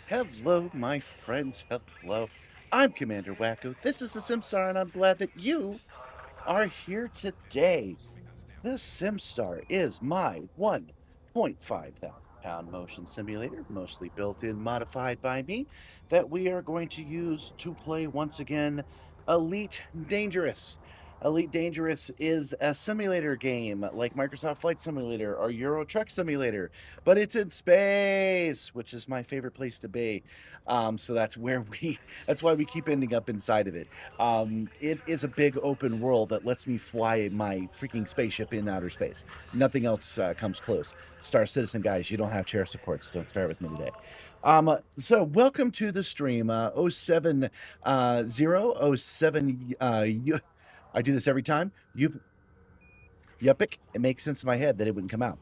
Hello, my friends. Hello. I'm Commander Wacko. This is the Simstarr, and I'm glad that you are here today. The Simstarr is my 1.5 thousand pound motion simulator, mostly built in, modified by me, that we are going to use to play once again Elite Dangerous. Elite Dangerous is a simulator game like Microsoft Flight Simulator or Euro Truck Simulator, but it's in space, which is my favorite place to be. So that's why we keep ending up inside of it. It is a big open world that lets me fly my freaking spaceship in outer space. Nothing else comes close. Star Citizen, guys, you don't have chair support, so don't start with me today. So welcome to the stream. 07 0 07 I do this every time. Yupic. It makes sense in my head that it wouldn't come out.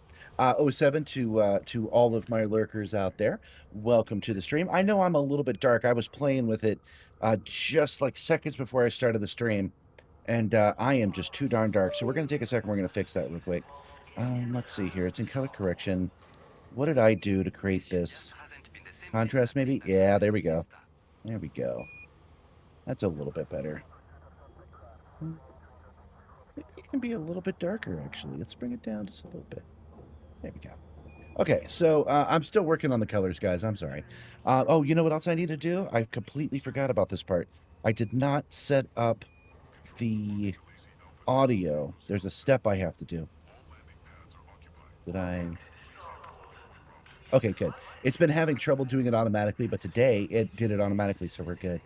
07 to all of my lurkers out there. Welcome to the stream. I know I'm a little bit dark. I was playing with it just like seconds before I started the stream, and I am just too darn dark. So we're going to take a second. We're going to fix that real quick. Let's see here. It's in color correction. What did I do to create this? Contrast, maybe? Yeah, there we go. There we go. That's a little bit better. Maybe it can be a little bit darker, actually. Let's bring it down just a little bit. There we go. Okay, so I'm still working on the colors, guys. I'm sorry. Oh, you know what else I need to do? I completely forgot about this part. I did not set up the audio. There's a step I have to do. Did I? Okay, good. It's been having trouble doing it automatically, but today it did it automatically, so we're good.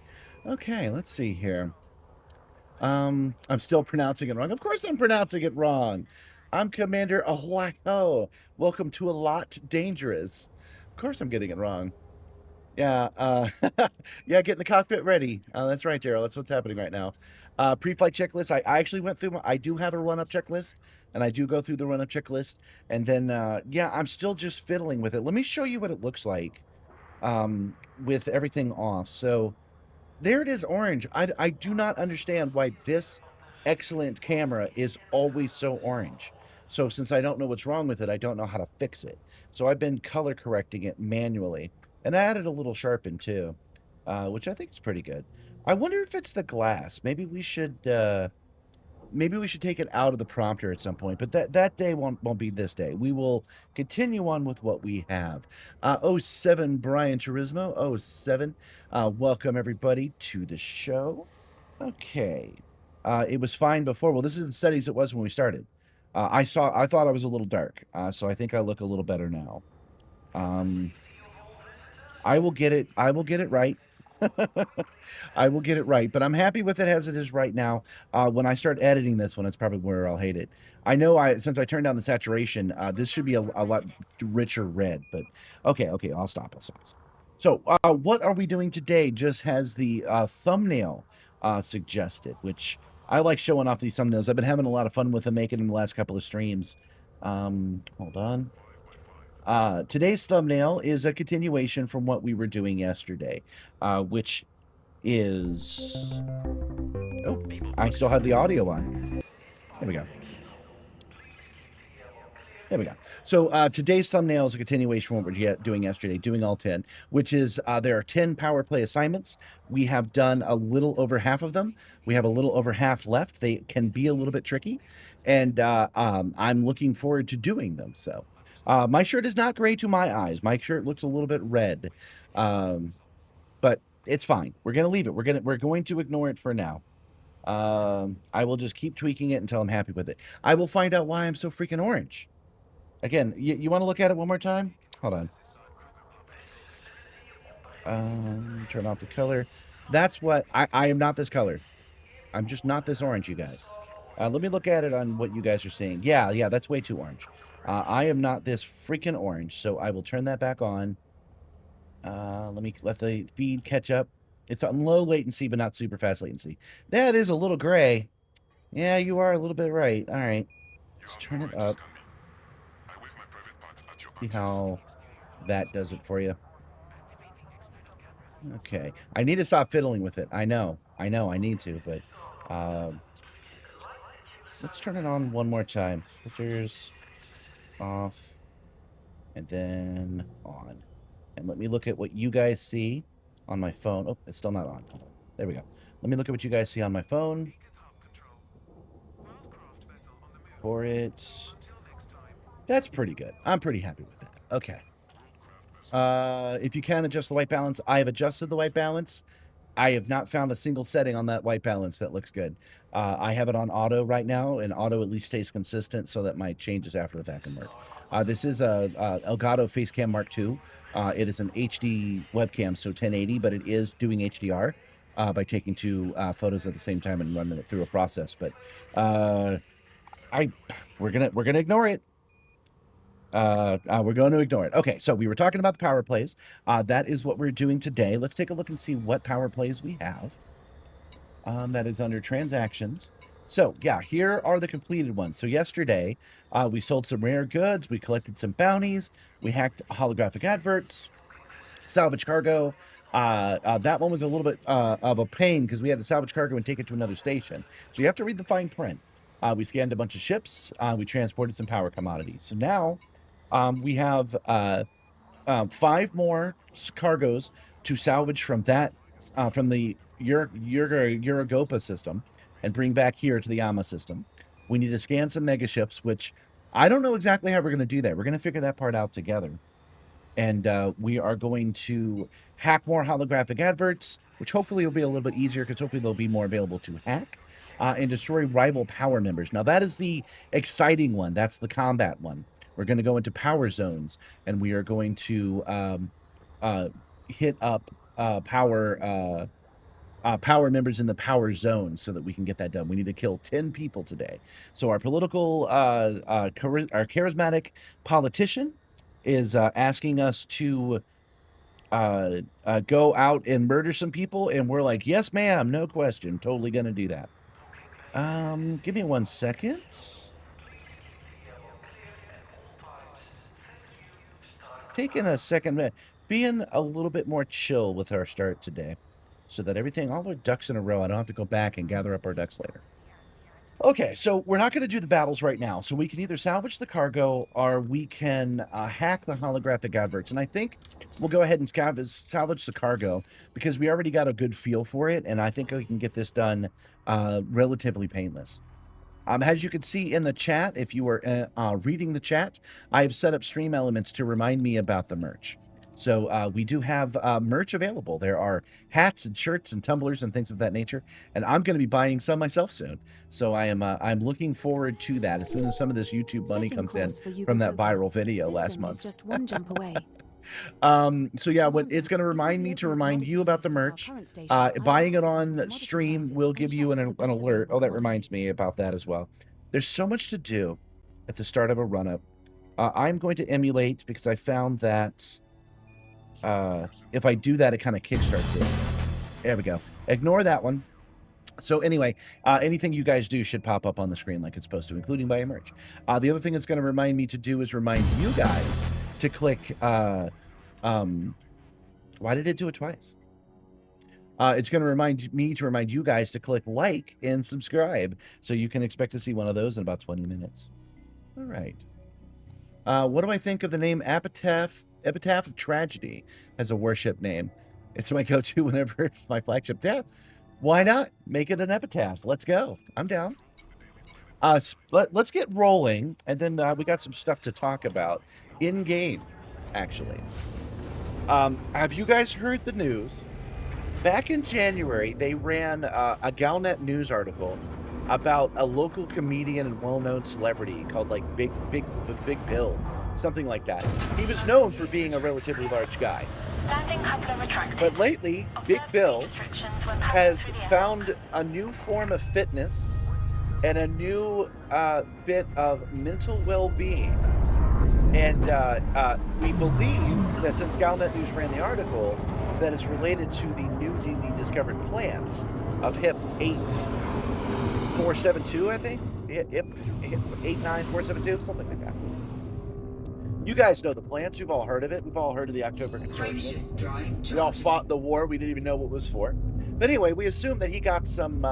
Okay, let's see here. I'm still pronouncing it wrong. Of course I'm pronouncing it wrong. I'm Commander Ohio. Welcome to A Lot Dangerous. Of course I'm getting it wrong. Yeah, yeah, getting the cockpit ready. That's right, Daryl. That's what's happening right now. Pre-flight checklist. I actually went through. I do have a run-up checklist, and I do go through the run-up checklist, and then yeah, I'm still just fiddling with it. Let me show you what it looks like with everything off. So there it is, orange. I do not understand why this excellent camera is always so orange. So since I don't know what's wrong with it, I don't know how to fix it. So I've been color correcting it manually. And I added a little sharpen too, which I think is pretty good. I wonder if it's the glass. Maybe we should take it out of the prompter at some point, but that day won't be this day. We will continue on with what we have. 07 Brian Turismo, 07. Welcome everybody to the show. Okay. It was fine before. Well, this is the settings it was when we started. I thought I was a little dark, so I think I look a little better now. I will get it right. I will get it right, but I'm happy with it as it is right now. When I start editing this one, it's probably where I'll hate it. I know since I turned down the saturation, this should be a lot richer red, but okay, I'll stop. So, what are we doing today? Just has the thumbnail suggested, which I like showing off these thumbnails. I've been having a lot of fun with them, making them the last couple of streams. Hold on. Today's thumbnail is a continuation from what we were doing yesterday, which is... Oh, I still have the audio on. There we go. There we go. So today's thumbnail is a continuation from what we're doing yesterday, doing all 10, which is there are 10 power play assignments. We have done a little over half of them. We have a little over half left. They can be a little bit tricky, and I'm looking forward to doing them. So my shirt is not gray to my eyes. My shirt looks a little bit red, but it's fine. We're going to leave it. We're going to ignore it for now. I will just keep tweaking it until I'm happy with it. I will find out why I'm so freaking orange. Again, you want to look at it one more time? Hold on. Turn off the color. That's what I am not this color. I'm just not this orange, you guys. Let me look at it on what you guys are seeing. Yeah, that's way too orange. I am not this freaking orange, so I will turn that back on. Let me let the feed catch up. It's on low latency, but not super fast latency. That is a little gray. Yeah, you are a little bit right. All right. Let's turn it up. See how that does it for you. Okay. I need to stop fiddling with it. I know I need to, but let's turn it on one more time. Filters off and then on. And let me look at what you guys see on my phone. Oh, it's still not on. There we go. Let me look at what you guys see on my phone. For it. That's pretty good. I'm pretty happy with that. Okay. If you can adjust the white balance, I have adjusted the white balance. I have not found a single setting on that white balance that looks good. I have it on auto right now, and auto at least stays consistent so that my changes after the fact can work. This is a Elgato Facecam Mark II. It is an HD webcam, so 1080, but it is doing HDR by taking two photos at the same time and running it through a process. But we're gonna ignore it. We're going to ignore it. Okay, so we were talking about the power plays. That is what we're doing today. Let's take a look and see what power plays we have. That is under transactions. So, yeah, here are the completed ones. So yesterday, we sold some rare goods. We collected some bounties. We hacked holographic adverts. Salvage cargo. That one was a little bit of a pain because we had to salvage cargo and take it to another station. So you have to read the fine print. We scanned a bunch of ships. We transported some power commodities. So now we have 5 more cargoes to salvage from that from the Uragopa system and bring back here to the Yama system. We need to scan some mega ships, which I don't know exactly how we're going to do that. We're going to figure that part out together. And we are going to hack more holographic adverts, which hopefully will be a little bit easier because hopefully they'll be more available to hack. And destroy rival power members. Now, that is the exciting one. That's the combat one. We're going to go into power zones, and we are going to hit up power members in the power zone so that we can get that done. We need to kill 10 people today. So our political, our charismatic politician is asking us to go out and murder some people, and we're like, yes, ma'am, no question, totally going to do that. Give me 1 second. Taking a second, being a little bit more chill with our start today so that everything, all our ducks in a row, I don't have to go back and gather up our ducks later. Okay, so we're not going to do the battles right now. So we can either salvage the cargo or we can hack the holographic adverts. And I think we'll go ahead and salvage the cargo because we already got a good feel for it. And I think we can get this done relatively painless. As you can see in the chat, if you were reading the chat, I've set up stream elements to remind me about the merch. So we do have merch available. There are hats and shirts and tumblers and things of that nature. And I'm going to be buying some myself soon. So I'm looking forward to that as soon as some of this YouTube money comes in from that viral video last month. Just one jump away. So yeah, it's going to remind me to remind you about the merch. Buying it on stream will give you an alert. Oh, that reminds me about that as well. There's so much to do at the start of a run-up. I'm going to emulate because I found that if I do that, it kind of kickstarts it. There we go. Ignore that one. So anyway, anything you guys do should pop up on the screen like it's supposed to, including buying merch. The other thing it's going to remind me to do is remind you guys to click... why did it do it twice? It's going to remind me to remind you guys to click like and subscribe. So you can expect to see one of those in about 20 minutes. All right. What do I think of the name Epitaph of Tragedy as a worship name? It's my go-to whenever my flagship death. Why not? Make it an epitaph. Let's go. I'm down. Let's get rolling, and then we got some stuff to talk about in-game, actually. Have you guys heard the news? Back in January, they ran a Galnet news article about a local comedian and well-known celebrity called like Big Bill, something like that. He was known for being a relatively large guy. But lately, Big Bill has found a new form of fitness and a new bit of mental well-being. And we believe that since Galnet News ran the article, that it's related to the newly discovered plants of HIP 8472, I think? HIP 89472, something like that. You guys know the plants. You've all heard of it. We've all heard of the October Consortium. We all fought the war. We didn't even know what it was for. But anyway, we assume that he got some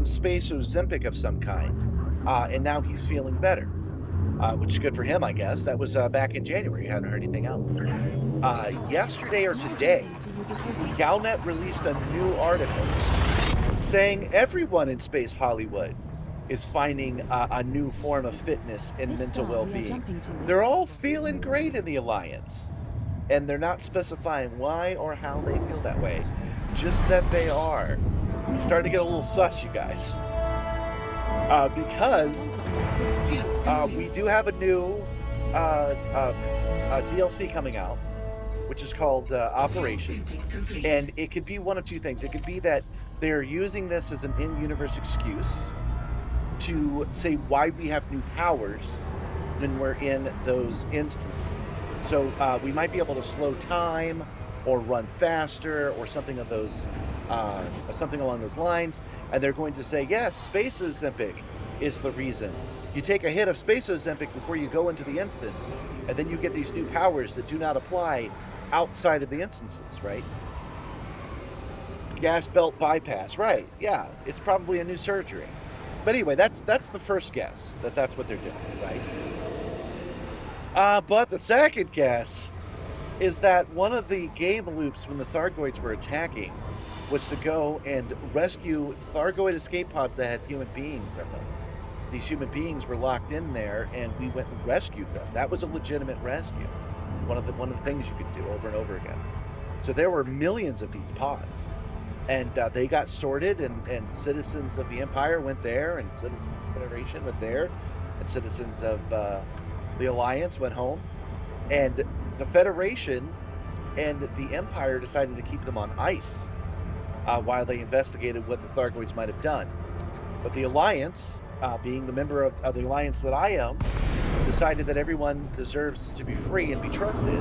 space Ozempic of some kind, and now he's feeling better. which is good for him, I guess. That was back in January. I haven't heard anything else. Yesterday or today, Galnet released a new article saying everyone in Space Hollywood is finding a new form of fitness and mental well-being. They're all feeling great in the Alliance, and they're not specifying why or how they feel that way, just that they are. Starting to get a little sus, you guys, because we do have a new DLC coming out, which is called Operations, and it could be one of two things. It could be that they're using this as an in-universe excuse to say why we have new powers when we're in those instances. So we might be able to slow time or run faster or something of those, something along those lines. And they're going to say, yes, Space Ozempic is the reason. You take a hit of Space Ozempic before you go into the instance, and then you get these new powers that do not apply outside of the instances, right? Gas belt bypass, right? Yeah, it's probably a new surgery. But anyway, that's the first guess, that's what they're doing, right? But the second guess is that one of the game loops when the Thargoids were attacking was to go and rescue Thargoid escape pods that had human beings in them. These human beings were locked in there, and we went and rescued them. That was a legitimate rescue. One of the things you could do over and over again. So there were millions of these pods, and they got sorted, and citizens of the Empire went there, and citizens of the Federation went there, and citizens of the Alliance went home, and the Federation and the Empire decided to keep them on ice while they investigated what the Thargoids might have done. But the Alliance, being the member of the Alliance that I am, decided that everyone deserves to be free and be trusted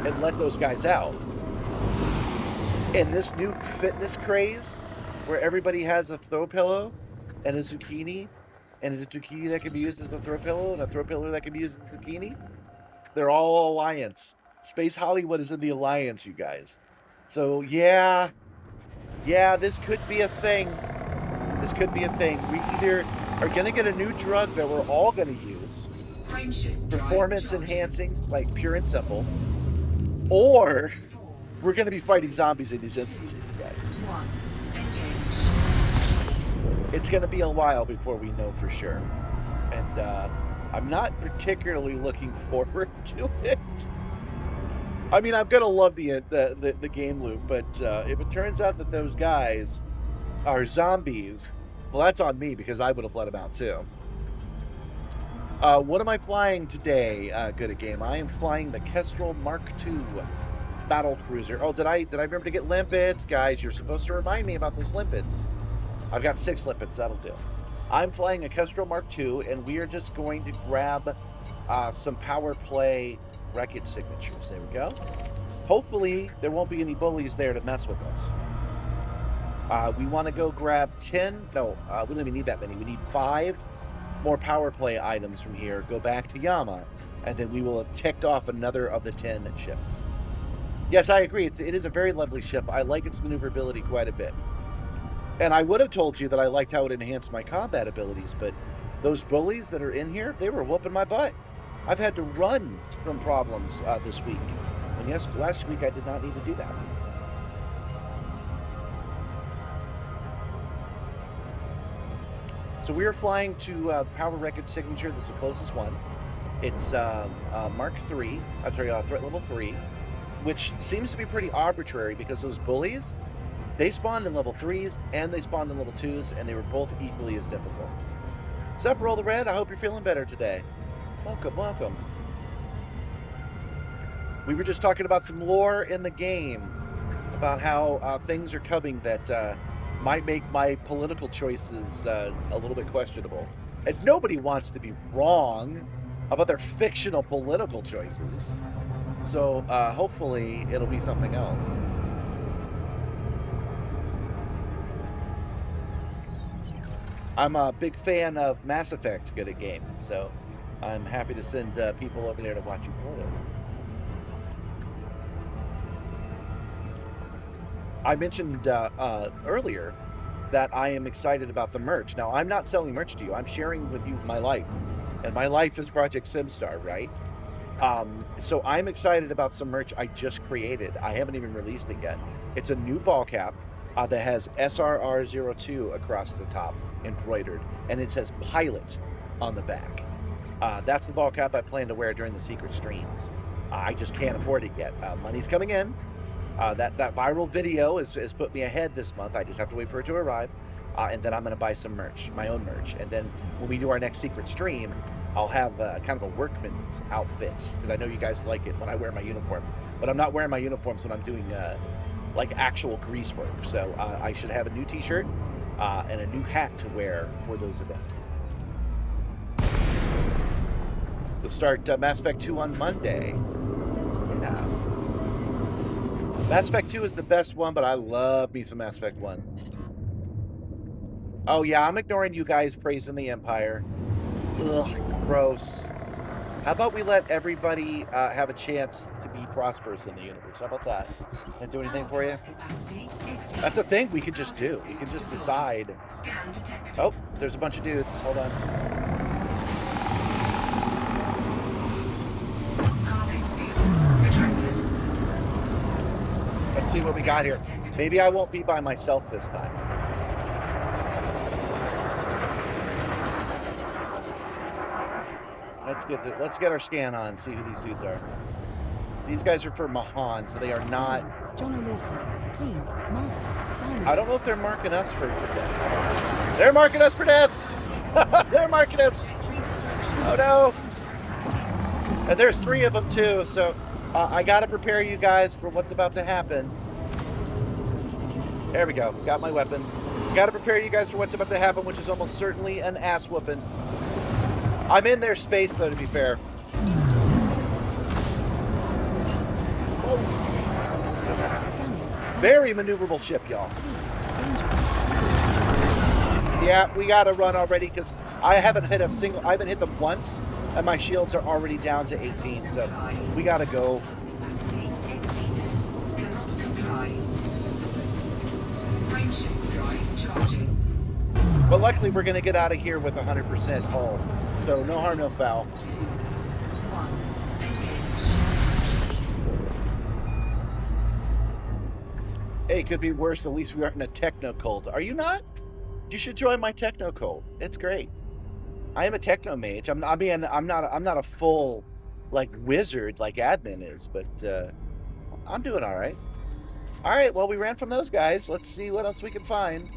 and let those guys out. And this new fitness craze, where everybody has a throw pillow and a zucchini, and a zucchini that can be used as a throw pillow, and a throw pillow that can be used as a zucchini, they're all Alliance. Space Hollywood is in the Alliance, you guys. So yeah, this could be a thing. This could be a thing. We either are going to get a new drug that we're all going to use, performance enhancing, like pure and simple, or we're going to be fighting zombies in these instances, you guys. It's going to be a while before we know for sure. And I'm not particularly looking forward to it. I mean, I'm going to love the game loop, but if it turns out that those guys are zombies, well, that's on me, because I would have let them out too. What am I flying today, good at game? I am flying the Kestrel Mark II battle cruiser. Oh, did I remember to get limpets? Guys, you're supposed to remind me about those limpets. I've got 6 limpets, that'll do. I'm flying a Kestrel Mark II, and we are just going to grab some power play wreckage signatures. There we go. Hopefully, there won't be any bullies there to mess with us. We want to go grab 10. No, we don't even need that many. We need 5 more power play items from here. Go back to Yama, and then we will have ticked off another of the 10 ships. Yes, I agree. It is a very lovely ship. I like its maneuverability quite a bit. And I would have told you that I liked how it enhanced my combat abilities, but those bullies that are in here, they were whooping my butt. I've had to run from problems this week. And yes, last week I did not need to do that. So we are flying to the power wreckage signature. This is the closest one. It's Mark III, I'm sorry, threat level 3, which seems to be pretty arbitrary because those bullies, they spawned in level 3s and they spawned in level 2s, and they were both equally as difficult. Sup, Roll the Red? I hope you're feeling better today. Welcome, welcome. We were just talking about some lore in the game, about how things are coming that might make my political choices a little bit questionable. And nobody wants to be wrong about their fictional political choices. So hopefully it'll be something else. I'm a big fan of Mass Effect, good at game, so I'm happy to send people over there to watch you play it. I mentioned earlier that I am excited about the merch. Now, I'm not selling merch to you. I'm sharing with you my life. And my life is Project Simstarr, right? So I'm excited about some merch I just created. I haven't even released it yet. It's a new ball cap that has SRR02 across the top embroidered, and it says Pilot on the back. That's the ball cap I plan to wear during the secret streams. I just can't afford it yet. Money's coming in. That viral video has put me ahead this month. I just have to wait for it to arrive. And then I'm going to buy some merch, my own merch. And then when we do our next secret stream, I'll have kind of a workman's outfit, because I know you guys like it when I wear my uniforms. But I'm not wearing my uniforms when I'm doing like actual grease work. So I should have a new t-shirt and a new hat to wear for those events. We'll start Mass Effect 2 on Monday. Yeah. Mass Effect 2 is the best one, but I love me some Mass Effect 1. Oh yeah, I'm ignoring you guys praising the Empire. Ugh, gross. How about we let everybody have a chance to be prosperous in the universe? How about that? Can't do anything for you? That's a thing we could just do. You can just decide. Oh, there's a bunch of dudes. Hold on. Let's see what we got here. Maybe I won't be by myself this time. Let's get our scan on, see who these dudes are. These guys are for Mahan, so they are not. John O'Loughlin, clean, master, diamond. I don't know if they're marking us for death. They're marking us for death. They're marking us. Oh no. And there's 3 of them too, so I gotta prepare you guys for what's about to happen. There we go. Got my weapons. Gotta prepare you guys for what's about to happen, which is almost certainly an ass whooping. I'm in their space, though, to be fair. Oh. Very maneuverable ship, y'all. Yeah, we gotta run already, because I haven't hit them once, and my shields are already down to 18, so we gotta go. But luckily, we're gonna get out of here with 100% hull. So no harm, no foul. Hey, it could be worse. At least we aren't in a techno cult. Are you not? You should join my techno cult. It's great. I am a techno mage. I'm not a full like wizard like admin is, but I'm doing all right. All right. Well, we ran from those guys. Let's see what else we can find.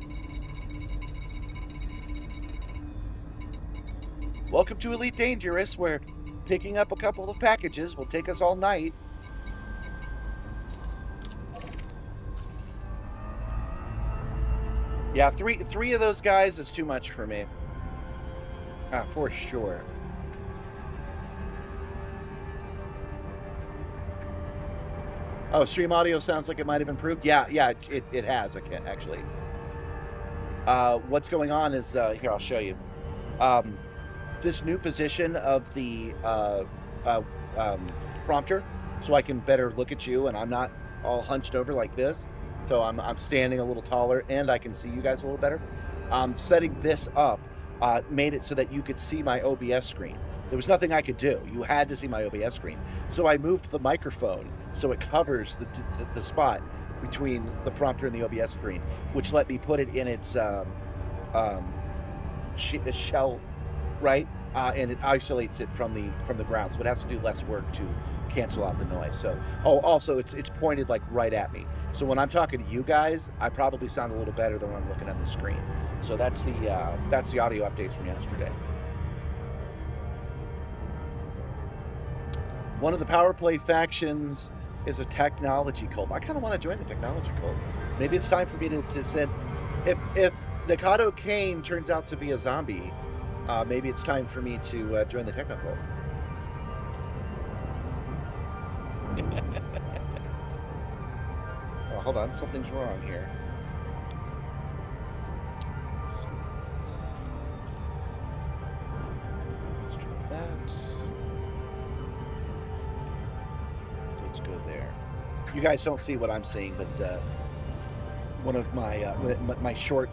Welcome to Elite Dangerous, where picking up a couple of packages will take us all night. Yeah, three of those guys is too much for me. For sure. Oh, stream audio sounds like it might have improved. Yeah, it has, actually. What's going on is, here, I'll show you. This new position of the prompter, so I can better look at you and I'm not all hunched over like this. So I'm standing a little taller and I can see you guys a little better. Setting this up made it so that you could see my OBS screen. There was nothing I could do. You had to see my OBS screen. So I moved the microphone so it covers the spot between the prompter and the OBS screen, which let me put it in its shell, right? And it isolates it from the ground, so it has to do less work to cancel out the noise. So, also it's pointed like right at me. So when I'm talking to you guys, I probably sound a little better than when I'm looking at the screen. So that's the audio updates from yesterday. One of the power play factions is a technology cult. I kind of want to join the technology cult. Maybe it's time for me to send. If Nikado Kane turns out to be a zombie, maybe it's time for me to join the techno cult. Oh, hold on, something's wrong here. Let's try that. Let's go there. You guys don't see what I'm seeing, but one of my my short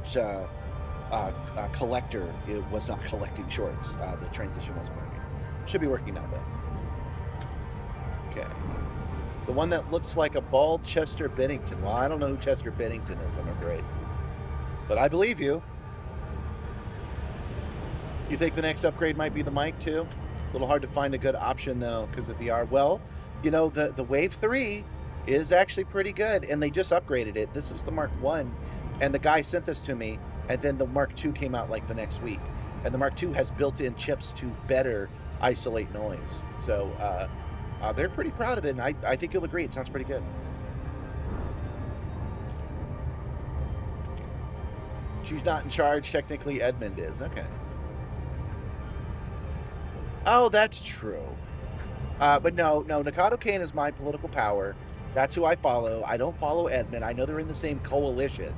collector, it was not collecting shorts. The transition wasn't working. Should be working now, though. Okay. The one that looks like a bald Chester Bennington. Well, I don't know who Chester Bennington is, I'm afraid. But I believe you. You think the next upgrade might be the mic, too? A little hard to find a good option, though, because of VR. Well, you know, the Wave 3 is actually pretty good, and they just upgraded it. This is the Mark 1, and the guy sent this to me, and then the Mark 2 came out, like, the next week. And the Mark 2 has built-in chips to better isolate noise. So, they're pretty proud of it, and I think you'll agree. It sounds pretty good. She's not in charge. Technically, Edmund is. Okay. Oh, that's true. But no, Nikado Kane is my political power. That's who I follow. I don't follow Edmund. I know they're in the same coalition.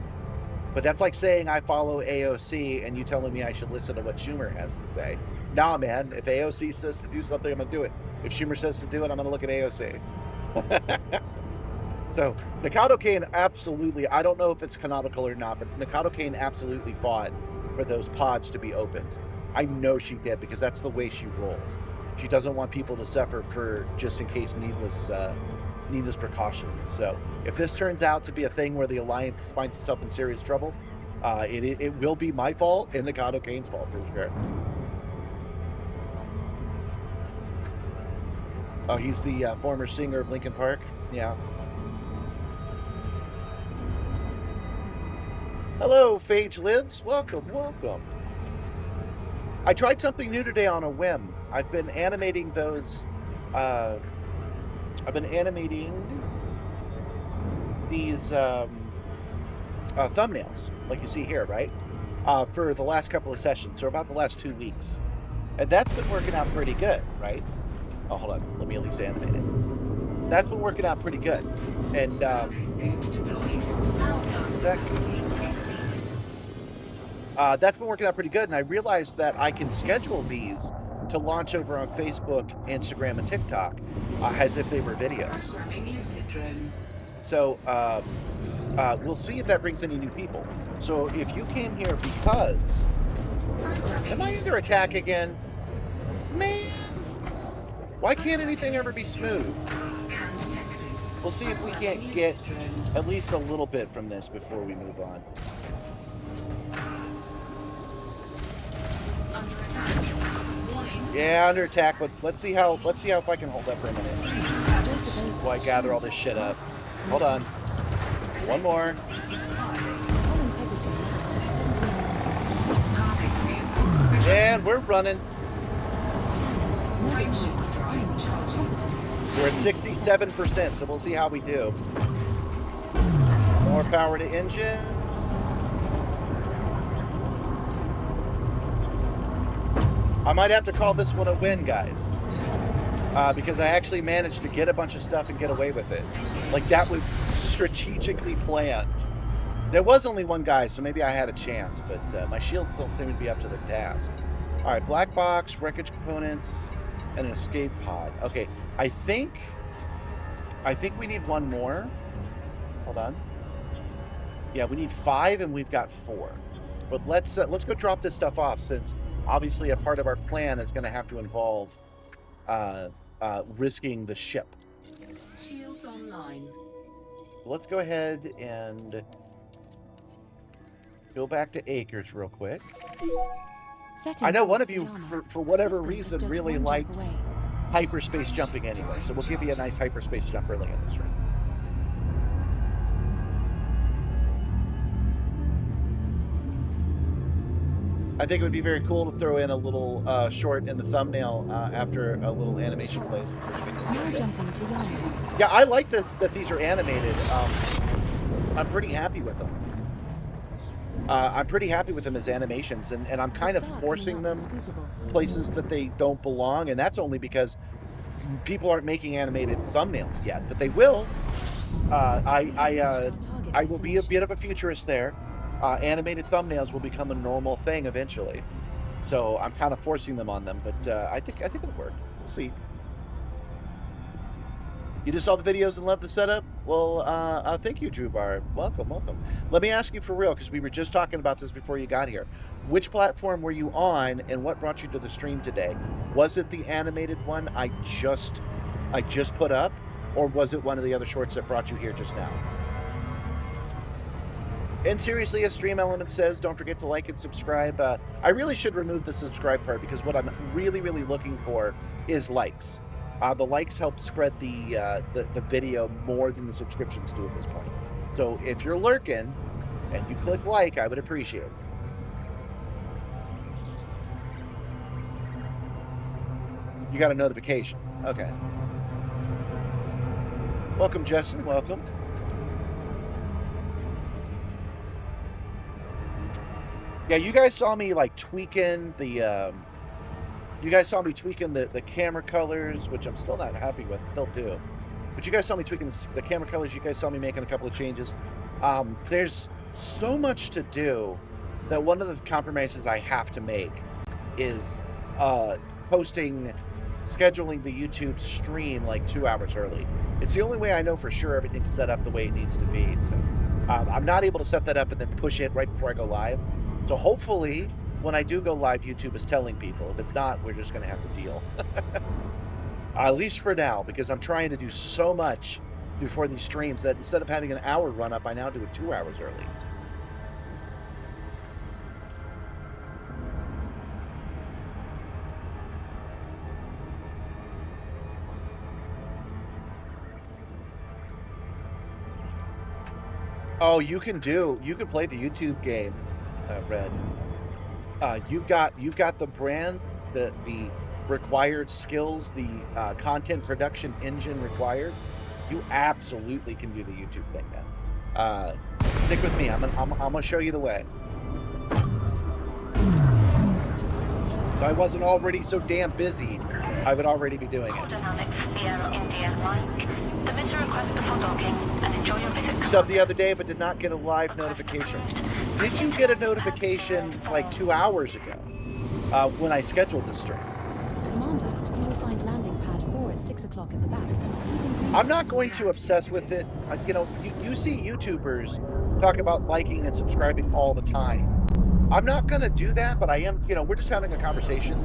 But that's like saying I follow AOC and you telling me I should listen to what Schumer has to say. Nah, man. If AOC says to do something, I'm going to do it. If Schumer says to do it, I'm going to look at AOC. So, Nikado Kane absolutely, I don't know if it's canonical or not, but Nikado Kane absolutely fought for those pods to be opened. I know she did, because that's the way she rolls. She doesn't want people to suffer for just in case needless precautions. So if this turns out to be a thing where the Alliance finds itself in serious trouble, it will be my fault and Nikado Kane's fault for sure. Oh, he's the former singer of Linkin Park? Yeah. Hello, Phage Lives. Welcome, welcome. I tried something new today on a whim. I've been animating those. I've been animating these thumbnails, like you see here, right? For the last couple of sessions, or about the last 2 weeks. And that's been working out pretty good, right? Oh, hold on. Let me at least animate it. That's been working out pretty good. And, that's been working out pretty good, and I realized that I can schedule these to launch over on Facebook, Instagram, and TikTok as if they were videos. So we'll see if that brings any new people. So if you came here because... Am I under attack again? Man! Why can't anything ever be smooth? We'll see if we can't get at least a little bit from this before we move on. Yeah, under attack, but let's see how if I can hold up for a minute. While I gather all this shit up. Hold on. One more. And we're running. We're at 67%, so we'll see how we do. More power to engine. I might have to call this one a win, guys. Because I actually managed to get a bunch of stuff and get away with it. Like, that was strategically planned. There was only one guy, so maybe I had a chance, but my shields don't seem to be up to the task. All right, black box, wreckage components, and an escape pod. Okay, I think we need one more. Hold on. Yeah, we need 5, and we've got 4. But let's go drop this stuff off, since obviously a part of our plan is going to have to involve risking the ship. Shields online. Let's go ahead and go back to Acres real quick. I know one of you, for whatever reason, really likes hyperspace jumping anyway, so we'll give you a nice hyperspace jump early in this room. I think it would be very cool to throw in a little short in the thumbnail after a little animation plays and such. Yeah, I like this that these are animated. I'm pretty happy with them. I'm pretty happy with them as animations, and I'm kind of forcing them places that they don't belong, and that's only because people aren't making animated thumbnails yet, but they will. I will be a bit of a futurist there. Animated thumbnails will become a normal thing eventually, so I'm kind of forcing them on them, but I think it'll work. We'll see. You just saw the videos and loved the setup? Well, thank you, Drew Bar. Welcome, welcome. Let me ask you for real, because we were just talking about this before you got here. Which platform were you on, and what brought you to the stream today? Was it the animated one I just put up, or was it one of the other shorts that brought you here just now? And seriously, as Stream Element says, don't forget to like and subscribe. I really should remove the subscribe part, because what I'm really, really looking for is likes. The likes help spread the video more than the subscriptions do at this point. So if you're lurking and you click like, I would appreciate it. You got a notification. Okay. Welcome, Justin. Welcome. Yeah, you guys saw me like tweaking the you guys saw me tweaking the camera colors, which I'm still not happy with. They'll do. But you guys saw me tweaking the camera colors. You guys saw me making a couple of changes. There's so much to do that one of the compromises I have to make is scheduling the YouTube stream like 2 hours early. It's the only way I know for sure everything's set up the way it needs to be. So I'm not able to set that up and then push it right before I go live. So hopefully, when I do go live, YouTube is telling people. If it's not, we're just going to have to deal. At least for now, because I'm trying to do so much before these streams that instead of having an hour run up, I now do it 2 hours early. Oh, you can play the YouTube game, Red. You've got the brand, the required skills, the content production engine required. You absolutely can do the YouTube thing, man. Stick with me. I'm gonna show you the way. If I wasn't already so damn busy, I would already be doing it. Subbed the other day, but did not get a live notification. Did you get a notification like 2 hours ago when I scheduled the stream? Commander, you will find landing pad 4 at 6 o'clock at the back. I'm not going to obsess with it. You know, you see YouTubers talk about liking and subscribing all the time. I'm not going to do that, but I am, you know, we're just having a conversation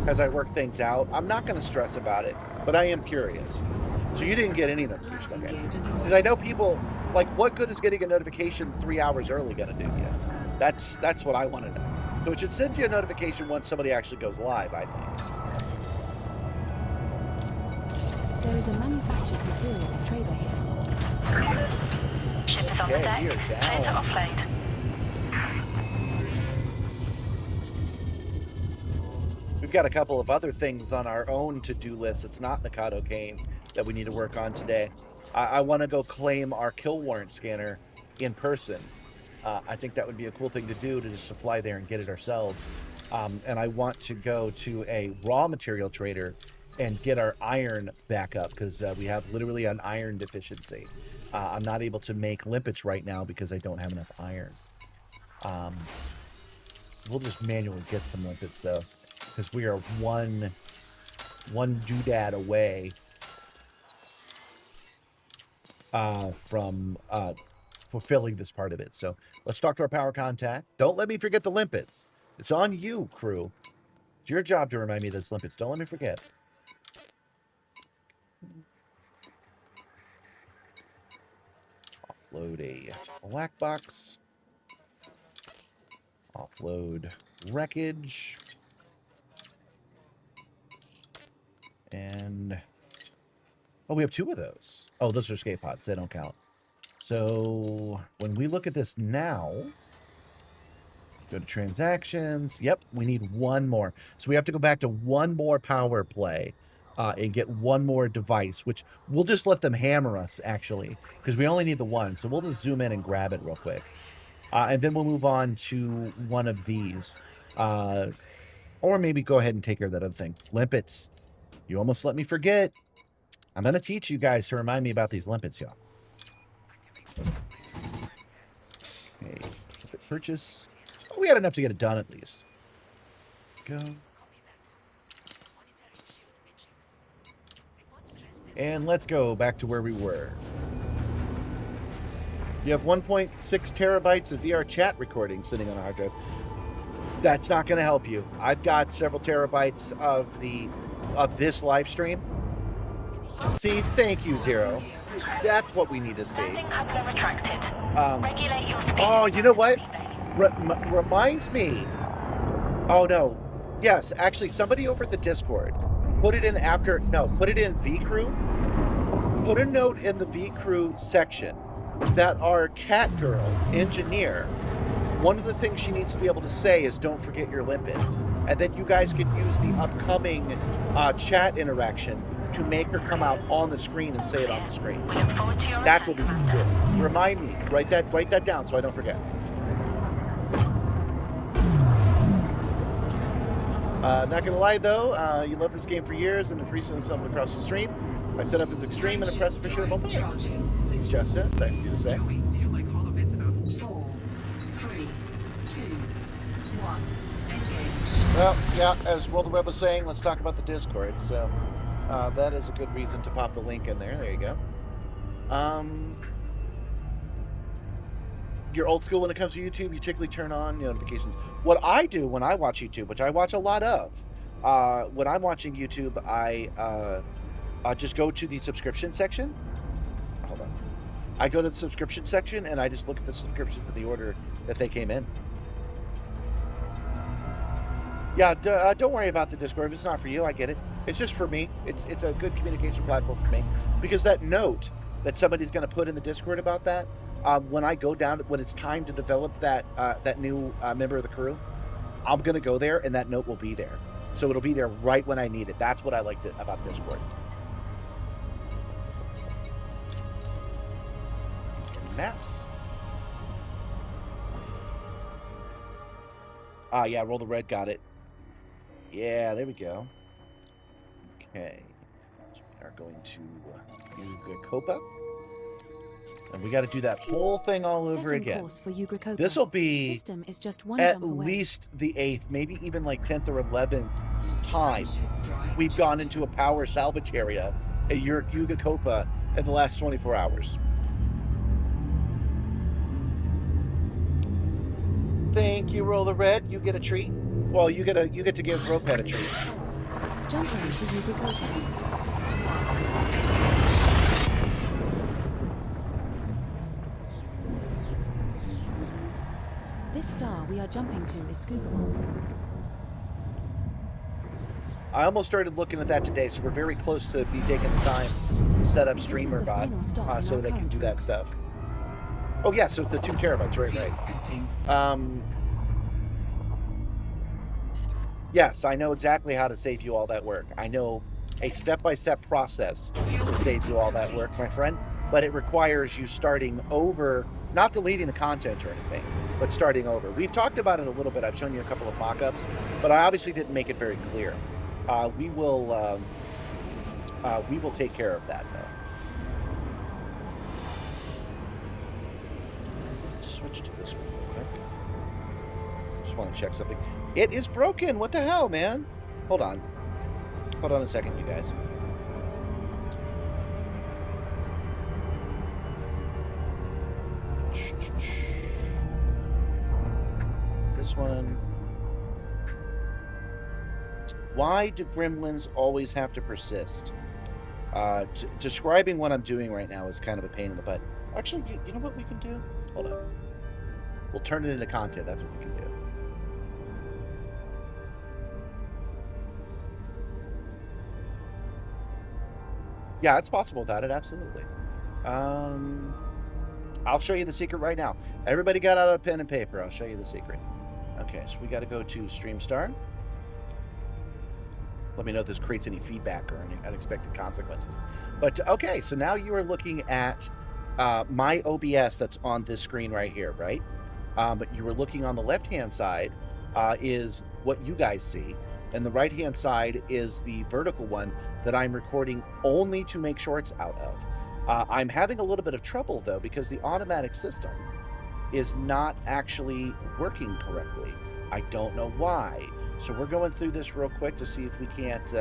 as I work things out. I'm not going to stress about it, but I am curious. So you didn't get any notification, okay? Because I know people, like, what good is getting a notification 3 hours early going to do you? That's what I want to know. So it should send you a notification once somebody actually goes live, I think. There is a manufactured materials trader here. Ship is on the deck. Clear to offload. We've got a couple of other things on our own to-do list. It's not Mikado Kane that we need to work on today. I want to go claim our kill warrant scanner in person. I think that would be a cool thing to do, to just to fly there and get it ourselves. And I want to go to a raw material trader and get our iron back up, because we have literally an iron deficiency. I'm not able to make limpets right now because I don't have enough iron. We'll just manually get some limpets though, because we are one doodad away from fulfilling this part of it. So let's talk to our power contact. Don't let me forget the limpets. It's on you, crew. It's your job to remind me of those limpets. Don't let me forget. Offload a black box. Offload wreckage. And oh, we have 2 of those. Oh, those are escape pods. They don't count. So when we look at this now, go to transactions. Yep, we need 1 more. So we have to go back to 1 more power play and get 1 more device, which we'll just let them hammer us, actually, because we only need the 1. So we'll just zoom in and grab it real quick. And then we'll move on to one of these. Or maybe go ahead and take care of that other thing. Limpets. You almost let me forget. I'm going to teach you guys to remind me about these limpets, y'all. Okay, purchase. Oh, we had enough to get it done at least. Go. And let's go back to where we were. You have 1.6 terabytes of VR chat recording sitting on a hard drive. That's not going to help you. I've got several terabytes of this live stream. See, thank you, Zero. That's what we need to see. Landing coupler retracted. Regulate your speed. Oh, you know what? Reminds me. Oh no. Yes, actually, somebody over at the Discord put it in put it in vCrew. Put a note in the vCrew section that our cat girl engineer, one of the things she needs to be able to say is "Don't forget your limpets," and then you guys could use the upcoming chat interaction to make her come out on the screen and say it on the screen. We look forward to your That's what return, we need to do. Commander. Remind me. Write that down so I don't forget. Not gonna lie though, you love this game for years and appreciate something across the stream. My setup is extreme and impressive for sure. Well, thanks. Thanks, Justin. Thanks for you to say. 4, 3, 2, 1. Engage. Well, yeah, as World of Web was saying, let's talk about the Discord. So that is a good reason to pop the link in there. There you go. You're old school when it comes to YouTube. You typically turn on notifications. What I do when I watch YouTube, which I watch a lot of, when I'm watching YouTube, I just go to the subscription section. Hold on. I go to the subscription section and I just look at the subscriptions in the order that they came in. Yeah, don't worry about the Discord. If it's not for you, I get it. It's just for me. It's a good communication platform for me. Because that note that somebody's going to put in the Discord about that, when I go down, when it's time to develop that new member of the crew, I'm going to go there and that note will be there. So it'll be there right when I need it. That's what I liked about Discord. Maps. Yeah, roll the red, got it. Yeah, there we go. Okay. So we are going to Copa. And we got to do that whole thing all over Setting again. course for Yugokopa. This will be System is just one at jump away. least the 8th, maybe even like 10th or 11th time we've gone into a power salvage area at Yugokopa in the last 24 hours. Thank you, Roll the Red. You get a treat. Well, you get to give Ropehead a treat. Jumping to Yugokopa. This star we are jumping to is scoopable. I almost started looking at that today, so we're very close to be taking the time to set up Streamer the Bot final stop in so our they can current do that route. stuff. Oh yeah, so the 2 terabytes, right. Yes, I know exactly how to save you all that work. I know a step-by-step process to save you all that work, my friend, but it requires you starting over, not deleting the content or anything, but starting over. We've talked about it a little bit. I've shown you a couple of mock-ups, but I obviously didn't make it very clear. We will take care of that, though. Switch to this one real quick. Just want to check something. It is broken. What the hell, man? Hold on. Hold on a second, you guys. This one. Why do gremlins always have to persist? Describing what I'm doing right now is kind of a pain in the butt. Actually, you know what we can do? Hold on. We'll turn it into content. That's what we can do. Yeah, it's possible without it. Absolutely. I'll show you the secret right now. Everybody got out a pen and paper. I'll show you the secret. Okay, so we got to go to Simstarr. Let me know if this creates any feedback or any unexpected consequences. But okay, so now you are looking at my OBS that's on this screen right here, right? But you were looking on the left-hand side is what you guys see, and the right-hand side is the vertical one that I'm recording only to make shorts out of. I'm having a little bit of trouble, though, because the automatic system is not actually working correctly. I don't know why. So we're going through this real quick to see if we can't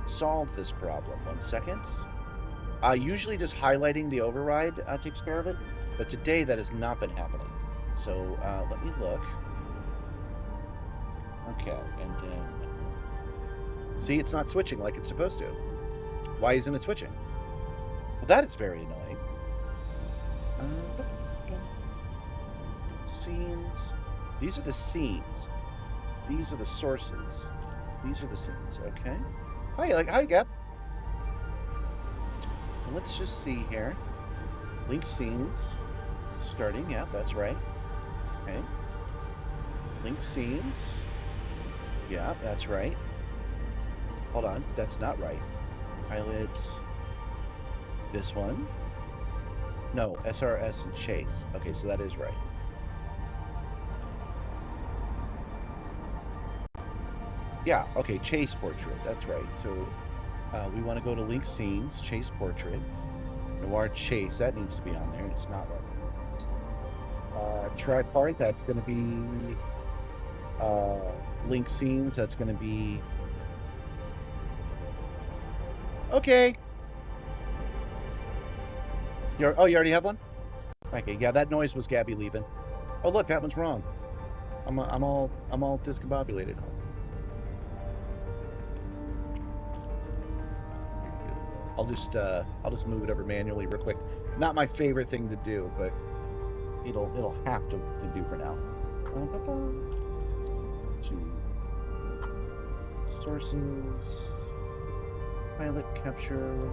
solve this problem. 1 second. Usually just highlighting the override takes care of it, but today that has not been happening. So let me look. Okay, and then... See, it's not switching like it's supposed to. Why isn't it switching? Well, that is very annoying. Scenes. These are the scenes. These are the sources. These are the scenes. Okay. Hi, Gab. So let's just see here. Link scenes. Starting. Yeah, that's right. Okay. Link scenes. Yeah, that's right. Hold on. That's not right. Pilots. This one. No, SRS and Chase. Okay, so that is right. Yeah, okay, Chase Portrait. That's right. So we want to go to Link Scenes, Chase Portrait. Noir Chase. That needs to be on there. It's not right. Tripart. That's going to be Link Scenes. That's going to be... Okay. You already have one? Okay, yeah, that noise was Gabby leaving. Oh, look, that one's wrong. I'm all discombobulated. I'll just move it over manually real quick. Not my favorite thing to do, but it'll have to do for now. To sources, pilot capture.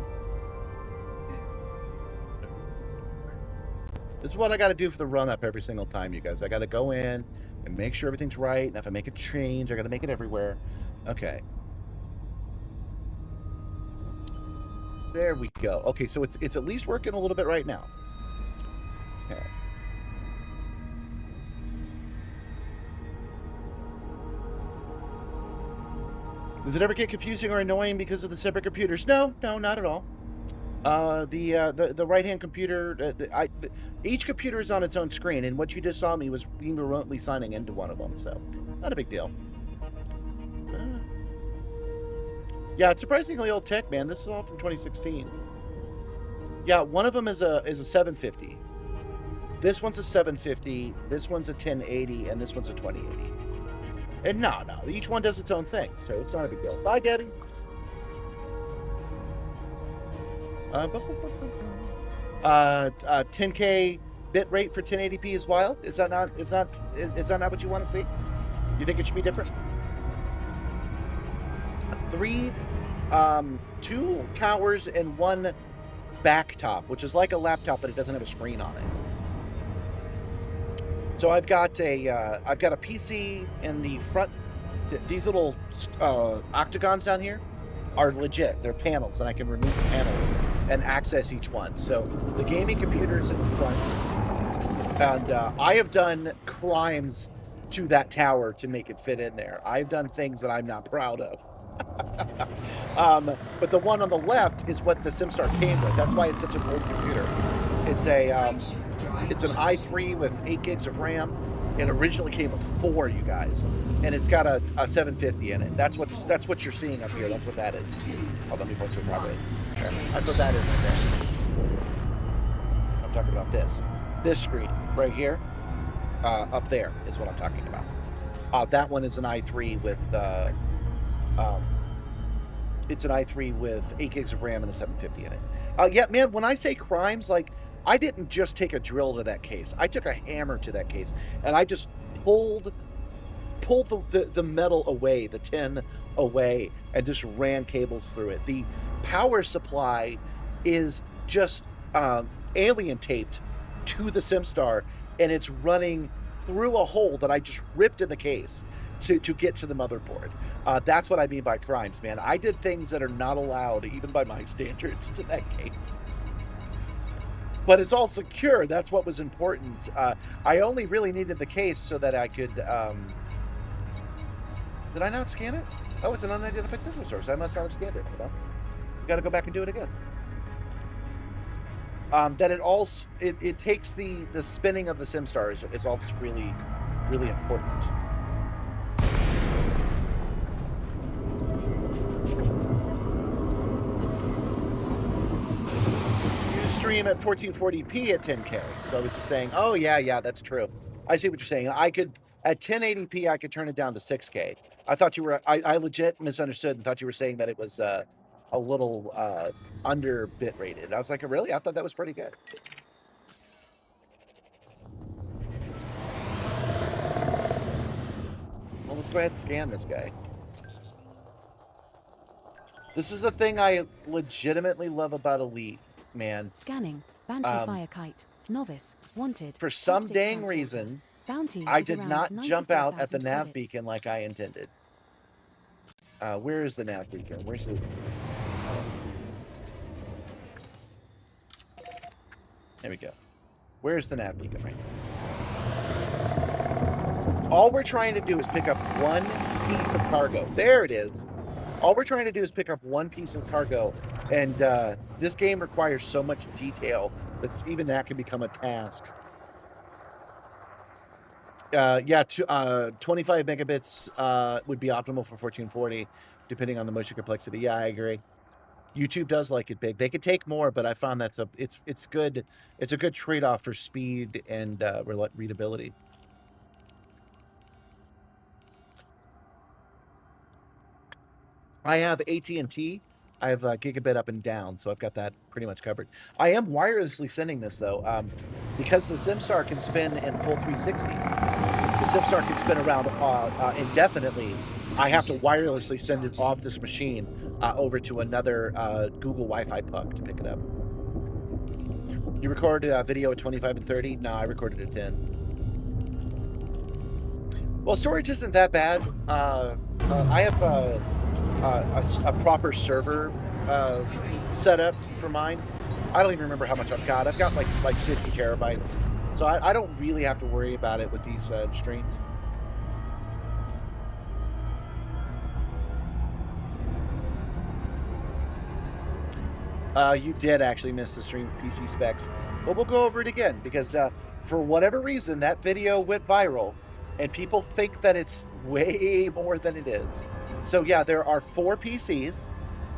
This is what I got to do for the run-up every single time, you guys. I got to go in and make sure everything's right. And if I make a change, I got to make it everywhere. Okay. There we go. Okay, so it's at least working a little bit right now. Okay. Does it ever get confusing or annoying because of the separate computers? No, not at all. The right-hand computer, each computer is on its own screen, and what you just saw me was being remotely signing into one of them, so not a big deal. Yeah, it's surprisingly old tech, man. This is all from 2016. Yeah, one of them is a 750. This one's a 750. This one's a 1080, and this one's a 2080. And no, each one does its own thing, so it's not a big deal. Bye, Gabby. 10K bit rate for 1080p is wild. Is that not what you want to see? You think it should be different? 2 towers and 1 back top, which is like a laptop, but it doesn't have a screen on it. So I've got a PC in the front. These little octagons down here are legit. They're panels, and I can remove the panels and access each one. So the gaming computer is in the front, and I have done crimes to that tower to make it fit in there. I've done things that I'm not proud of. But the one on the left is what the Simstarr came with. That's why it's such an old computer. It's an i3 with 8 gigs of RAM. It originally came with 4, you guys, and it's got a 750 in it. That's what you're seeing up here. That's what that is. Hold on, let me point to it properly. There. That's what that is right there. I'm talking about this screen right here. Up there is what I'm talking about. That one is an i3 with it's an i3 with 8 gigs of RAM and a 750 in it. Yeah, man, when I say crimes, like, I didn't just take a drill to that case. I took a hammer to that case, and I just pulled the metal away, the tin away, and just ran cables through it. The power supply is just alien taped to the Simstarr, and it's running through a hole that I just ripped in the case to get to the motherboard. That's what I mean by crimes, man. I did things that are not allowed, even by my standards, to that case. But it's all secure. That's what was important. I only really needed the case so that I could... Did I not scan it? Oh, it's an unidentified system source. I must not have scanned it. Got to go back and do it again. That it takes the spinning of the Simstarr is all that's really, really important. stream at 1440p at 10K. So I was just saying, oh, yeah, that's true. I see what you're saying. I could, at 1080p, I could turn it down to 6K. I thought you were, I legit misunderstood and thought you were saying that it was a little under bit rated. I was like, really? I thought that was pretty good. Well, let's go ahead and scan this guy. This is a thing I legitimately love about Elite, man. Scanning. Banshee Fire Kite. Novice. Wanted. For some Top 6 dang transporter. reason, Bounty I is did around not jump out at the 94,000 nav credits. beacon like I intended. Where is the nav beacon? Where's the... There we go. Where's the nav beacon right there? All we're trying to do is pick up one piece of cargo. There it is. All we're trying to do is pick up one piece of cargo. And this game requires so much detail that even that can become a task. Yeah, 25 megabits would be optimal for 1440, depending on the motion complexity. Yeah, I agree. YouTube does like it big. They could take more, but I found it's good. It's a good trade-off for speed and readability. I have AT&T. I have gigabit up and down, so I've got that pretty much covered. I am wirelessly sending this though, because the Simstarr can spin in full 360. The Simstarr can spin around indefinitely. I have to wirelessly send it off this machine over to another Google Wi-Fi puck to pick it up. You record video at 25 and 30? No, I recorded at 10. Well, storage isn't that bad. I have a proper server set up for mine. I don't even remember how much I've got. I've got like 50 terabytes. So I don't really have to worry about it with these streams. You did actually miss the stream PC specs. Well, we'll go over it again because for whatever reason, that video went viral and people think that it's way more than it is. So yeah, there are 4 PCs.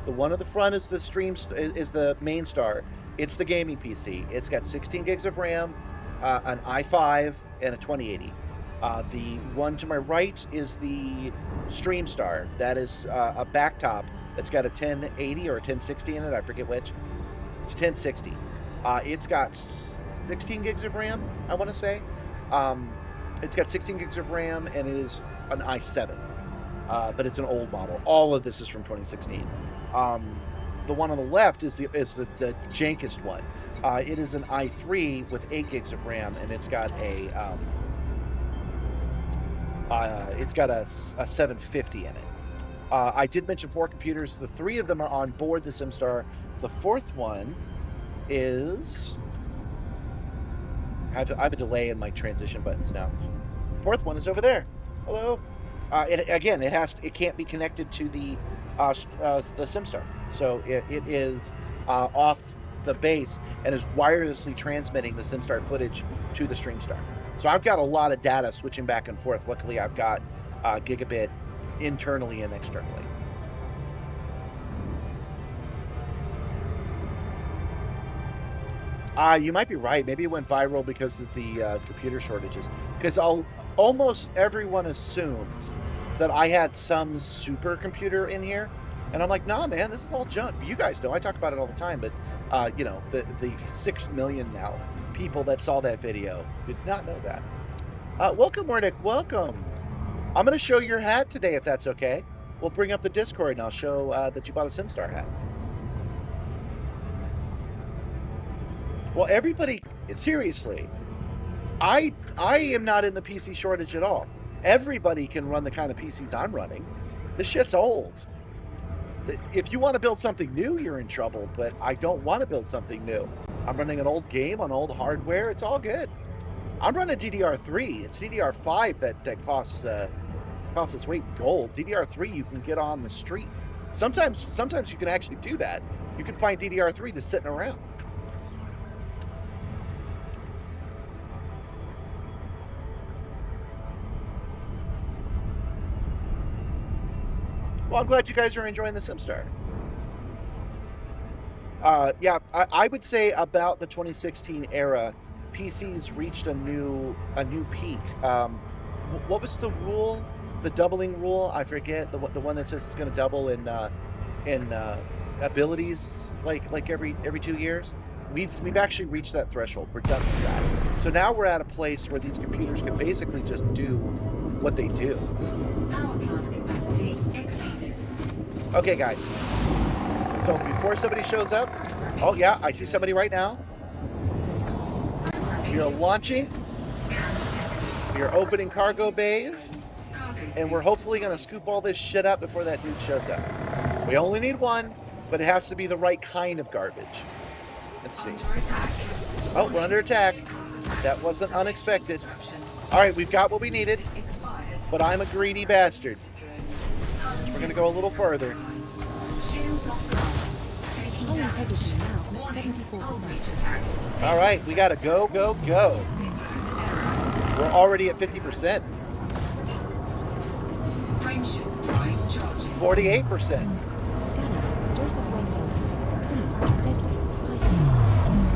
The one at the front is the the Simstarr. It's the gaming PC. It's got 16 gigs of RAM, an i5, and a 2080. The one to my right is the Simstarr. That is a backtop that's got a 1080 or a 1060 in it. I forget which. It's a 1060. It's got 16 gigs of RAM, I want to say. It's got 16 gigs of RAM, and it is an i7. But it's an old model. All of this is from 2016. The one on the left is the jankest one. It is an i3 with 8 gigs of RAM, and it's got a 750 in it. I did mention 4 computers. The 3 of them are on board the Simstarr. The 4th one is... I have a delay in my transition buttons now. 4th one is over there. Hello. It can't be connected to the Simstarr, so it is off the base and is wirelessly transmitting the Simstarr footage to the Simstarr. So I've got a lot of data switching back and forth. Luckily, I've got gigabit internally and externally. You might be right. Maybe it went viral because of the computer shortages. Because almost everyone assumes that I had some supercomputer in here. And I'm like, nah, man, this is all junk. You guys know. I talk about it all the time. But, the 6 million now people that saw that video did not know that. Welcome, Warnick. Welcome. I'm going to show your hat today, if that's okay. We'll bring up the Discord, and I'll show that you bought a Simstarr hat. Well, everybody, seriously, I am not in the PC shortage at all. Everybody can run the kind of PCs I'm running. This shit's old. If you want to build something new, you're in trouble, but I don't want to build something new. I'm running an old game on old hardware. It's all good. I'm running DDR3. It's DDR5 that costs its weight in gold. DDR3 you can get on the street. Sometimes you can actually do that. You can find DDR3 just sitting around. Well, I'm glad you guys are enjoying the Simstarr. Yeah, I would say about the 2016 era, PCs reached a new peak. What was the rule? The doubling rule? I forget the one that says it's going to double in abilities like every 2 years. We've actually reached that threshold. We're done with that. So now we're at a place where these computers can basically just do what they do. Power plant capacity exceeded. Okay, guys. So before somebody shows up, oh yeah, I see somebody right now. We are launching. We are opening cargo bays. And we're hopefully going to scoop all this shit up before that dude shows up. We only need one, but it has to be the right kind of garbage. Let's see. Oh, we're under attack. That wasn't unexpected. All right, we've got what we needed, but I'm a greedy bastard. We're going to go a little further. Hull integrity now at 74%. All right, we got to go, go, go. We're already at 50%. Frameshift drive charging. 48%. Scanner, Joseph Wayne Delta. Clean, deadly, high.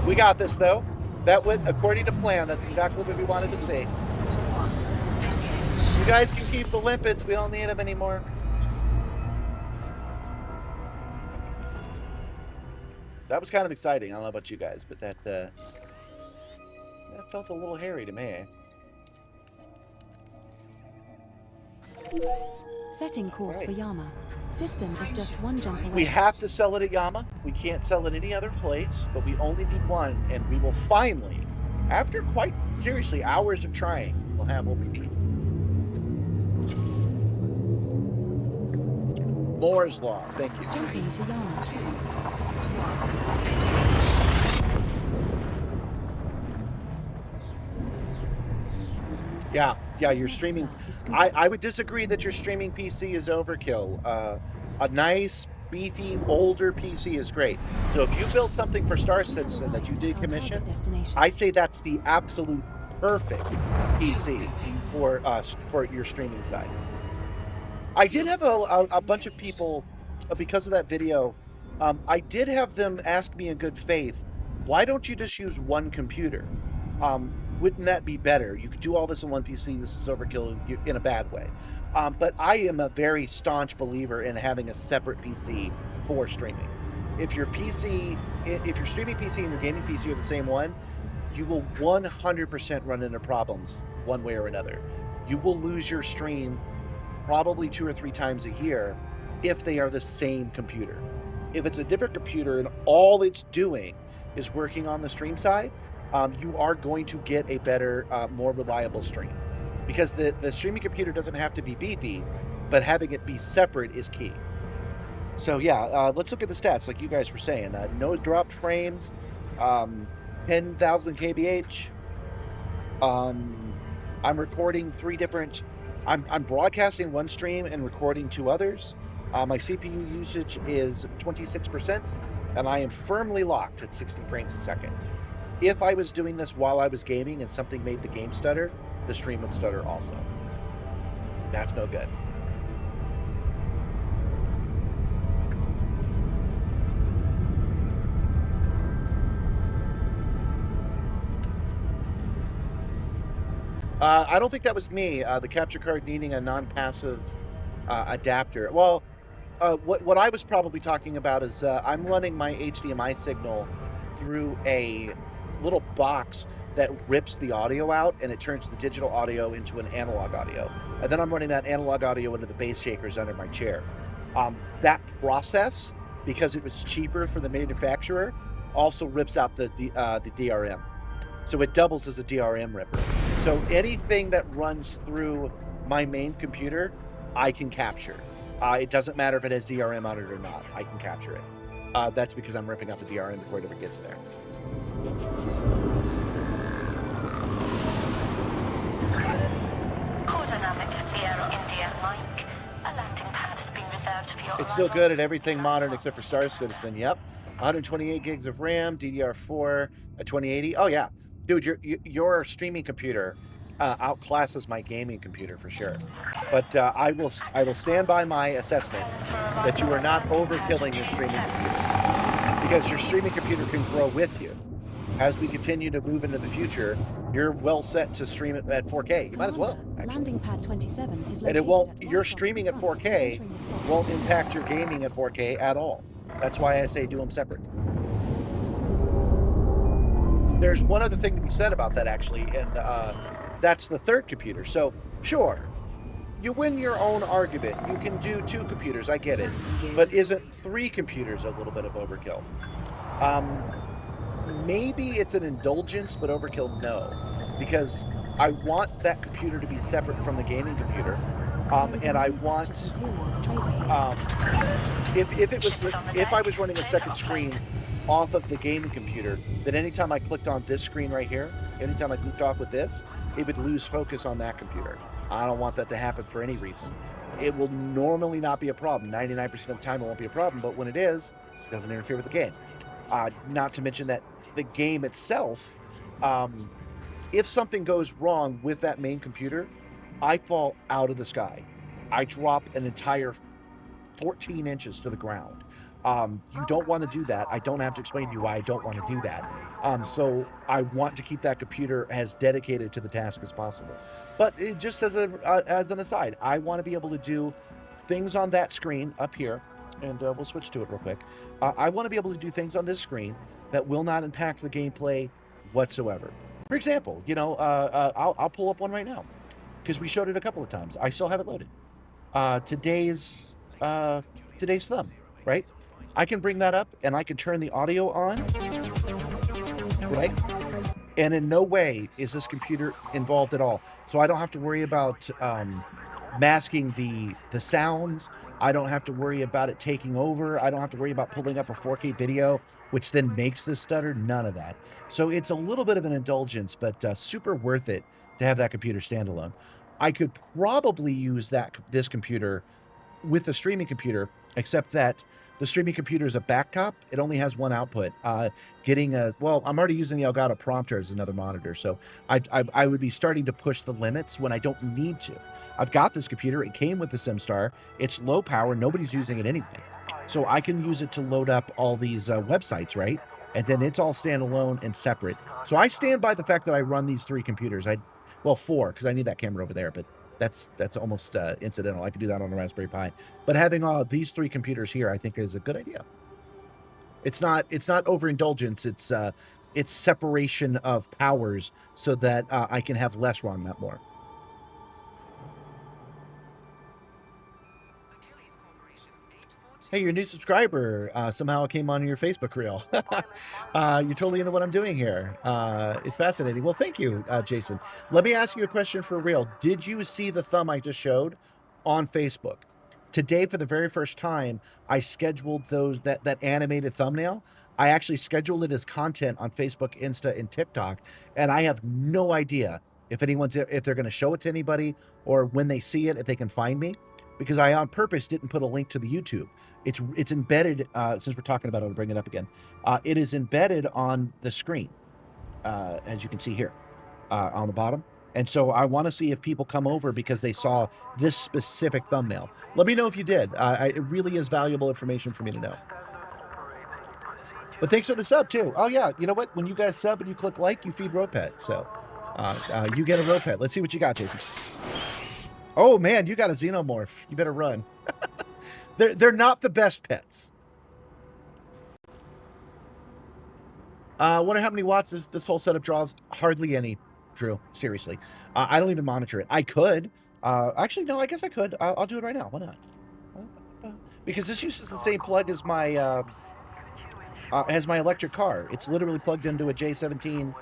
We got this, though. That went according to plan. That's exactly what we wanted to see. You guys can keep the limpets. We don't need them anymore. That was kind of exciting. I don't know about you guys, but that felt a little hairy to me. Setting course Right. for Yama. System is just one jump away. We have to sell it at Yama. We can't sell it any other place, but we only need one, and we will finally, after quite seriously hours of trying, we'll have what we need. Moore's Law. Thank you. Jumping to Yama. 2, 1, Yeah, you're streaming. I would disagree that your streaming PC is overkill. A nice, beefy, older PC is great. So if you built something for Star Citizen that you did commission, I say that's the absolute perfect PC for your streaming side. I did have a bunch of people, because of that video, I did have them ask me in good faith, why don't you just use one computer? Wouldn't that be better? You could do all this in one PC. This is overkill in a bad way. But I am a very staunch believer in having a separate PC for streaming. If your streaming PC and your gaming PC are the same one, you will 100% run into problems one way or another. You will lose your stream probably 2 or 3 times a year if they are the same computer. If it's a different computer and all it's doing is working on the stream side, you are going to get a better, more reliable stream. Because the streaming computer doesn't have to be beefy, but having it be separate is key. So yeah, let's look at the stats like you guys were saying. No dropped frames, 10,000 kbh. I'm recording 3 different... I'm broadcasting one stream and recording 2 others. My CPU usage is 26%, and I am firmly locked at 60 frames a second. If I was doing this while I was gaming and something made the game stutter, the stream would stutter also. That's no good. I don't think that was me. The capture card needing a non-passive adapter. Well, what I was probably talking about is I'm running my HDMI signal through a little box that rips the audio out and it turns the digital audio into an analog audio. And then I'm running that analog audio into the bass shakers under my chair. That process, because it was cheaper for the manufacturer, also rips out the DRM. So it doubles as a DRM ripper. So anything that runs through my main computer, I can capture. It doesn't matter if it has DRM on it or not. I can capture it. That's because I'm ripping out the DRM before it ever gets there. It's still good at everything modern except for Star Citizen. Yep. 128 gigs of RAM, DDR4, a 2080. Oh yeah, dude, your streaming computer outclasses my gaming computer for sure. But I will stand by my assessment that you are not overkilling your streaming computer, because your streaming computer can grow with you. As we continue to move into the future, you're well set to stream it at 4K. You might as well, actually. Landing pad 27 is And it located won't. at Your right across streaming the at front, 4K entering the slot. won't impact your gaming at 4K at all. That's why I say do them separate. There's one other thing to be said about that, actually, and that's the third computer. So, sure, you win your own argument. You can do 2 computers, I get it. But isn't 3 computers a little bit of overkill? Maybe it's an indulgence, but overkill, no. Because I want that computer to be separate from the gaming computer. And I want... if I was running a second screen off of the gaming computer, then anytime I clicked on this screen right here, anytime I goofed off with this, it would lose focus on that computer. I don't want that to happen for any reason. It will normally not be a problem. 99% of the time it won't be a problem, but when it is, it doesn't interfere with the game. Not to mention that the game itself, if something goes wrong with that main computer, I fall out of the sky. I drop an entire 14 inches to the ground. You don't want to do that. I don't have to explain to you why I don't want to do that. So I want to keep that computer as dedicated to the task as possible. But it just as an aside, I want to be able to do things on that screen up here, and we'll switch to it real quick. I want to be able to do things on this screen that will not impact the gameplay whatsoever. For example, you know, I'll pull up one right now because we showed it a couple of times. I still have it loaded. Today's thumb, right? I can bring that up and I can turn the audio on, right? And in no way is this computer involved at all. So I don't have to worry about masking the sounds. I don't have to worry about it taking over. I don't have to worry about pulling up a 4K video, which then makes this stutter. None of that. So it's a little bit of an indulgence, but super worth it to have that computer standalone. I could probably use this computer with the streaming computer, except that the streaming computer is a backtop. It only has one output. I'm already using the Elgato prompter as another monitor, so I would be starting to push the limits when I don't need to. I've got this computer. It came with the Simstarr. It's low power. Nobody's using it anyway. So I can use it to load up all these websites, right? And then it's all standalone and separate. So I stand by the fact that I run these 3 computers. 4, because I need that camera over there, but that's almost incidental. I could do that on a Raspberry Pi. But having all these 3 computers here, I think, is a good idea. It's not overindulgence. It's separation of powers so that I can have less wrong, not more. Hey, you're a new subscriber. Somehow it came on your Facebook reel. You're totally into what I'm doing here. It's fascinating. Well, thank you, Jason. Let me ask you a question for real. Did you see the thumb I just showed on Facebook? Today, for the very first time, I scheduled that animated thumbnail. I actually scheduled it as content on Facebook, Insta, and TikTok, and I have no idea if they're going to show it to anybody or when they see it, if they can find me, because I on purpose didn't put a link to the YouTube. It's embedded, since we're talking about it, I'll bring it up again. It is embedded on the screen, as you can see here, on the bottom. And so I want to see if people come over because they saw this specific thumbnail. Let me know if you did. It really is valuable information for me to know. But thanks for the sub, too. Oh, yeah. You know what? When you guys sub and you click like, you feed Ropet. So you get a Ropet. Let's see what you got, Jason. Oh, man, you got a Xenomorph. You better run. They're not the best pets. Wonder how many watts this whole setup draws? Hardly any, Drew. Seriously. I don't even monitor it. I could. Actually, no, I guess I could. I'll do it right now. Why not? Because this uses the same plug as my electric car. It's literally plugged into a J17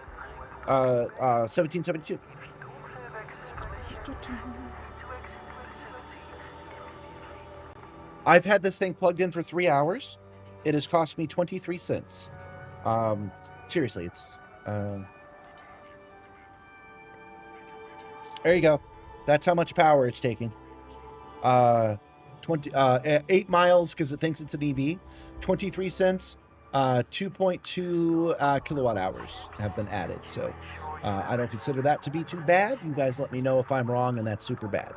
1772. I've had this thing plugged in for 3 hours. It has cost me 23 cents. Seriously, it's... there you go. That's how much power it's taking. 8 miles because it thinks it's an EV. 23 cents. 2.2 kilowatt hours have been added. So I don't consider that to be too bad. You guys let me know if I'm wrong, and that's super bad.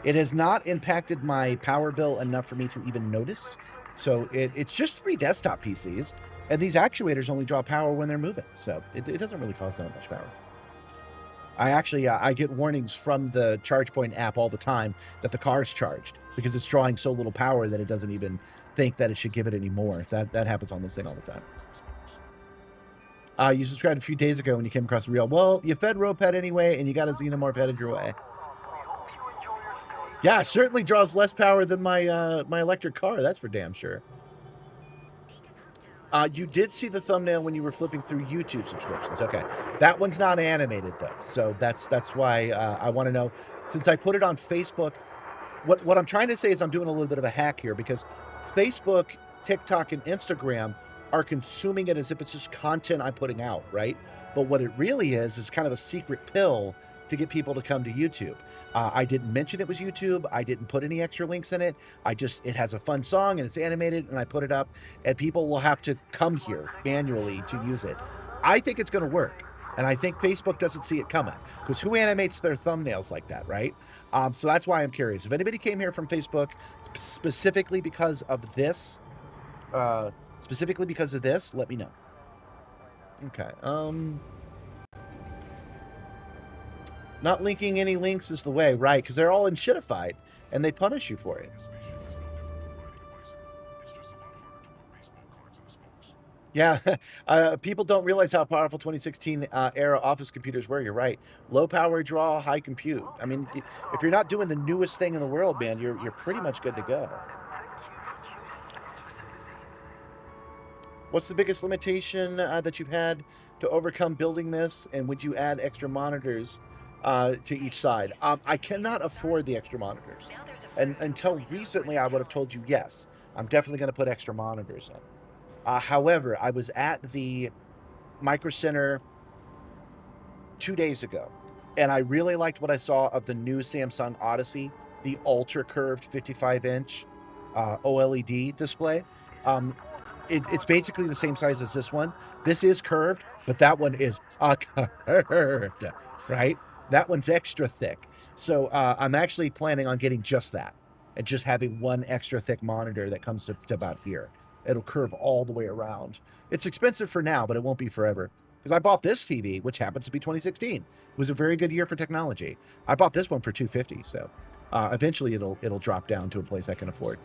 It has not impacted my power bill enough for me to even notice. So it's just 3 desktop PCs, and these actuators only draw power when they're moving. So it doesn't really cost that much power. I actually, I get warnings from the ChargePoint app all the time that the car's charged because it's drawing so little power that it doesn't even think that it should give it any more. That happens on this thing all the time. You subscribed a few days ago when you came across the reel. Well, you fed Roped anyway, and you got a Xenomorph headed your way. Yeah, it certainly draws less power than my my electric car. That's for damn sure. You did see the thumbnail when you were flipping through YouTube subscriptions. Okay, that one's not animated though, so that's why I want to know. Since I put it on Facebook, what I'm trying to say is I'm doing a little bit of a hack here because Facebook, TikTok, and Instagram are consuming it as if it's just content I'm putting out, right? But what it really is kind of a secret pill to get people to come to YouTube. I didn't mention it was YouTube. I didn't put any extra links in it. It has a fun song and it's animated and I put it up and people will have to come here manually to use it. I think it's going to work. And I think Facebook doesn't see it coming because who animates their thumbnails like that, right? So that's why I'm curious. If anybody came here from Facebook specifically because of this, let me know. Okay. Not linking any links is the way, right? Because they're all in shitified, and they punish you for it. Yeah, people don't realize how powerful 2016 era office computers were. You're right. Low power draw, high compute. I mean, if you're not doing the newest thing in the world, man, you're pretty much good to go. What's the biggest limitation that you've had to overcome building this, and would you add extra monitors to each side? I cannot afford the extra monitors, and until recently I would have told you yes, I'm definitely going to put extra monitors in. However, I was at the Micro Center 2 days ago, and I really liked what I saw of the new Samsung Odyssey, the ultra curved 55-inch OLED display. It's basically the same size as this one. This is curved, but that one is curved, right? That one's extra thick. So I'm actually planning on getting just that and just having one extra thick monitor that comes to about here. It'll curve all the way around. It's expensive for now, but it won't be forever. Because I bought this TV, which happens to be 2016. It was a very good year for technology. I bought this one for $250, so eventually it'll drop down to a place I can afford.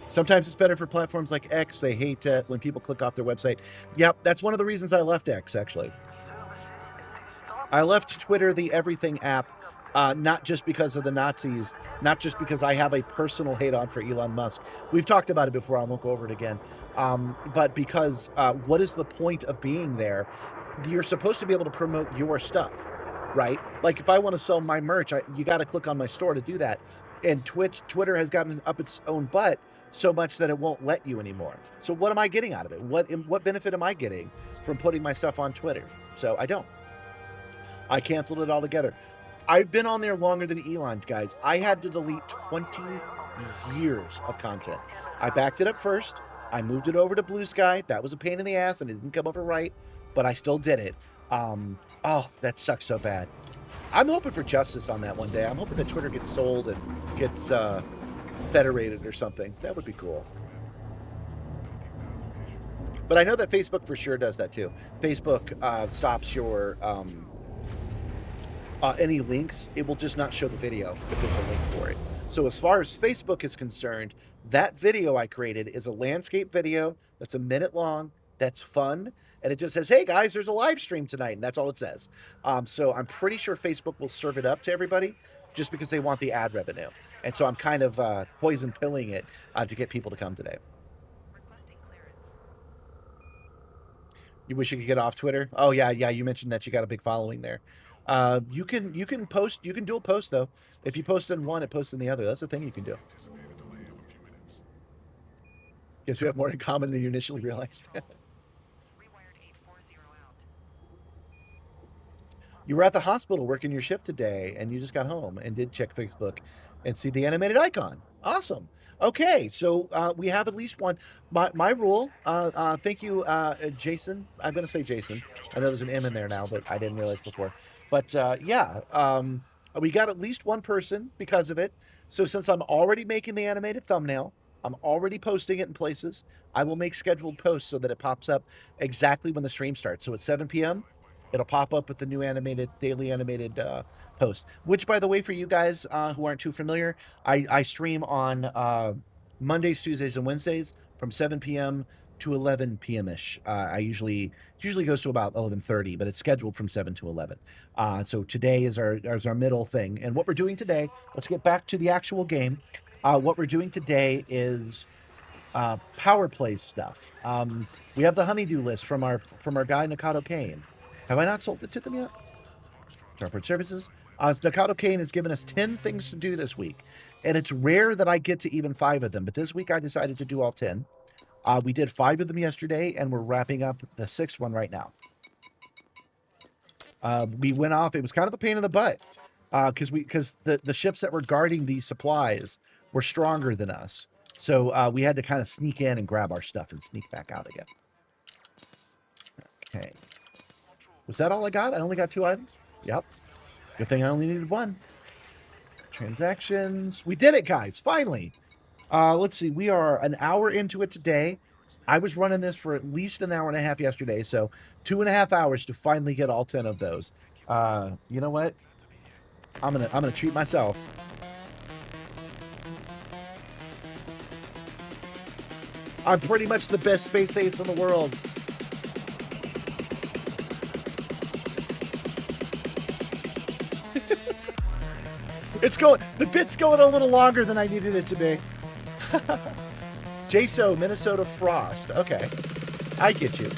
Sometimes it's better for platforms like X. They hate when people click off their website. Yep, that's one of the reasons I left X, actually. I left Twitter, the everything app, not just because of the Nazis, not just because I have a personal hate on for Elon Musk. We've talked about it before. I won't go over it again. But because what is the point of being there? You're supposed to be able to promote your stuff, right? Like if I want to sell my merch, you got to click on my store to do that. And Twitter has gotten up its own butt so much that it won't let you anymore. So what am I getting out of it? What benefit am I getting from putting my stuff on Twitter? So I don't. I canceled it altogether. I've been on there longer than Elon, guys. I had to delete 20 years of content. I backed it up first. I moved it over to Blue Sky. That was a pain in the ass, and it didn't come over right, but I still did it. Oh, that sucks so bad. I'm hoping for justice on that one day. I'm hoping that Twitter gets sold and gets federated or something. That would be cool. But I know that Facebook for sure does that too. Facebook stops your any links. It will just not show the video if there's a link for it. So as far as Facebook is concerned, that video I created is a landscape video that's a minute long, that's fun, and it just says, hey guys, there's a live stream tonight, and that's all it says. So I'm pretty sure Facebook will serve it up to everybody just because they want the ad revenue. And so I'm kind of poison pilling it to get people to come today. You wish you could get off Twitter? Oh yeah, you mentioned that you got a big following there. You can post, you can dual post though. If you post in one, it posts in the other. That's the thing you can do. Guess we have more in common than you initially realized. You were at the hospital working your shift today, and you just got home and did check Facebook and see the animated icon. Awesome. Okay, so we have at least one. My rule. Thank you, Jason. I'm going to say Jason. I know there's an M in there now, but I didn't realize before. But yeah, we got at least one person because of it. So since I'm already making the animated thumbnail, I'm already posting it in places. I will make scheduled posts so that it pops up exactly when the stream starts. So at 7 p.m., it'll pop up with the new animated daily animated post. Which, by the way, for you guys who aren't too familiar, I stream on Mondays, Tuesdays, and Wednesdays from 7 p.m. to 11 p.m. ish. It usually goes to about 11:30, but it's scheduled from 7 to 11. So today is our middle thing, and what we're doing today. Let's get back to the actual game. What we're doing today is power play stuff. We have the honeydew list from our guy Nakado Kane. Have I not sold it to them yet? Transport services. Nakado Kane has given us 10 things to do this week, and it's rare that I get to even 5 of them, but this week I decided to do all 10. We did 5 of them yesterday, and we're wrapping up the 6th one right now. We went off. It was kind of a pain in the butt because the ships that were guarding these supplies were stronger than us. So we had to kind of sneak in and grab our stuff and sneak back out again. Okay. Was that all I got? I only got 2 items? Yep. Good thing I only needed 1. Transactions. We did it, guys. Finally. Let's see. We are an hour into it today. I was running this for at least an hour and a half yesterday, so 2.5 hours to finally get all 10 of those. You know what? I'm gonna treat myself. I'm pretty much the best space ace in the world. The bit's going a little longer than I needed it to be. JSO, Minnesota Frost. Okay. I get you.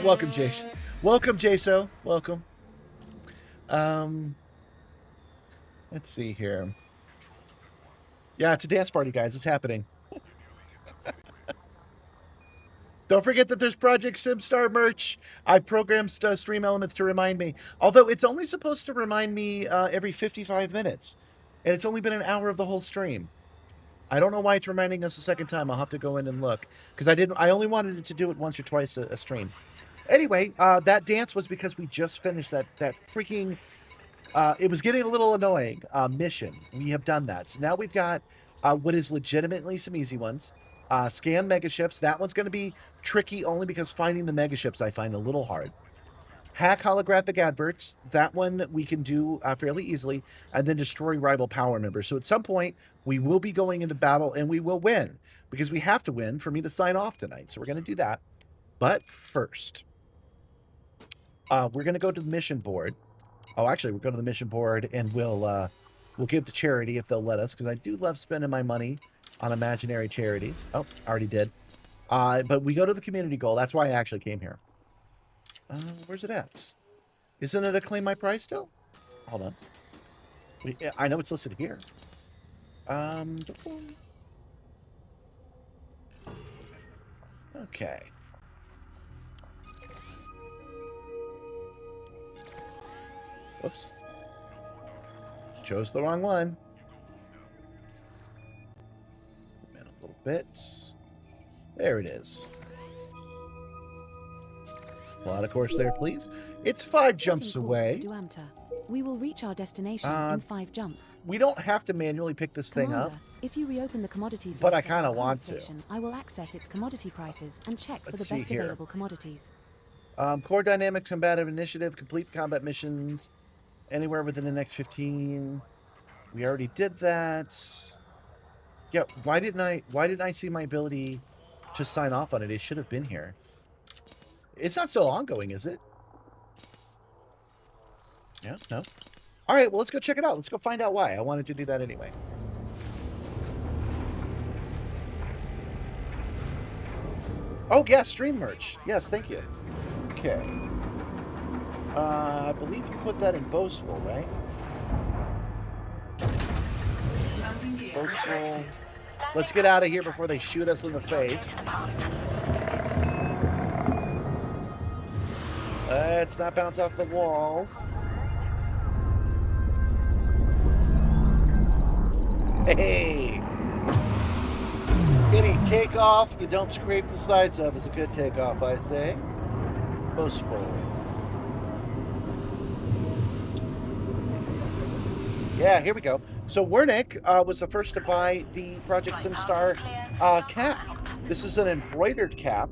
Welcome, Jason. Welcome, JSO. Welcome. Let's see here. Yeah, it's a dance party, guys. It's happening. Don't forget that there's Project Simstarr merch. I've programmed stream elements to remind me. Although it's only supposed to remind me every 55 minutes. And it's only been an hour of the whole stream. I don't know why it's reminding us a second time. I'll have to go in and look. Because I only wanted it to do it once or twice a stream. Anyway, that dance was because we just finished that freaking... it was getting a little annoying mission. We have done that. So now we've got what is legitimately some easy ones. Scan megaships. That one's going to be tricky only because finding the megaships I find a little hard. Hack holographic adverts. That one we can do fairly easily. And then destroy rival power members. So at some point, we will be going into battle and we will win. Because we have to win for me to sign off tonight. So we're going to do that. But first, we're going to go to the mission board. Oh, actually, we'll go to the mission board and we'll give to charity if they'll let us. Because I do love spending my money on imaginary charities. Oh, already did. But we go to the community goal. That's why I actually came here. Where's it at? Isn't it a claim my price still? Hold on. I know it's listed here. Okay. Whoops. Chose the wrong one. A little bit. There it is. Plot of course there, please. It's 5 jumps away. We will reach our destination in 5 jumps. We don't have to manually pick this thing up. If you reopen the commodities but I list at kind our of want station, I will access its commodity prices and check for Let's the see best here. available commodities. Core dynamics, combative initiative, complete combat missions, anywhere within the next 15. We already did that. Yeah, why didn't I see my ability to sign off on it? It should have been here. It's not still ongoing, is it? Yeah, no. All right, well, let's go check it out. Let's go find out why. I wanted to do that anyway. Oh, yeah, stream merch. Yes, thank you. Okay. I believe you put that in boastful, right? Landing gear Boastful. retracted. Let's get out of here before they shoot us in the face. Let's not bounce off the walls. Hey! Any takeoff you don't scrape the sides of is a good takeoff, I say. Boastful. Yeah, here we go. So Wernick was the first to buy the Project Simstarr cap. This is an embroidered cap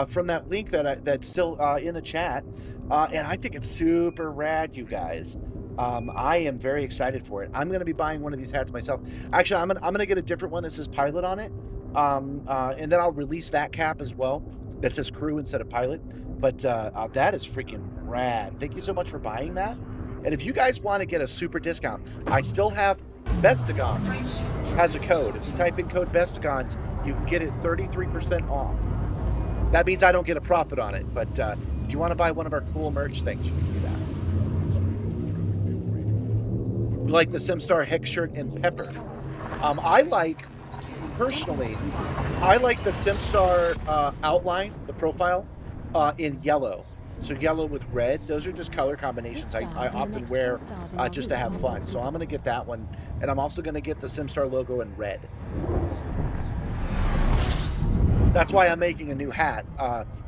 from that link that's still in the chat, and I think it's super rad, you guys. I am very excited for it. I'm going to be buying one of these hats myself. Actually, I'm gonna get a different one that says pilot on it, and then I'll release that cap as well that says crew instead of pilot. But that is freaking rad. Thank you so much for buying that. And if you guys want to get a super discount, I still have Bestagons has a code. If you type in code Bestagons, you can get it 33% off. That means I don't get a profit on it, but if you want to buy one of our cool merch things, you can do that. We like the Simstarr hex shirt and pepper. I like, personally, I like the Simstarr outline, the profile, in yellow. So yellow with red, those are just color combinations I often wear just to have fun. So I'm going to get that one, and I'm also going to get the Simstarr logo in red. That's why I'm making a new hat,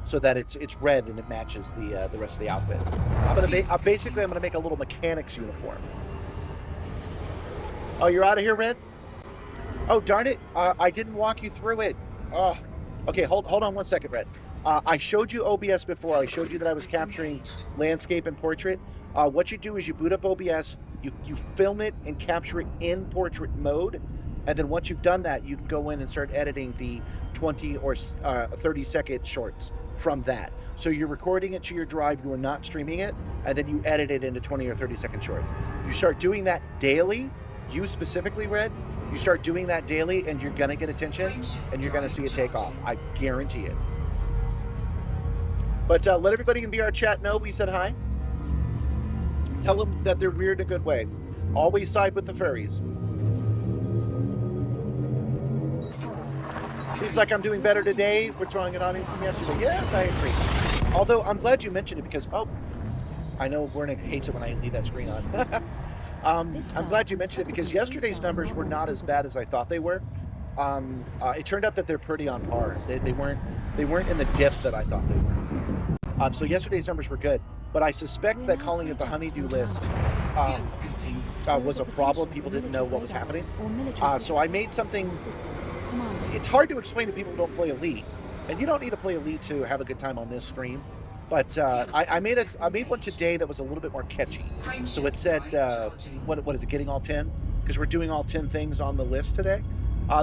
so that it's red and it matches the rest of the outfit. I'm going to make I'm going to make a little mechanic's uniform. Oh, you're out of here, Red? Oh, darn it! I didn't walk you through it. Oh, okay. Hold on 1 second, Red. I showed you OBS before. I showed you that I was capturing landscape and portrait. What you do is you boot up OBS, you film it and capture it in portrait mode, and then once you've done that, you can go in and start editing the 20 or 30-second shorts from that. So you're recording it to your drive, you are not streaming it, and then you edit it into 20 or 30-second shorts. You start doing that daily, you specifically, Red, you start doing that daily, and you're going to get attention, and you're going to see it take off. I guarantee it. But let everybody in VR chat know we said hi. Tell them that they're weird in a good way. Always side with the furries. Seems like I'm doing better today. We're drawing an audience from yesterday. Yes, I agree. Although I'm glad you mentioned it because, oh, I know Wernick hates it when I leave that screen on. I'm glad you mentioned it because yesterday's numbers were not as bad as I thought they were. It turned out that they're pretty on par. They weren't in the dip that I thought they were. So yesterday's numbers were good, but I suspect that calling it the honeydew list was a problem. People didn't know what was happening. So I made something. It's hard to explain to people who don't play Elite, and you don't need to play Elite to have a good time on this stream. But I made one today that was a little bit more catchy. So it said, what is it? Getting all 10? Because we're doing all 10 things on the list today.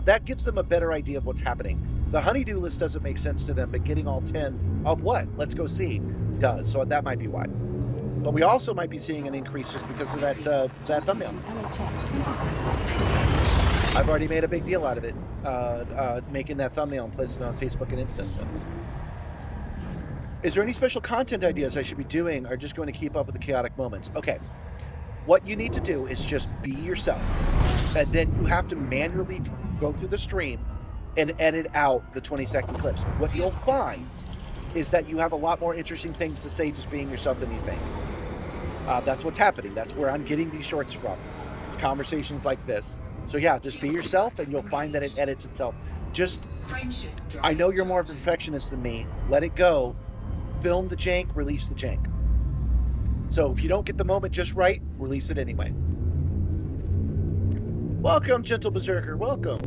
That gives them a better idea of what's happening. The honeydew list doesn't make sense to them, but getting all 10 of what? Let's go see does. So that might be why. But we also might be seeing an increase just because of that thumbnail. I've already made a big deal out of it, making that thumbnail and placing it on Facebook and Insta. So. Is there any special content ideas I should be doing or just going to keep up with the chaotic moments? Okay. What you need to do is just be yourself. And then you have to manually go through the stream and edit out the 20-second clips. What you'll find is that you have a lot more interesting things to say just being yourself than you think. That's what's happening. That's where I'm getting these shorts from. It's conversations like this. So yeah, just be yourself and you'll find that it edits itself. I know you're more of a perfectionist than me. Let it go. Film the jank, release the jank. So if you don't get the moment just right, release it anyway. Welcome, Gentle Berserker. Welcome.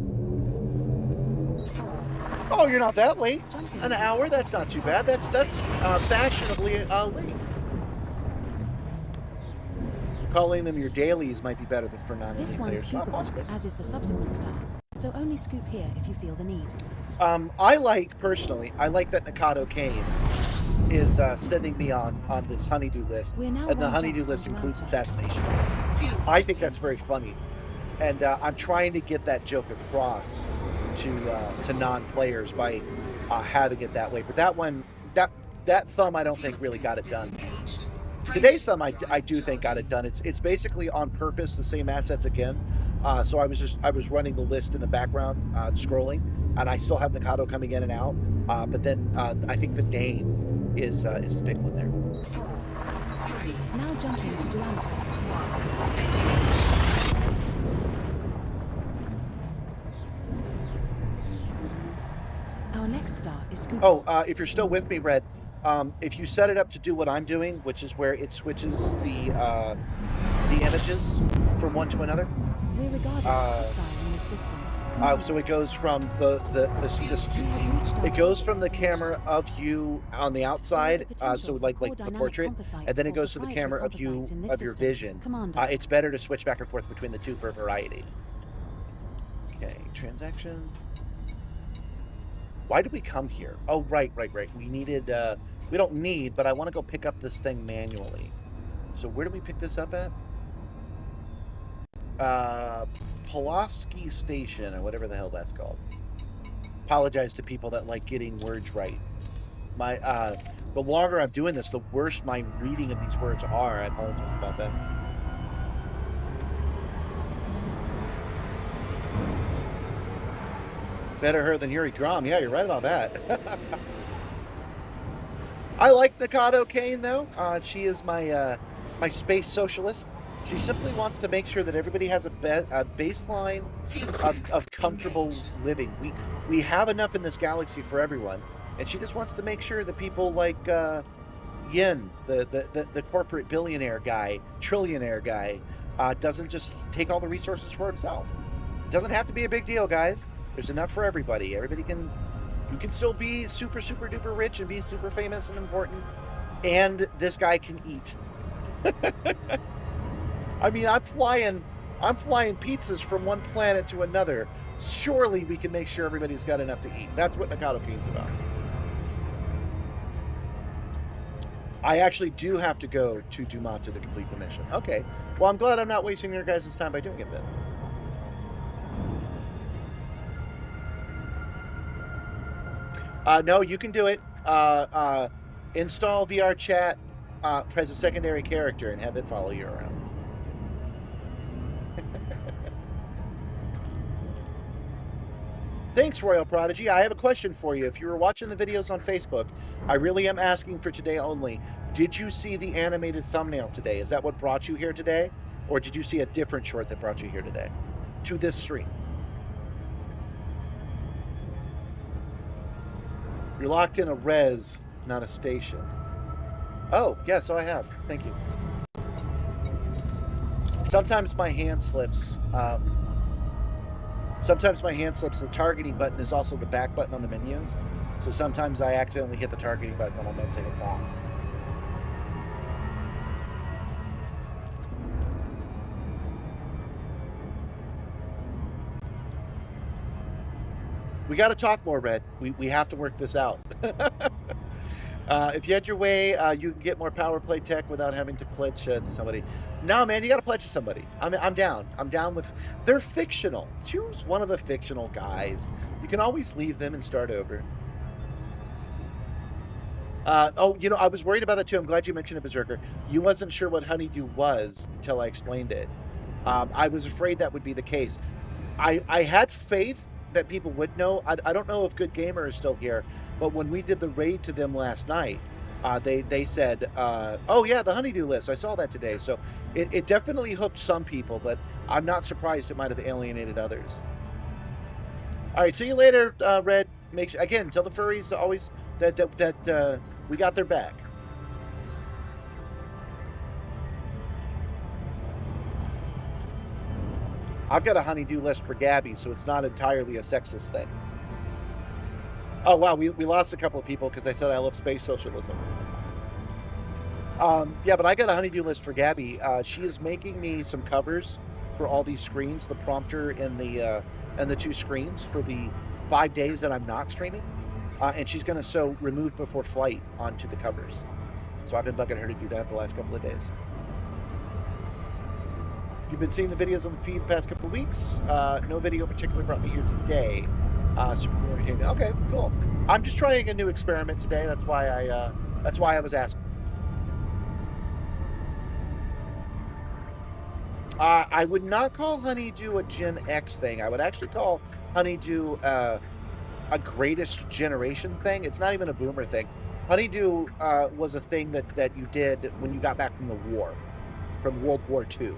Oh, you're not that late. An hour? That's not too bad. That's fashionably late. Calling them your dailies might be better than for non-elite This one's players. scoopable, as is the subsequent star. So only scoop here if you feel the need. I like that Nikado Kane is sending me on this honeydew list, and the honeydew list includes assassinations. I think that's very funny, and I'm trying to get that joke across to non-players by having it that way. But that one, that thumb, I don't think really got it done. Today's thumb, I do think got it done. It's basically on purpose the same assets again. So I was running the list in the background, scrolling, and I still have Nikado coming in and out. But then I think the name is the big one there. Now jumping to Duanto. Our next star is Scoop. Oh, if you're still with me, Red, if you set it up to do what I'm doing, which is where it switches the images from one to another. We're regarded as hostile in this system. So it goes from it goes from the camera of you on the outside, so like the portrait, and then it goes to the camera of you of your vision. It's better to switch back and forth between the two for variety. Okay, transaction. Why did we come here? Oh, right. We needed, we don't need, but I want to go pick up this thing manually. So where do we pick this up at? Pulaski Station, or whatever the hell that's called. Apologize to people that like getting words right. My, the longer I'm doing this, the worse my reading of these words are. I apologize about that. Better her than Yuri Grom. Yeah, you're right about that. I like Nikado Kane, though. She is my my space socialist. She simply wants to make sure that everybody has a baseline of comfortable living. We have enough in this galaxy for everyone, and she just wants to make sure that people like Yin, the corporate billionaire guy, trillionaire guy, doesn't just take all the resources for himself. It doesn't have to be a big deal, guys. There's enough for everybody. Everybody can, you can still be super duper rich and be super famous and important, and this guy can eat. I mean, I'm flying pizzas from one planet to another. Surely we can make sure everybody's got enough to eat. That's what Nikado Kane's about. I actually do have to go to Dumata to complete the mission. Okay. Well, I'm glad I'm not wasting your guys' time by doing it then. No, you can do it. Install VR chat, press a secondary character, and have it follow you around. Thanks, Royal Prodigy. I have a question for you. If you were watching the videos on Facebook, I really am asking for today only. Did you see the animated thumbnail today? Is that what brought you here today? Or did you see a different short that brought you here today? To this stream? You're locked in a res, not a station. Oh, yeah, so I have. Thank you. Sometimes my hand slips. The targeting button is also the back button on the menus. So sometimes I accidentally hit the targeting button when I'm meant to hit back. We got to talk more, Red. We have to work this out. If you had your way, you can get more power play tech without having to pledge to somebody. No, man, you got to pledge to somebody. I'm down. I'm down with... They're fictional. Choose one of the fictional guys. You can always leave them and start over. Oh, you know, I was worried about that too. I'm glad you mentioned it, Berserker. You wasn't sure what Honeydew was until I explained it. I was afraid that would be the case. I had faith that people would know. I don't know if Good Gamer is still here, but when we did the raid to them last night, they said, oh yeah, the Honeydew list, I saw that today. So it definitely hooked some people, but I'm not surprised it might have alienated others. All right, see you later, Red. Make sure, again, tell the furries always that we got their back. I've got a honeydew list for Gabby, so it's not entirely a sexist thing. Oh, wow, we lost a couple of people because I said I love space socialism. Yeah, but I got a honeydew list for Gabby. She is making me some covers for all these screens, the prompter and the two screens for the 5 days that I'm not streaming. And she's going to sew Removed Before Flight onto the covers. So I've been bugging her to do that the last couple of days. You've been seeing the videos on the feed the past couple of weeks. No video particularly brought me here today. Super entertaining. Okay, cool. I'm just trying a new experiment today. That's why I was asking. I would not call Honeydew a Gen X thing. I would actually call Honeydew a greatest generation thing. It's not even a boomer thing. Honeydew was a thing that you did when you got back from the war, from World War II.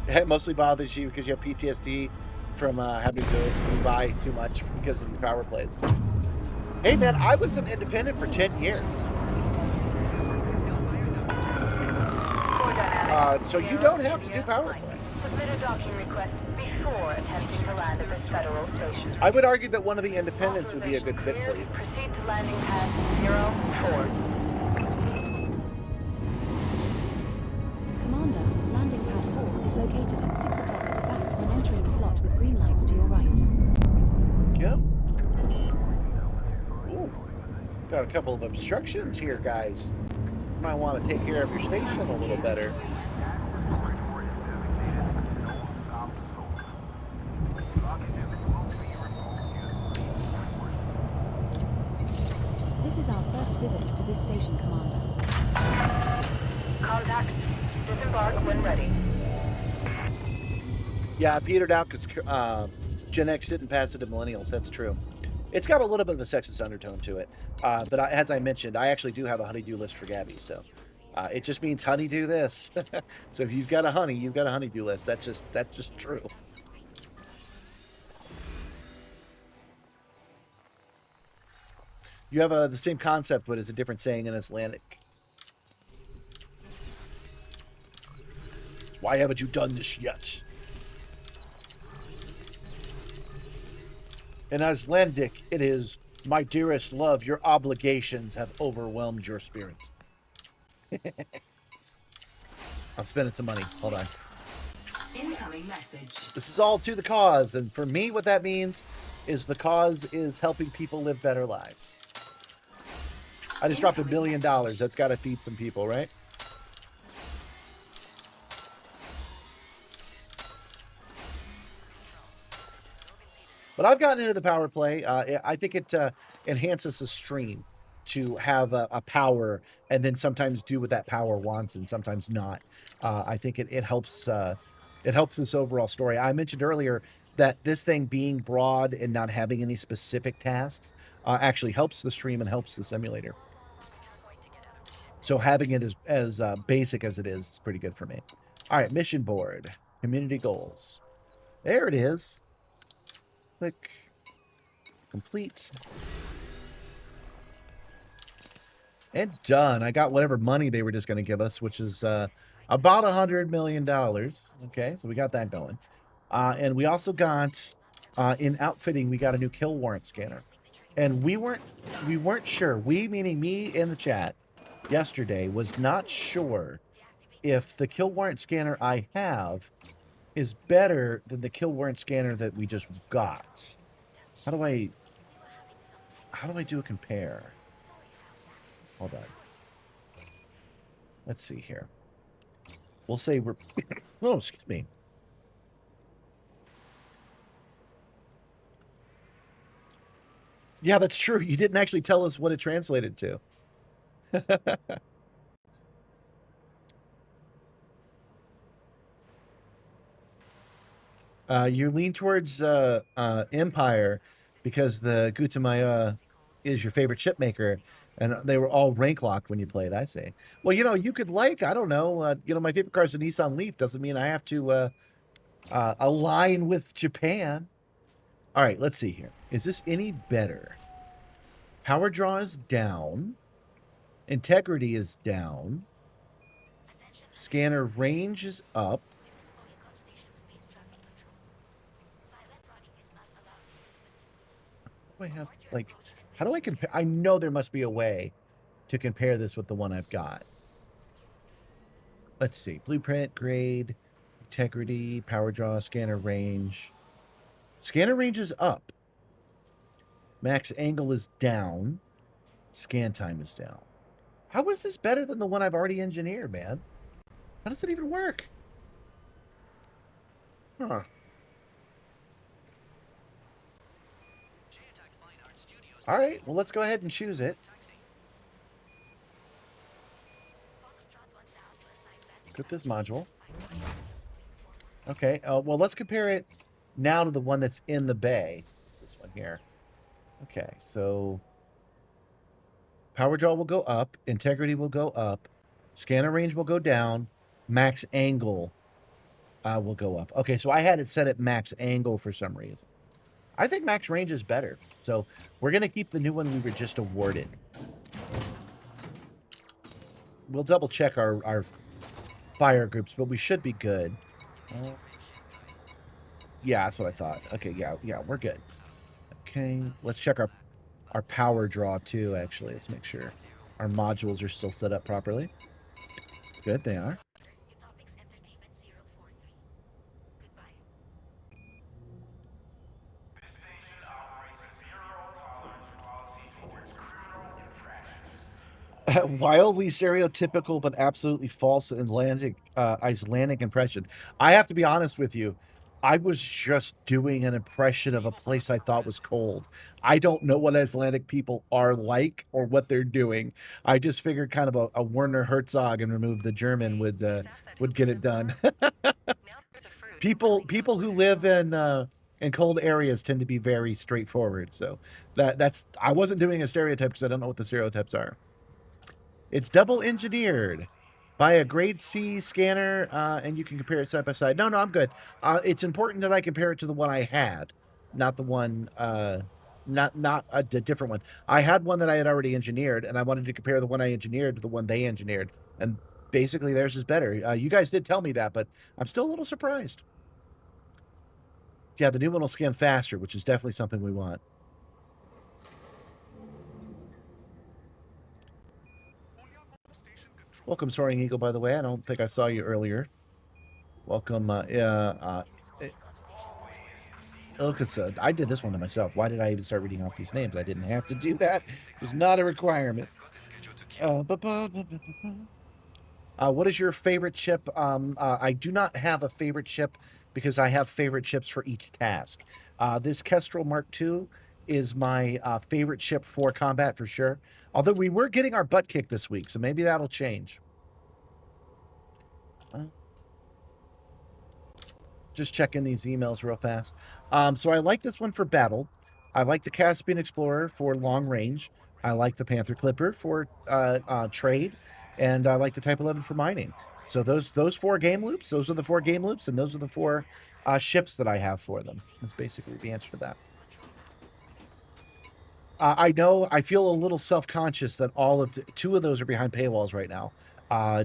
It mostly bothers you because you have PTSD from having to buy too much because of these power plays. Hey, man, I was an independent for 10 years. So you don't have to do power play. Submit a docking request before attempting to land at this federal station. I would argue that one of the independents would be a good fit for you. Proceed to landing pad 04. Commander, landing pad 4 is located at 6 o'clock at the back when entering the slot with green lights to your right. Yeah. Ooh. Got a couple of obstructions here, guys. Might want to take care of your station a little better. This is our first visit to this station, Commander. Contact. Disembark when ready. Yeah, petered out because Gen X didn't pass it to millennials. That's true. It's got a little bit of a sexist undertone to it. But as I mentioned, I actually do have a honeydew list for Gabby. So it just means honeydew this. So if you've got a honey, you've got a honeydew list. That's just true. You have the same concept, but it's a different saying in Icelandic. Why haven't you done this yet? In Icelandic, it is, my dearest love, your obligations have overwhelmed your spirit. I'm spending some money. Hold on. Incoming message. This is all to the cause, and for me, what that means is the cause is helping people live better lives. I just dropped $1 million. That's got to feed some people, right? But I've gotten into the power play. I think it enhances the stream to have a power and then sometimes do what that power wants and sometimes not. I think it helps this overall story. I mentioned earlier that this thing being broad and not having any specific tasks actually helps the stream and helps the simulator. So having it as basic as it is pretty good for me. All right, mission board, community goals. There it is. Click. Complete. And done. I got whatever money they were just going to give us, which is about $100 million. Okay, so we got that going. And we also got, in outfitting, we got a new kill warrant scanner. And we weren't sure, we meaning me in the chat yesterday, was not sure if the kill warrant scanner I have is better than the kill warrant scanner that we just got. How do I do a compare? Hold on. Let's see here. We'll say we're oh, excuse me. Yeah, that's true. You didn't actually tell us what it translated to. You lean towards Empire because the Gutamaya is your favorite chip maker, and they were all rank locked when you played. I say, well, you could I don't know, my favorite car is a Nissan Leaf. Doesn't mean I have to align with Japan. All right, let's see here. Is this any better? Power draw is down. Integrity is down. Scanner range is up. I have how do I compare? I know there must be a way to compare this with the one I've got. Let's see. Blueprint, grade, integrity, power draw, scanner range. Scanner range is up. Max angle is down. Scan time is down. How is this better than the one I've already engineered, man? How does it even work? Huh. All right, well, let's go ahead and choose it. Get this module. Okay, well, let's compare it now to the one that's in the bay. This one here. Okay, so power draw will go up, integrity will go up, scanner range will go down, max angle will go up. Okay, so I had it set at max angle for some reason. I think max range is better. So we're going to keep the new one we were just awarded. We'll double check our fire groups, but we should be good. Yeah, that's what I thought. Okay, yeah, we're good. Okay, let's check our power draw too, actually. Let's make sure our modules are still set up properly. Good, they are. Wildly stereotypical but absolutely false Icelandic impression. I have to be honest with you. I was just doing an impression of a place I thought was cold. I don't know what Icelandic people are like or what they're doing. I just figured kind of a Werner Herzog and remove the German would get it done. people who live in cold areas tend to be very straightforward. So that's I wasn't doing a stereotype because I don't know what the stereotypes are. It's double engineered by a grade C scanner, and you can compare it side by side. No, I'm good. It's important that I compare it to the one I had, not the one, not a different one. I had one that I had already engineered, and I wanted to compare the one I engineered to the one they engineered, and basically theirs is better. You guys did tell me that, but I'm still a little surprised. Yeah, the new one will scan faster, which is definitely something we want. Welcome, Soaring Eagle, by the way. I don't think I saw you earlier. Welcome, Ilkasa. I did this one to myself. Why did I even start reading off these names? I didn't have to do that. It was not a requirement. What is your favorite ship? I do not have a favorite ship because I have favorite ships for each task. This Kestrel Mark II is my favorite ship for combat for sure. Although we were getting our butt kicked this week, so maybe that'll change. Just checking these emails real fast. So I like this one for battle. I like the Caspian Explorer for long range. I like the Panther Clipper for trade, and I like the Type 11 for mining. So those 4 game loops, those are the 4 game loops, and those are the 4 ships that I have for them. That's basically the answer to that. I know I feel a little self-conscious that all of 2 of those are behind paywalls right now.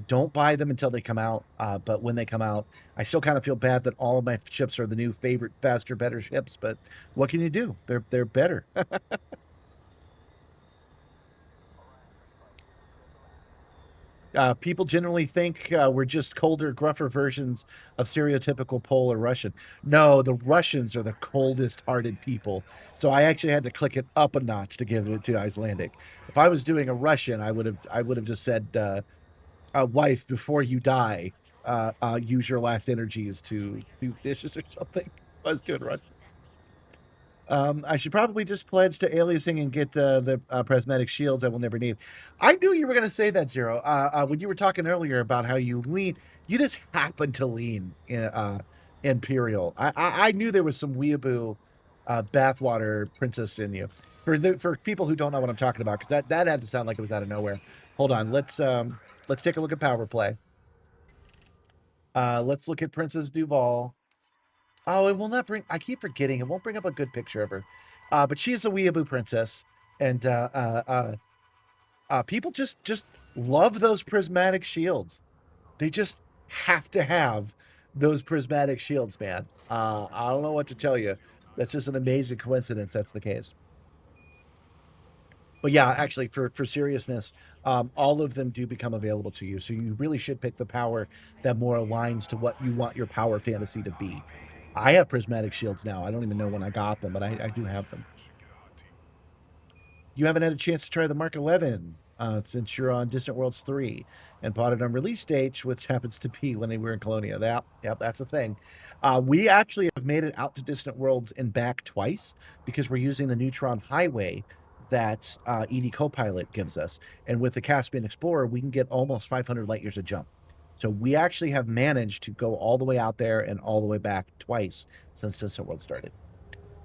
Don't buy them until they come out. But when they come out, I still kind of feel bad that all of my ships are the new favorite, faster, better ships. But what can you do? They're better. People generally think we're just colder, gruffer versions of stereotypical Pole or Russian. No, the Russians are the coldest-hearted people. So I actually had to click it up a notch to give it to Icelandic. If I was doing a Russian, I would have just said, "Wife, before you die, use your last energies to do dishes or something." I was good, Russian. I should probably just pledge to aliasing and get the prismatic shields I will never need. I knew you were going to say that, Zero. When you were talking earlier about how you lean, you just happen to lean Imperial. I knew there was some weeaboo bathwater princess in you. For people who don't know what I'm talking about, because that had to sound like it was out of nowhere. Hold on, let's take a look at power play. Let's look at Princess Duval. Oh, it will not bring. I keep forgetting. It won't bring up a good picture of her. But she is a weeaboo princess, and people just love those prismatic shields. They just have to have those prismatic shields, man. I don't know what to tell you. That's just an amazing coincidence. That's the case. But yeah, actually, for seriousness, all of them do become available to you. So you really should pick the power that more aligns to what you want your power fantasy to be. I have prismatic shields now. I don't even know when I got them, but I do have them. You haven't had a chance to try the Mark 11 since you're on Distant Worlds 3 and bought it on release date, which happens to be when they were in Colonia. Yep, that's a thing. We actually have made it out to Distant Worlds and back twice because we're using the Neutron Highway that ED Copilot gives us. And with the Caspian Explorer, we can get almost 500 light years of jump. So we actually have managed to go all the way out there and all the way back twice since Distant World started.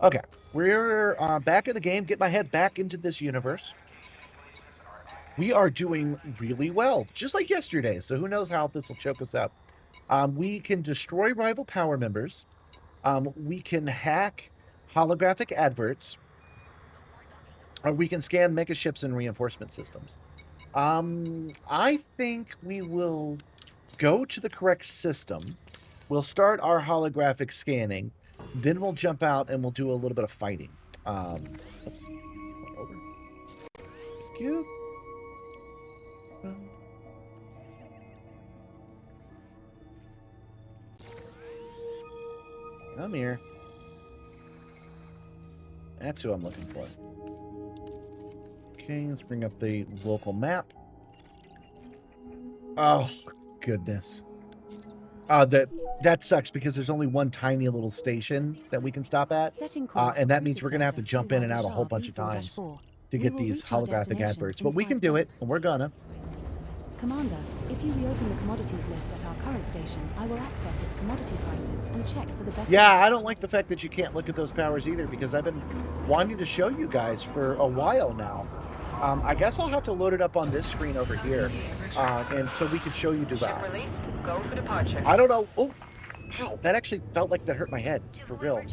Okay, we're back in the game. Get my head back into this universe. We are doing really well, just like yesterday. So who knows how this will choke us up. We can destroy rival power members. We can hack holographic adverts, or we can scan mega ships and reinforcement systems. I think we will go to the correct system. We'll start our holographic scanning. Then we'll jump out and we'll do a little bit of fighting. Oops. Over. Thank you. Come here. That's who I'm looking for. Okay, let's bring up the local map. Oh, goodness. That sucks because there's only one tiny little station that we can stop at. And that means we're going to have to jump in and out a whole bunch of times to get these holographic adverts. But we can do it, and we're gonna. Commander, if you reopen the commodities list at our current station, I will access its commodity prices and check for the best... Yeah, I don't like the fact that you can't look at those powers either, because I've been wanting to show you guys for a while now. I guess I'll have to load it up on this screen over here, and so we can show you do that. Release. Go for departure. I don't know. Oh, ow, that actually felt like that hurt my head, for real.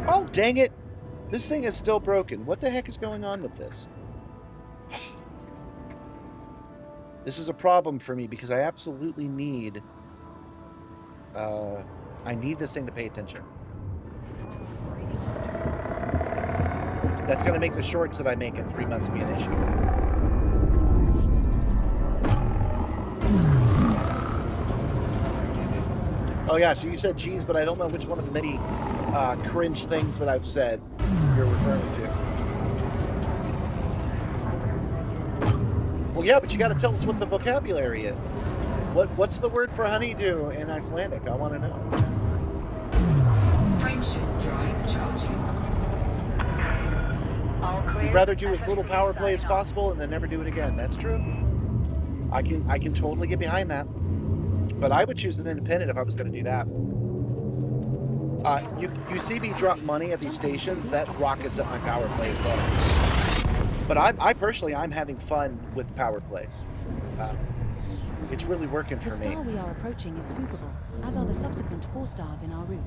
Oh, dang it. This thing is still broken. What the heck is going on with this? This is a problem for me because I absolutely need... I need this thing to pay attention. That's going to make the shorts that I make in 3 months be an issue. Oh yeah, so you said geez, but I don't know which one of the many cringe things that I've said you're referring to. Well, yeah, but you got to tell us what the vocabulary is. What's the word for honeydew in Icelandic? I want to know. Frameshift drive charging. All clear. You'd rather do as little power play as possible and then never do it again. That's true. I can totally get behind that. But I would choose an independent if I was going to do that. You see me drop money at these stations, that rockets up my power play as well. But I personally, I'm having fun with power play. It's really working for me. The star we are approaching is scoopable, as are the subsequent 4 stars in our route.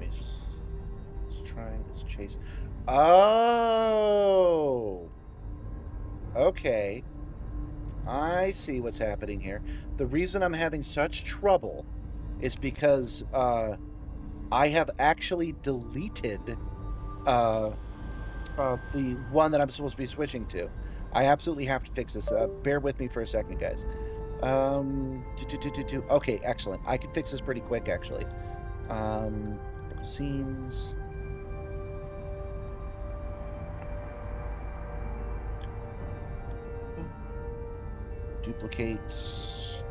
Let's try this chase. Oh! Okay. I see what's happening here. The reason I'm having such trouble is because I have actually deleted the one that I'm supposed to be switching to. I absolutely have to fix this. Bear with me for a second, guys. Okay, excellent. I can fix this pretty quick, actually. Scenes. Duplicates.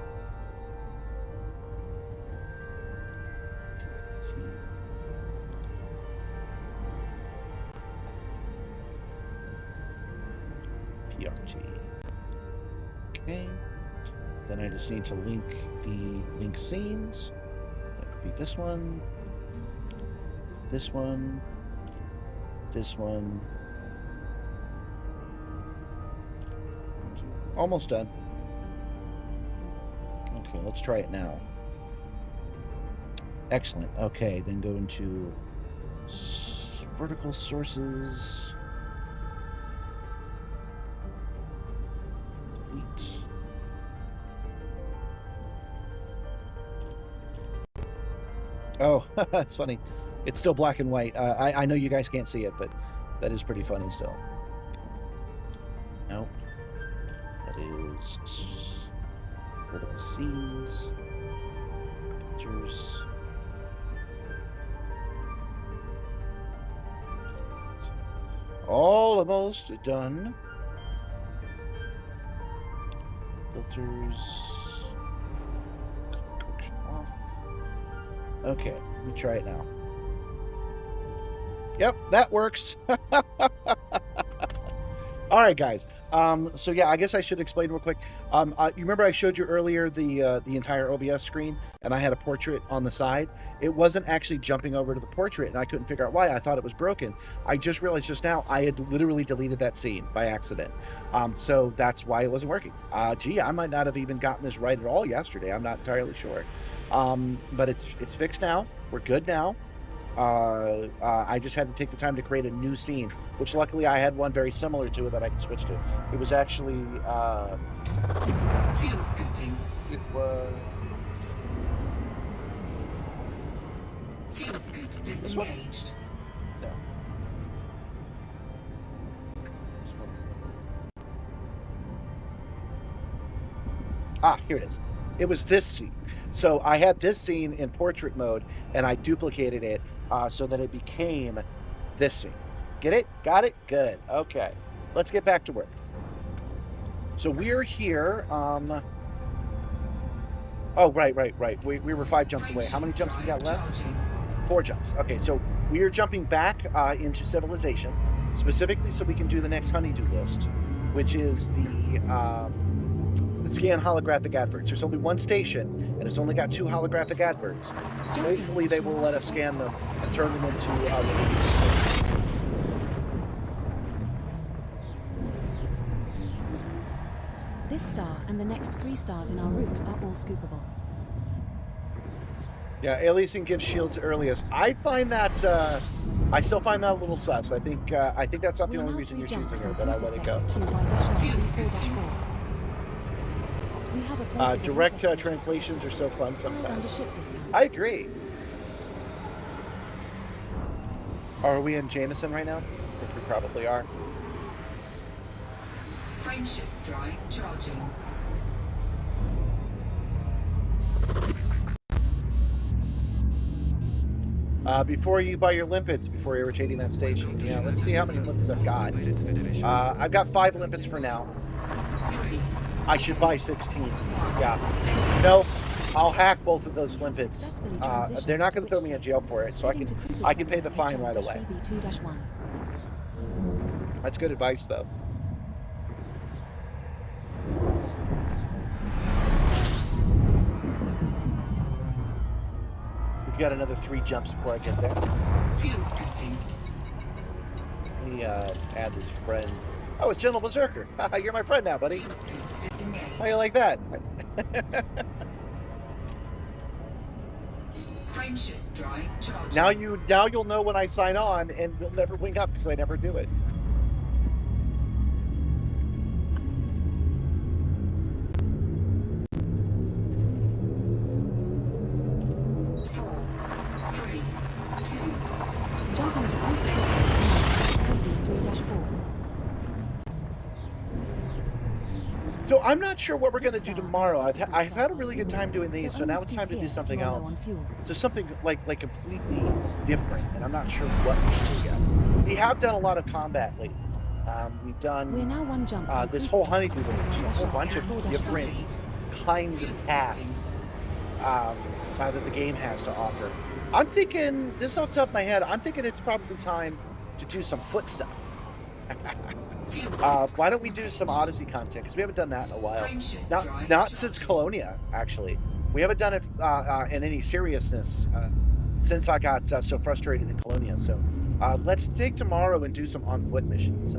PRT. Okay. Then I just need to link the link scenes. That could be this one. This one. This one. Almost done. Okay, let's try it now. Excellent. Okay, then go into vertical sources. Delete. Oh, that's funny. It's still black and white. I know you guys can't see it, but that is pretty funny still. Nope. That is vertical scenes, pictures. Almost done. Filters. Correction off. Okay, let me try it now. Yep, that works. All right, guys. So yeah, I guess I should explain real quick. You remember I showed you earlier the entire OBS screen, and I had a portrait on the side. It wasn't actually jumping over to the portrait, and I couldn't figure out why. I thought it was broken. I just realized just now I had literally deleted that scene by accident. So that's why it wasn't working. Gee, I might not have even gotten this right at all yesterday. I'm not entirely sure. But it's fixed now. We're good now. I just had to take the time to create a new scene, which luckily I had one very similar to it that I could switch to. It was actually Fuel scooping. it was Fuel scoop one? disengaged. no. This one. Ah, here it is. It was this scene. So I had this scene in portrait mode, and I duplicated it so that it became this scene. Get it? Got it? Good. Okay. Let's get back to work. So we're here. Oh, right. We were 5 jumps away. How many jumps we got left? Charging. 4 jumps. Okay, so we are jumping back into civilization, specifically so we can do the next honeydew list, which is the scan holographic adverts. There's only one station, and it's only got 2 holographic adverts. Hopefully they will let us scan them and turn them into reviews. This star and the next 3 stars in our route are all scoopable. Yeah, aliasing gives shields earliest. I find that I still find that a little sus. I think that's not the We are only now reason 3 you're jumps choosing her, from but I cruiser let it go. sector QY-4-4. We have a place of Direct interest translations are so fun filed under sometimes. ship discounts. I agree. Are we in Jameson right now? I think we probably are. Frameshift drive charging. Before you buy your limpets, before you're rotating that station. Yeah, let's see how many limpets I've got. I've got 5 limpets for now. 3. I should buy 16. Yeah. No, I'll hack both of those limpets. Successfully They're not transitioned going to to throw me in jail for it, so I Heading can to cruiser I can pay sector the fine right away. HL-2-1. That's good advice, though. We've got another 3 jumps before I get there. Fuel scooping. Let me add this friend. Oh, it's Gentle Berserker. You're my friend now, buddy. Fuel scoop disengaged. How you like that? Frameshift drive charging. now you'll know when I sign on, and you'll never wing up because I never do it. Four, three, two. Jumping to cruiser sector TB-3-4. So I'm not sure what we're going to do tomorrow. I've had a really good time doing these, so now it's time to do something else. So something like completely different, and I'm not sure what we should do yet. We have done a lot of combat lately. We've We're done now 1 jump from this cruiser whole sector honeydew list, which is a whole bunch of 4-4. different kinds of tasks that the game has to offer. I'm thinking, this is off the top of my head, I'm thinking it's probably time to do some foot stuff. Why don't we do some Odyssey content? Because we haven't done that in a while. Not since Colonia, actually. We haven't done it in any seriousness since I got so frustrated in Colonia. So let's take tomorrow and do some on-foot missions.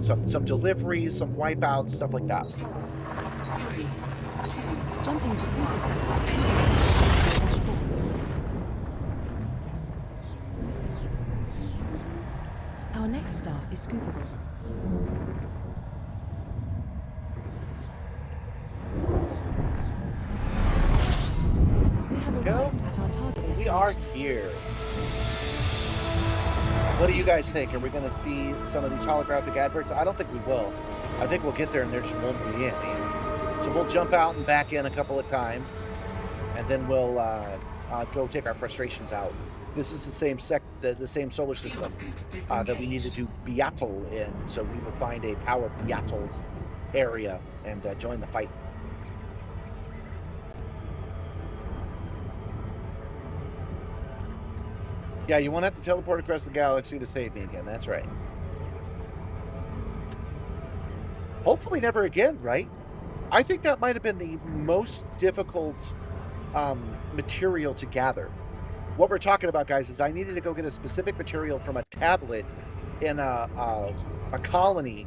Some deliveries, some wipeouts, stuff like that. 4, 3, 2. Jumping to cruiser sector TB-4. Our next star is scoopable. We have arrived at our target destination. We are here. What do you guys think? Are we going to see some of these holographic adverts? I don't think we will. I think we'll get there and there just won't be any. So we'll jump out and back in a couple of times, and then we'll go take our frustrations out. This is the same solar system that we need to do Beatle in. So we will find a power Beatles area and join the fight. Yeah, you won't have to teleport across the galaxy to save me again. That's right. Hopefully never again, right? I think that might have been the most difficult material to gather. What we're talking about, guys, is I needed to go get a specific material from a tablet in a colony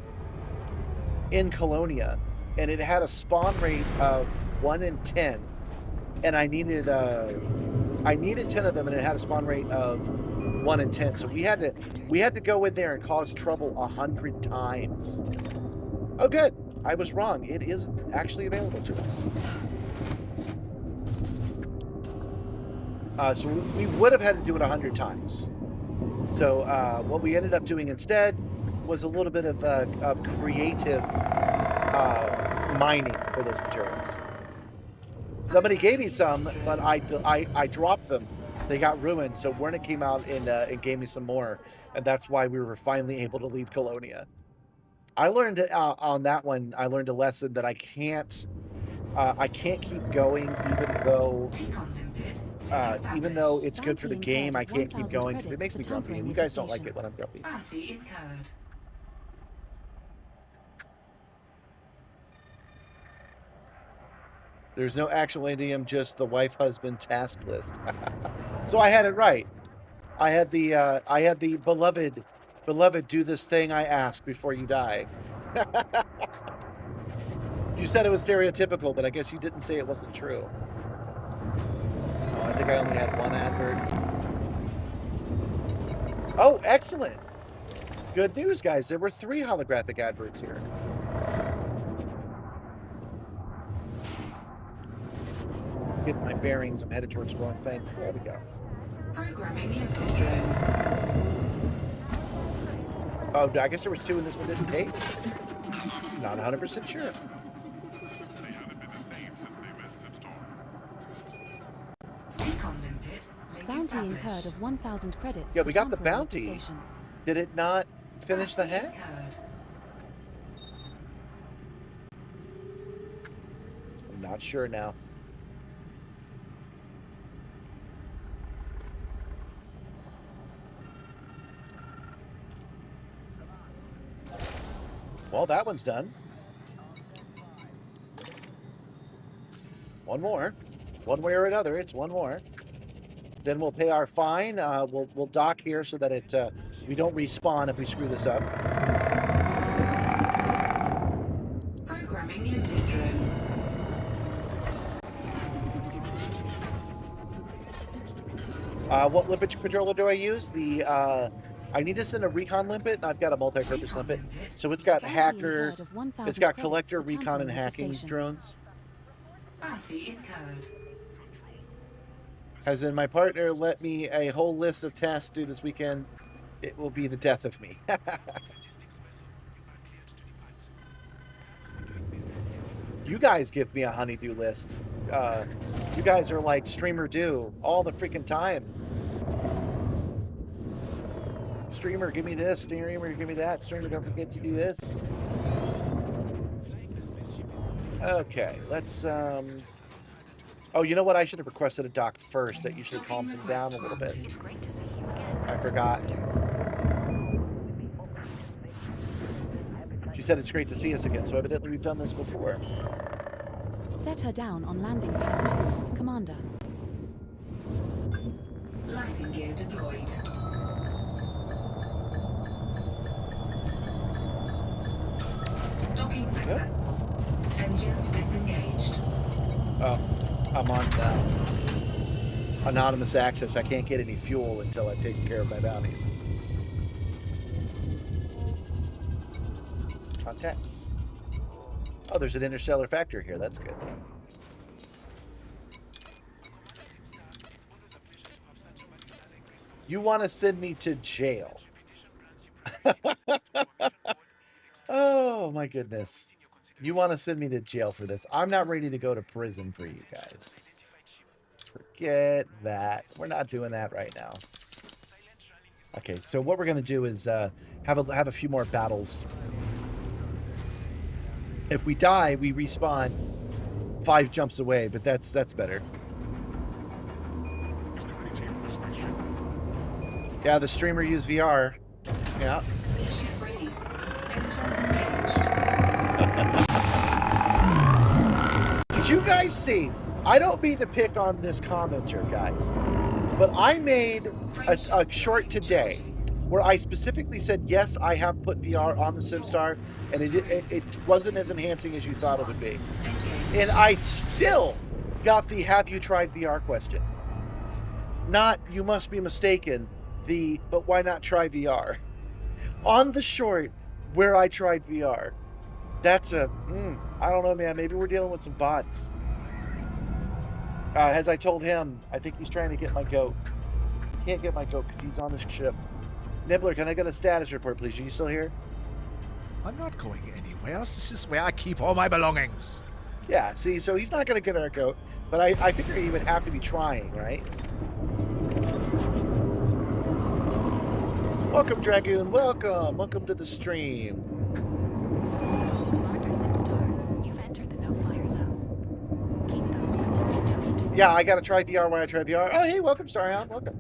in Colonia, and it had a spawn rate of 1 in 10, and I needed 10 of them, and it had a spawn rate of 1 in 10. So we had to go in there and cause trouble 100 times. Oh, good. I was wrong. It is actually available to us. So we would have had to do it 100 times. So what we ended up doing instead was a little bit of creative mining for those materials. Somebody gave me some, but I dropped them. They got ruined, so Werner came out and gave me some more, and that's why we were finally able to leave Colonia. I learned on that one. I learned a lesson that I can't keep going, even though it's good for the game. I can't keep going because it makes me grumpy, and you guys don't like it when I'm grumpy. Bounty incurred. There's no actual idiom, just the wife-husband task list. So I had it right. I had the beloved, do this thing I asked before you die. You said it was stereotypical, but I guess you didn't say it wasn't true. Oh, I think I only had one advert. Oh, excellent. Good news, guys. There were 3 holographic adverts here. Get my bearings. I'm headed towards the wrong thing. There we go. Programming limpet drone. Oh, I guess there was 2 and this one didn't take? Not 100% sure. They hadn't been the same since they met Simstarr. Recon limpet. Link Bounty established. incurred of 1,000 credits. Yeah, for we got the tampering with bounty. station. Did it not finish the Bounty hack? incurred. I'm not sure now. Well, that one's done. One more. One way or another, it's one more. Then we'll pay our fine. We'll dock here so that we don't respawn if we screw this up. Programming limpet drone. What limpet controller do I use? I need to send a recon limpet, and I've got a multi-purpose Recon limpet. limpet. So it's got Bounty hacker, incurred of 1,000 it's got credits collector, for recon, tampering and with the hacking station. drones. Bounty incurred. As in, my partner let me a whole list of tasks to do this weekend. It will be the death of me. You guys give me a honeydew list. You guys are like streamer do all the freaking time. Streamer, give me this. Streamer, give me that. Streamer, don't forget to do this. Okay, let's oh, you know what? I should have requested a dock first. That usually calms him down a little bit. It's Great to see you again. I forgot. She said it's great to see us again, so evidently we've done this before. Set her down on landing pad 2, Commander. Landing gear deployed. Docking successful. Engines disengaged. Oh, I'm on anonymous access. I can't get any fuel until I've taken care of my bounties. Contacts. Oh, there's an interstellar factor here. That's good. You want to send me to jail? Oh, my goodness. You want to send me to jail for this? I'm not ready to go to prison for you guys. Forget that. We're not doing that right now. Okay, so what we're going to do is have a few more battles. If we die, we respawn 5 jumps away, but that's better. Yeah, the streamer used VR. Yeah. Ship released. Engines engaged. you guys see? I don't mean to pick on this commenter, guys, but I made a short today where I specifically said, yes, I have put VR on the Simstarr, and it wasn't as enhancing as you thought it would be. And I still got the have you tried VR question. Not you must be mistaken, but why not try VR? On the short where I tried VR. That's I don't know, man. Maybe we're dealing with some bots. As I told him, I think he's trying to get my goat. Can't get my goat because he's on the ship. Nibbler, can I get a status report, please? Are you still here? I'm not going anywhere else. This is where I keep all my belongings. Yeah, see, so he's not going to get our goat, but I figure he would have to be trying, right? Welcome, Dragoon. Welcome. Welcome to the stream. Commander Simstarr, you've entered the no-fire zone. Keep those weapons stowed. Yeah, I got to try VR while I try VR. Oh, hey, welcome, Starhound. Welcome.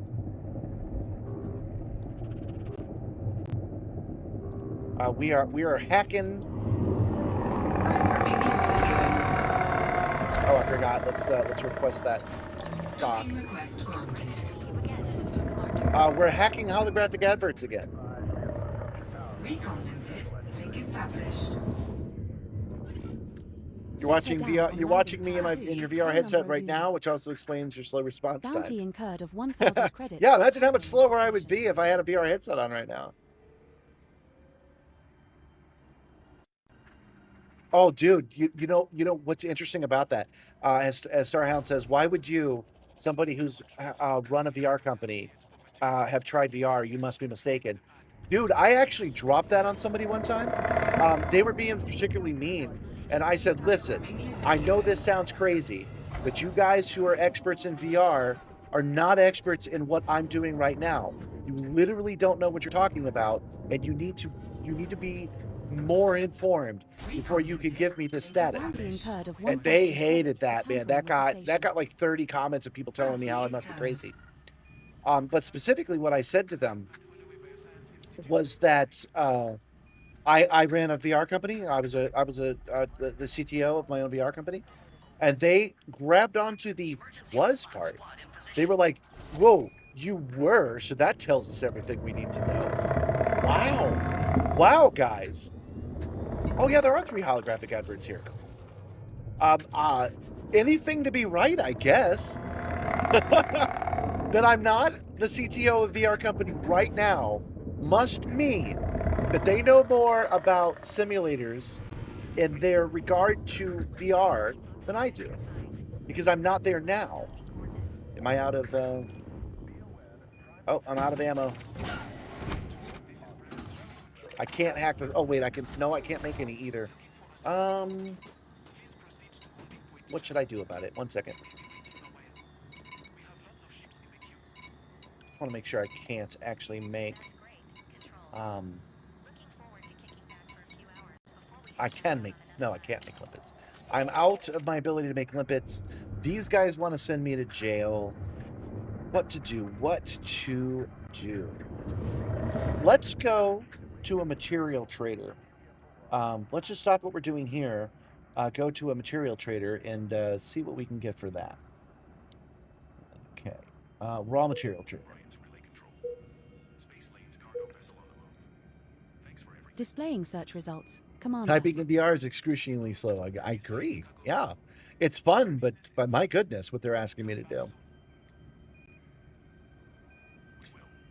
We are hacking. Programming input drone. Oh, I forgot. Let's request that. Docking request granted. See you again, Commander. We're hacking holographic adverts again. Recon limpet. Link established. You're watching VR. You're watching me in your VR headset right now, which also explains your slow response Bounty times. incurred of 1,000 credits. Yeah, imagine how much slower I would be if I had a VR headset on right now. Oh, dude, you know what's interesting about that? As Starhound says, why would you, somebody who's run a VR company, have tried VR? You must be mistaken, dude. I actually dropped that on somebody one time. They were being particularly mean, and I said, listen, I know this sounds crazy, but you guys who are experts in VR are not experts in what I'm doing right now. You literally don't know what you're talking about, and you need to be more informed before you can give me this status. Bounty incurred of And they 1,000 hated credits that, for man. tampering That got like 30 comments of people telling me how I must be crazy. But specifically, what I said to them was that I ran a VR company. I was the CTO of my own VR company, and they grabbed onto the was part. They were like, "Whoa, you were, so that tells us everything we need to know." Wow, guys. Oh yeah, there are 3 holographic adverts here. Anything to be right, I guess. That I'm not the CTO of VR company right now must mean that they know more about simulators in their regard to VR than I do, because I'm not there now. Am I out of? Oh, I'm out of ammo. I can't hack this. Oh wait, I can. No, I can't make any either. What should I do about it? 1 second. I want to make sure I can't actually make. I can make. No, I can't make limpets. I'm out of my ability to make limpets. These guys want to send me to jail. What to do? What to do? Let's go to a material trader. Let's just stop what we're doing here. Go to a material trader and see what we can get for that. Okay. Raw material trader. Displaying search results. Commander. Typing in VR is excruciatingly slow. I agree. Yeah. It's fun, but my goodness, what they're asking me to do.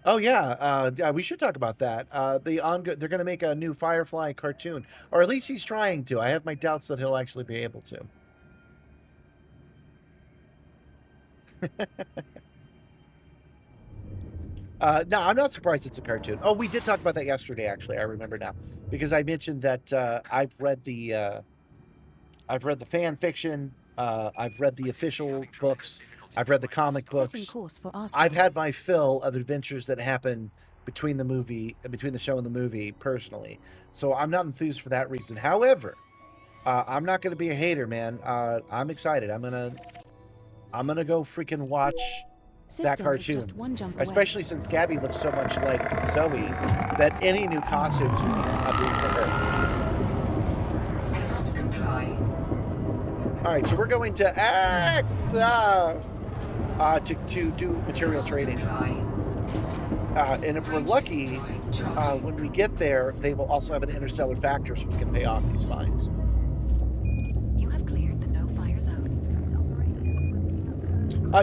Oh yeah, we should talk about that. They're going to make a new Firefly cartoon, or at least he's trying to. I have my doubts that he'll actually be able to. No, I'm not surprised it's a cartoon. Oh, we did talk about that yesterday. Actually, I remember now because I mentioned that I've read the fan fiction. I've read the official books. I've read the comic books. Course for I've had my fill of adventures that happen between the show and the movie personally. So I'm not enthused for that reason. However, I'm not going to be a hater, man. I'm excited. I'm gonna go freaking watch that cartoon. Just one jump away. Especially since Gabby looks so much like Zoe that any new costumes would be for her. Cannot comply. All right, so we're going to to do material trading. And if we're lucky, when we get there, they will also have an interstellar factor, so we can pay off these fines. You have cleared the no-fire zone.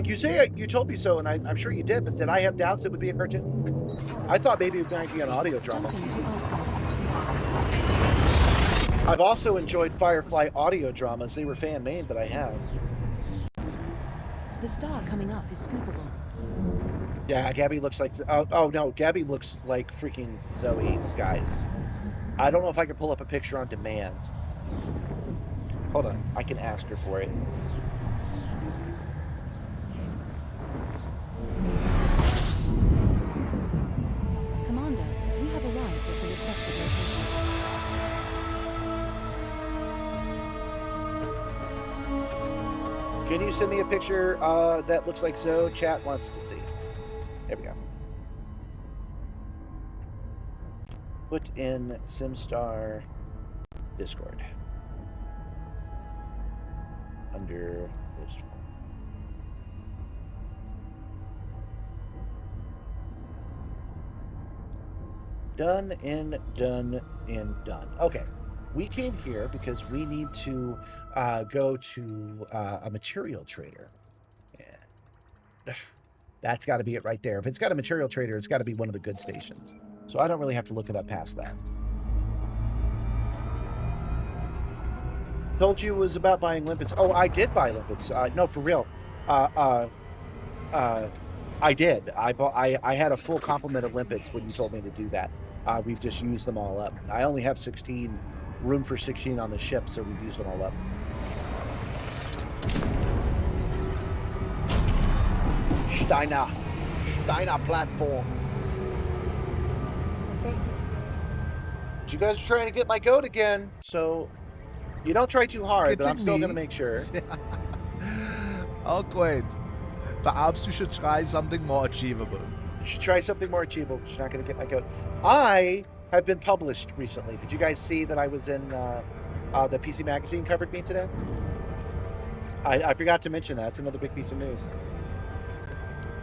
You say you told me so, and I'm sure you did, but did I have doubts it would be a cartoon? I thought maybe it might be an audio drama. Jumping to Oscar. I've also enjoyed Firefly audio dramas. They were fan-made, but I have. The star coming up is scoopable. Yeah, Gabby looks like... Oh, no, Gabby looks like freaking Zoe, guys. I don't know if I can pull up a picture on demand. Hold on, I can ask her for it. Commander, we have arrived at the requested location. Can you send me a picture that looks like Zoe? Chat wants to see. There we go. Put in Simstarr Discord. Under this one. Done and done and done. Okay. We came here because we need to go to a material trader. Yeah. That's got to be it right there. If it's got a material trader, it's got to be one of the good stations. So I don't really have to look it up past that. Told you it was about buying limpets. Oh, I did buy limpets. No, for real. I did. I had a full complement of limpets when you told me to do that. We've just used them all up. I only have 16, room for 16 on the ship, so we've used them all up. Steiner platform. But you guys are trying to get my goat again, so you don't try too hard, but I'm still going to make sure. Oh, great. Perhaps you should try something more achievable. You should try something more achievable, because you're not going to get my goat. I have been published recently. Did you guys see that I was in the PC Magazine covered me today? I forgot to mention that. It's another big piece of news.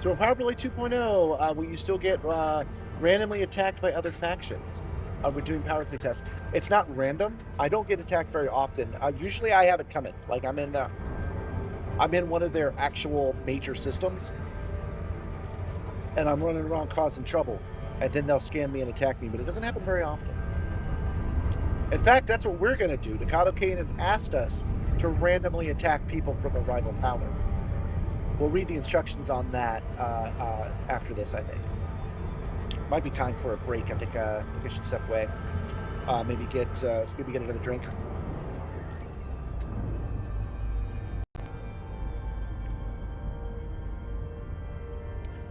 So in Power Play 2.0, will you still get randomly attacked by other factions? We're doing Power Play tests. It's not random. I don't get attacked very often. Usually I have it coming. Like I'm in one of their actual major systems, and I'm running around causing trouble, and then they'll scan me and attack me, but it doesn't happen very often. In fact, that's what we're going to do. Nikado Kane has asked us to randomly attack people from a rival power. We'll read the instructions on that after this, I think. Might be time for a break. I think I should step away. Maybe get another drink.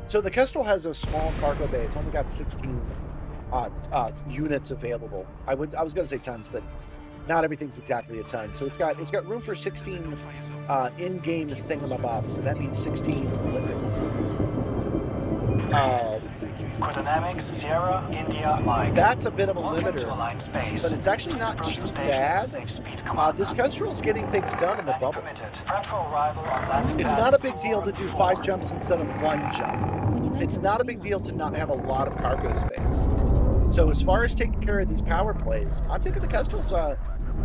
So the Kestrel has a small cargo bay. It's only got 16 units available. I was going to say tons, but not everything's exactly a ton. So it's got room for 16 in-game thingamabobs, and that means 16 limits. Dynamics, Sierra, India, Mike. That's a bit of a limiter, but it's actually not too bad. This Kestrel's getting things done in the bubble. It's not a big deal to do 5 jumps instead of 1 jump. It's not a big deal to not have a lot of cargo space. So as far as taking care of these power plays, I'm thinking the Kestrel's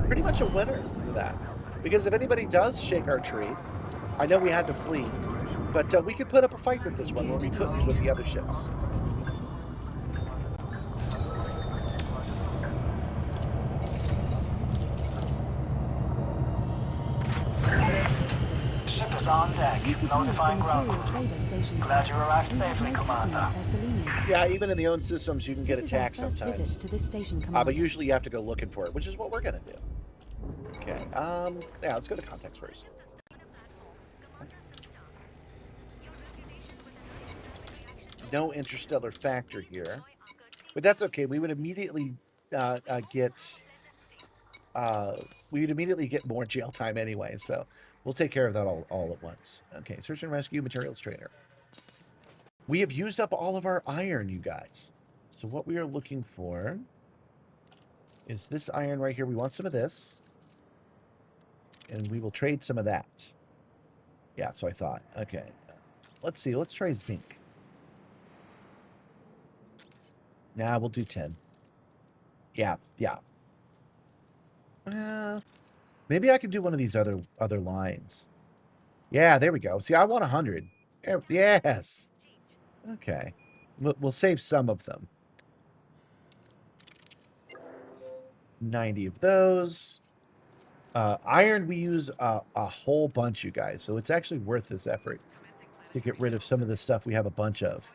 pretty much a winner for that. Because if anybody does shake our tree, I know we had to flee, but we could put up a fight with this one where we couldn't with the other ships. Ship is on deck, notifying ground crew. Glad you arrived safely, Commander. Yeah, even in the own systems, you can get attacked Visit sometimes. to this station, But usually you have to go looking for it, which is what we're going to do. Okay, yeah, let's go to context first. No interstellar factor here, but that's okay. We would immediately get more jail time anyway, so we'll take care of that all at once. Okay, search and rescue materials trader. We have used up all of our iron, you guys. So what we are looking for is this iron right here. We want some of this. and we will trade some of that. Yeah, that's what I thought. Okay. Let's see. Let's try zinc. Nah, we'll do 10. Yeah. Maybe I could do one of these other lines. Yeah, there we go. See, I want 100. Yes. Okay. We'll save some of them. 90 of those. Iron, we use a whole bunch, you guys. So it's actually worth this effort to get rid of some of the stuff we have a bunch of.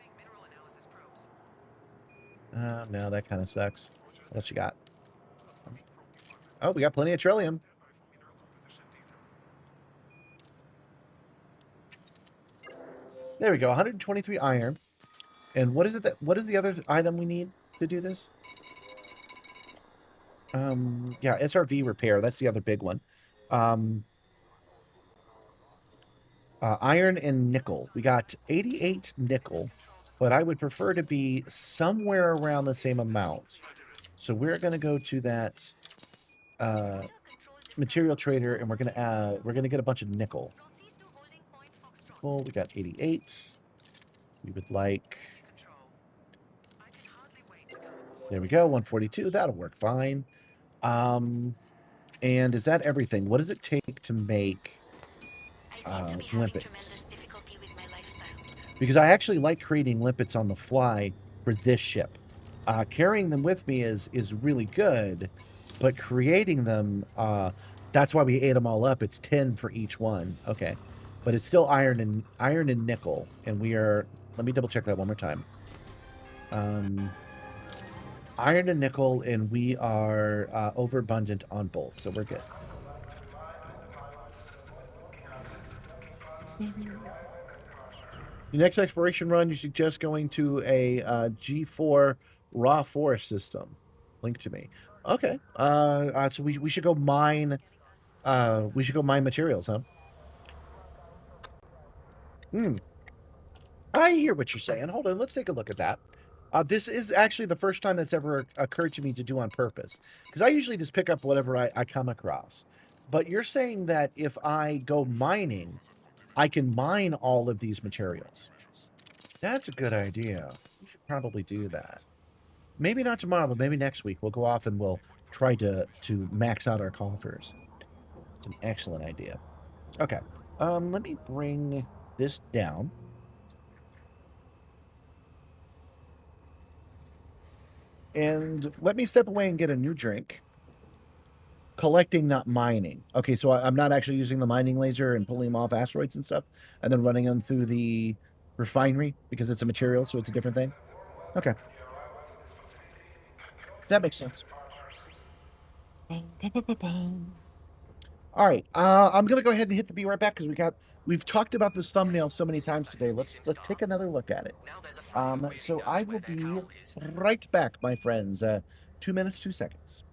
No, that kind of sucks. What you got? Oh, we got plenty of trillium. There we go. 123 iron. And what is it what is the other item we need to do this? Yeah, SRV repair. That's the other big one. Iron and nickel. We got 88 nickel, but I would prefer to be somewhere around the same amount. So we're going to go to that material trader, and we're gonna get a bunch of nickel. Well, we got 88. We would like. There we go, 142. That'll work fine. And is that everything? What does it take to make limpets? Because I actually like creating limpets on the fly for this ship. Carrying them with me is really good, but creating them, that's why we ate them all up. It's 10 for each one. Okay, but it's still iron and nickel, and we are. Let me double check that one more time. Iron and nickel, and we are overabundant on both, so we're good. Your next exploration run, you suggest going to a G4 raw forest system. Link to me. Okay. So we should go mine. We should go mine materials, huh? I hear what you're saying. Hold on. Let's take a look at that. This is actually the first time that's ever occurred to me to do on purpose, because I usually just pick up whatever I come across. But you're saying that if I go mining, I can mine all of these materials. That's a good idea. We should probably do that. Maybe not tomorrow, but maybe next week. We'll go off and we'll try to max out our coffers. It's an excellent idea. Okay. Let me bring this down. And let me step away and get a new drink. Collecting, not mining. Okay, so I'm not actually using the mining laser and pulling them off asteroids and stuff, and then running them through the refinery because it's a material, so it's a different thing. Okay. That makes sense. All right, I'm gonna go ahead and hit the be right back because we've talked about this thumbnail so many times today. Let's take another look at it. So I will be right back, my friends. 2 minutes, 2 seconds.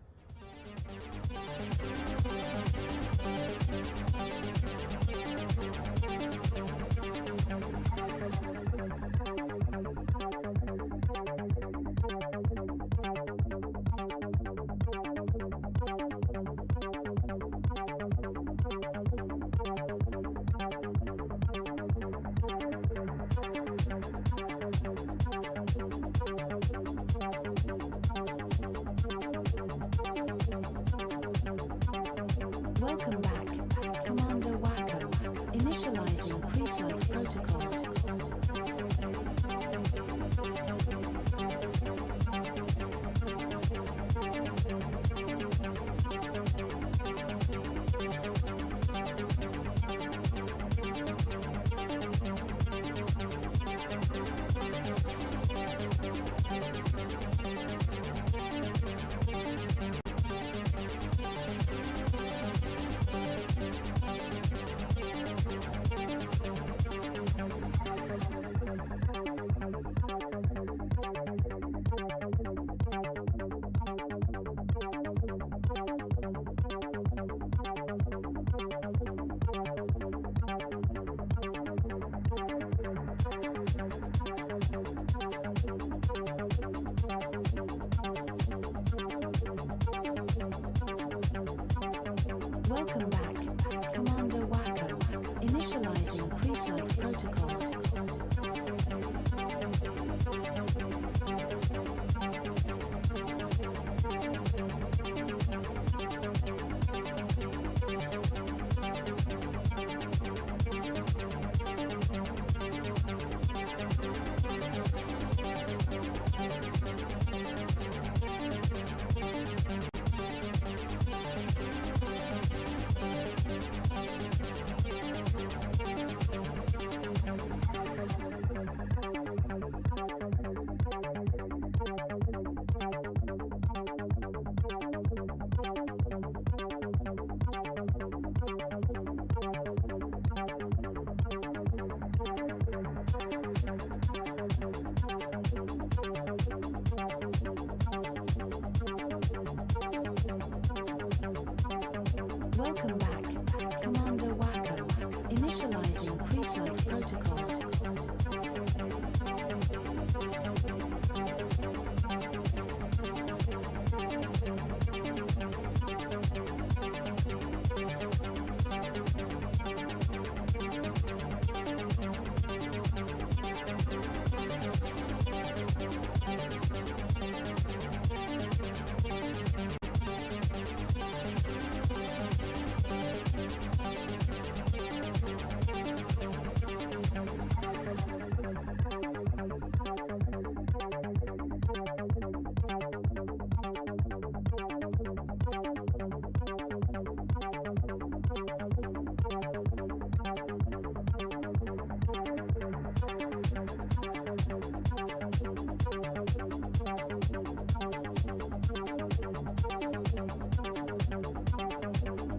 Welcome back, Commander Wacko. Initializing pre-flight protocols. Welcome back, Welcome back, Commander Wacko. Initializing pre-flight protocols.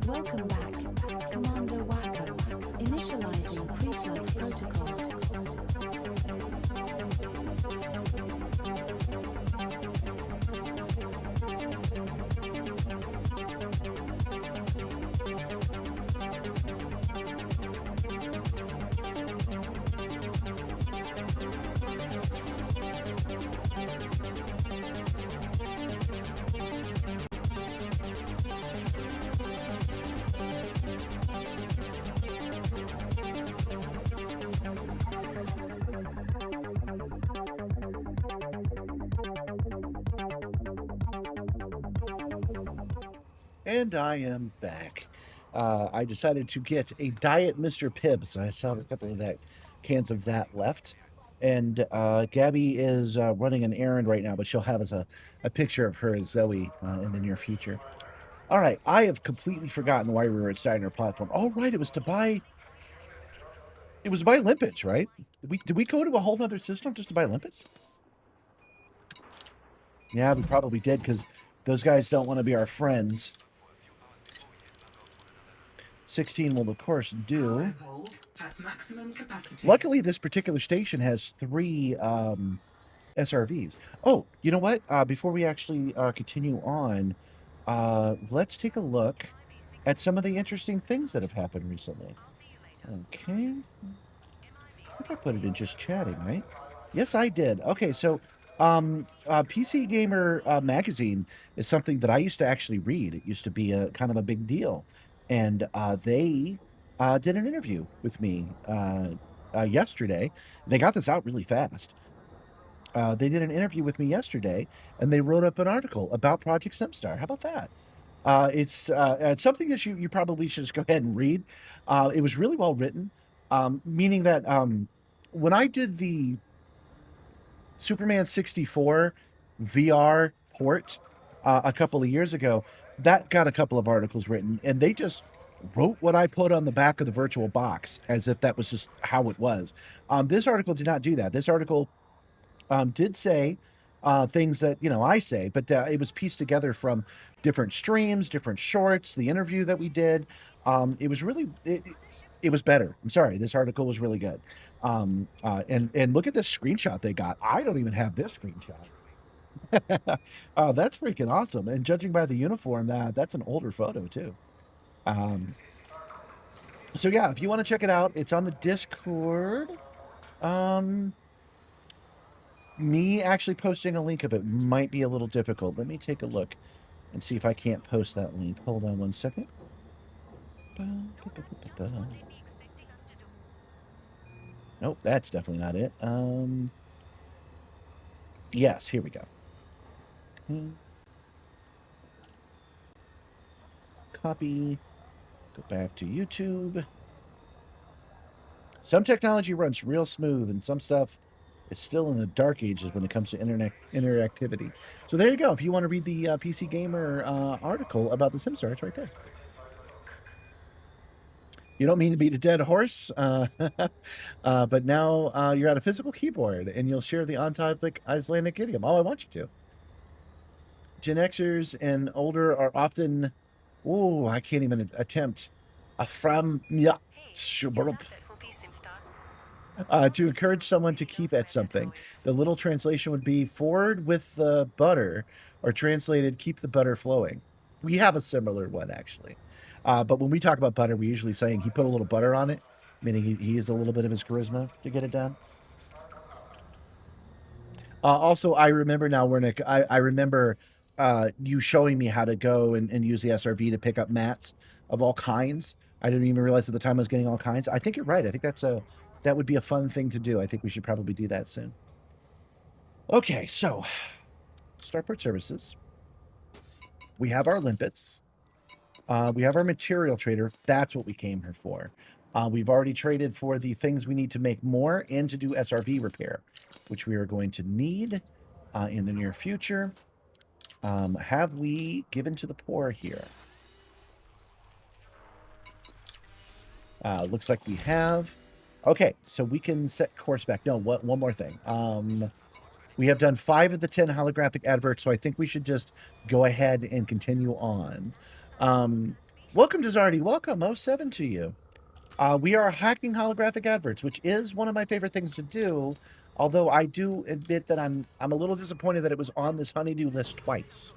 Welcome back, Commander Wacko. Initializing pre-flight protocols. And I am back. I decided to get a Diet Mr. Pibbs. I still have a couple of cans of that left. And Gabby is running an errand right now, but she'll have us a picture of her as Zoe in the near future. All right, I have completely forgotten why we were at Steiner Platform. Oh, right, it was to buy limpets, right? Did we go to a whole other system just to buy limpets? Yeah, we probably did, because those guys don't want to be our friends. 16 will, of course, do. Power hold at maximum capacity. Luckily, this particular station has 3 SRVs. Oh, you know what? Before we actually continue on, let's take a look at some of the interesting things that have happened recently. Okay. I think I put it in just chatting, right? Yes, I did. Okay, so PC Gamer magazine is something that I used to actually read. It used to be a kind of a big deal. And they did an interview with me yesterday. They got this out really fast. They did an interview with me yesterday, and they wrote up an article about Project Simstarr. How about that? It's something that you probably should just go ahead and read. It was really well written, meaning that when I did the Superman 64 VR port a couple of years ago, that got a couple of articles written, and they just wrote what I put on the back of the virtual box as if that was just how it was. This article did not do that. This article did say things that I say, but it was pieced together from different streams, different shorts, the interview that we did. It was really it was better. I'm sorry, this article was really good. And look at this screenshot they got. I don't even have this screenshot. Oh, that's freaking awesome. And judging by the uniform, that's an older photo too. So yeah, if you want to check it out, it's on the Discord. Me actually posting a link of it might be a little difficult. Let me take a look and see if I can't post that link. Hold on one second. Nope, that's definitely not it. Yes, here we go. Copy. Go back to YouTube. Some technology runs real smooth, and some stuff is still in the dark ages when it comes to internet interactivity. So there you go. If you want to read the PC Gamer article about the Simstarr, it's right there. You don't mean to beat a dead horse, but now you're at a physical keyboard, and you'll share the on-topic Icelandic idiom. Oh, I want you to. Gen Xers and older are often... Oh, I can't even attempt. To encourage someone to keep at something. The little translation would be forward with the butter, or translated, keep the butter flowing. We have a similar one, actually. But when we talk about butter, we're usually saying he put a little butter on it, meaning he used a little bit of his charisma to get it done. Also, I remember now, Wernick, I remember you showing me how to go and use the SRV to pick up mats of all kinds. I didn't even realize at the time I was getting all kinds. I think you're right. I think that would be a fun thing to do. I think we should probably do that soon. Okay, so Starport Services. We have our limpets. We have our material trader. That's what we came here for. We've already traded for the things we need to make more and to do SRV repair, which we are going to need in the near future. Have we given to the poor here? Looks like we have. Okay, so we can set course back. No, one more thing. We have done 5 of the 10 holographic adverts, so I think we should just go ahead and continue on. Welcome to Zardy. Welcome, 07 to you. We are hacking holographic adverts, which is one of my favorite things to do. Although I do admit that I'm a little disappointed that it was on this honeydew list twice.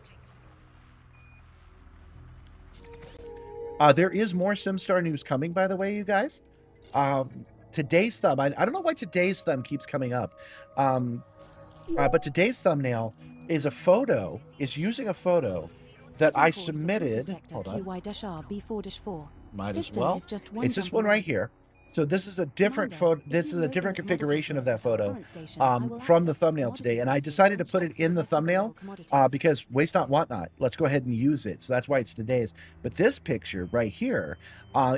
There is more Simstarr news coming, by the way, you guys. Today's thumb. I don't know why today's thumb keeps coming up. But today's thumbnail is a photo. Is using a photo that I submitted. Hold on. Might as well. It's this one right here. So this is a different photo. This is a different configuration of that photo from the thumbnail today. And I decided to put it in the thumbnail because waste not, want not. Let's go ahead and use it. So that's why it's today's. But this picture right here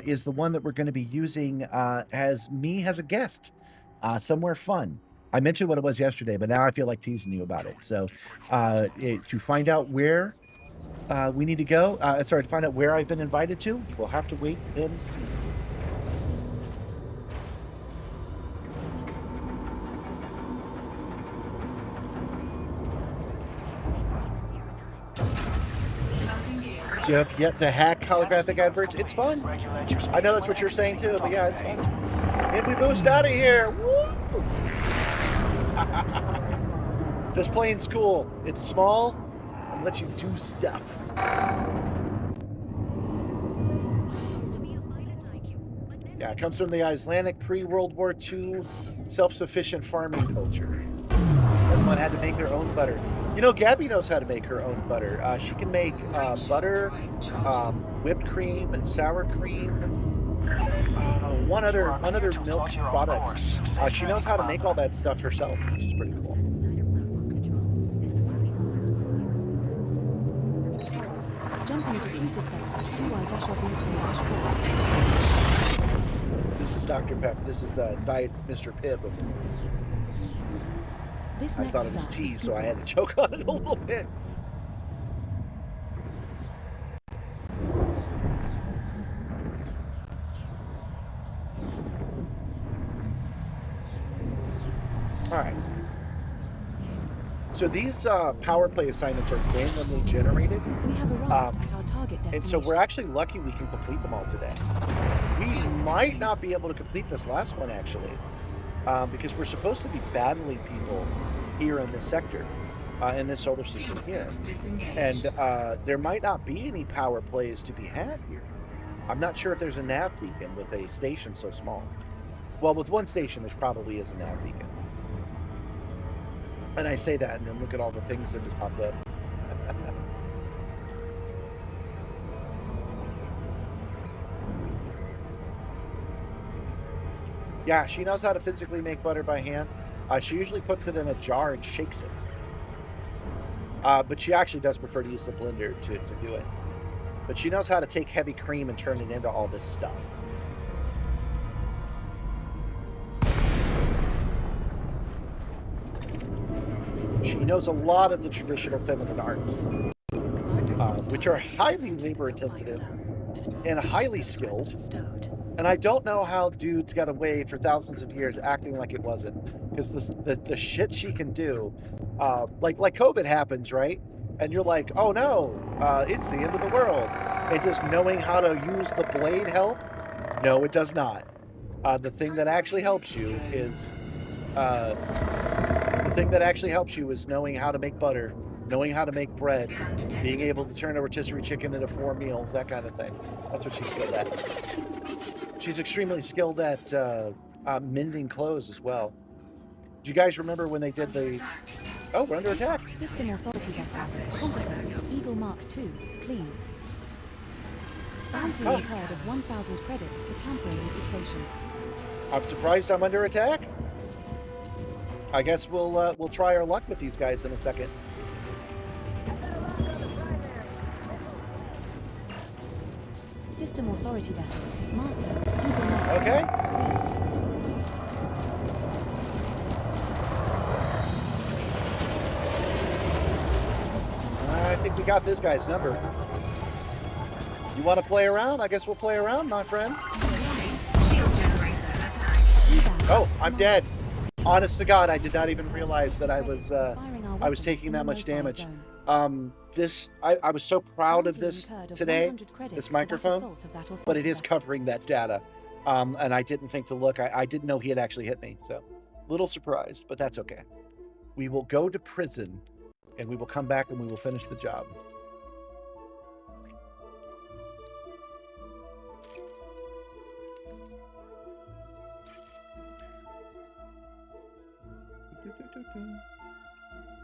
is the one that we're going to be using as me as a guest somewhere fun. I mentioned what it was yesterday, but now I feel like teasing you about it. So to find out where we need to go, to find out where I've been invited to, we'll have to wait and see. You have yet to hack holographic adverts? It's fun. I know that's what you're saying too, but yeah, it's fun. And we boost out of here. Woo! This plane's cool. It's small and lets you do stuff. Yeah, it comes from the Icelandic pre-World War II self-sufficient farming culture. Everyone had to make their own butter. You know, Gabby knows how to make her own butter. She can make butter, whipped cream, and sour cream. One other milk product. She knows how to make all that stuff herself, which is pretty cool. This is Dr. Pep. This is Diet Mr. Pibb. I thought it was tea, so I had to choke on it a little bit. All right. So these power play assignments are randomly generated. We have arrived at our target destination. And so we're actually lucky we can complete them all today. We might not be able to complete this last one, actually, because we're supposed to be battling people here in this sector, in this solar system here. And there might not be any power plays to be had here. I'm not sure if there's a nav beacon with a station so small. Well, with one station, there probably is a nav beacon. And I say that, and then look at all the things that just popped up. Yeah, she knows how to physically make butter by hand. She usually puts it in a jar and shakes it. But she actually does prefer to use the blender to do it. But she knows how to take heavy cream and turn it into all this stuff. She knows a lot of the traditional feminine arts, which are highly labor intensive and highly skilled. And I don't know how dudes got away for thousands of years acting like it wasn't, because the shit she can do, like COVID happens, right? And you're like, oh no, it's the end of the world. And just knowing how to use the blade help? No, it does not. The thing that actually helps you is knowing how to make butter knowing how to make bread, being able to turn a rotisserie chicken into 4 meals, that kind of thing. That's what she's skilled at. She's extremely skilled at mending clothes as well. Do you guys remember when they did the... Oh, we're under attack. System authority vessel. Competent. Eagle Mark II. Clean. Bounty incurred of 1,000 credits for tampering with the station. I'm surprised I'm under attack. I guess we'll try our luck with these guys in a second. System authority vessel. Master. Eagle Mark Okay. I think we got this guy's number. You want to play around? I guess we'll play around, my friend. Shield generator attack. Oh, I'm dead. Honest to God, I did not even realize that I was taking that much damage. I was so proud of this today, this microphone, but it is covering that data. And I didn't think to look. I didn't know he had actually hit me, so little surprised, but that's okay. We will go to prison, and we will come back and we will finish the job.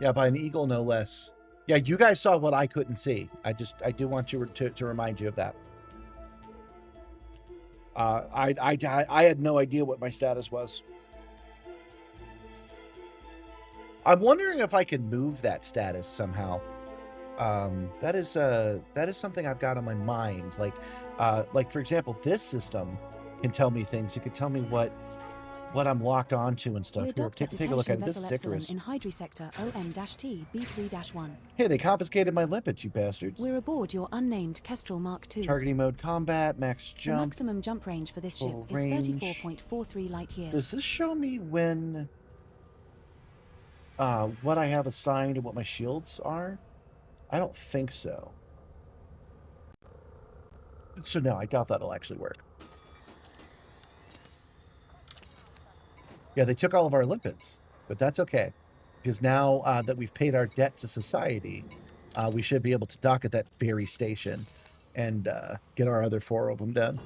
Yeah, by an eagle, no less. Yeah, you guys saw what I couldn't see. I do want you to remind you of that. I had no idea what my status was. I'm wondering if I can move that status somehow. That is something I've got on my mind. Like for example, this system can tell me things. It can tell me what I'm locked onto and stuff. Here, take a look at it. This is Icarus. In Hydri sector OM-T B3-1. Hey, they confiscated my limpets, you bastards. We're aboard your unnamed Kestrel Mark II. Targeting mode combat, max jump. The maximum jump range for this ship is range. 34.43 light years. Does this show me when what I have assigned and what my shields are? I don't think so. So no, I doubt that'll actually work. Yeah, they took all of our limpets, but that's okay. Because now that we've paid our debt to society, we should be able to dock at that ferry station and get our other 4 of them done.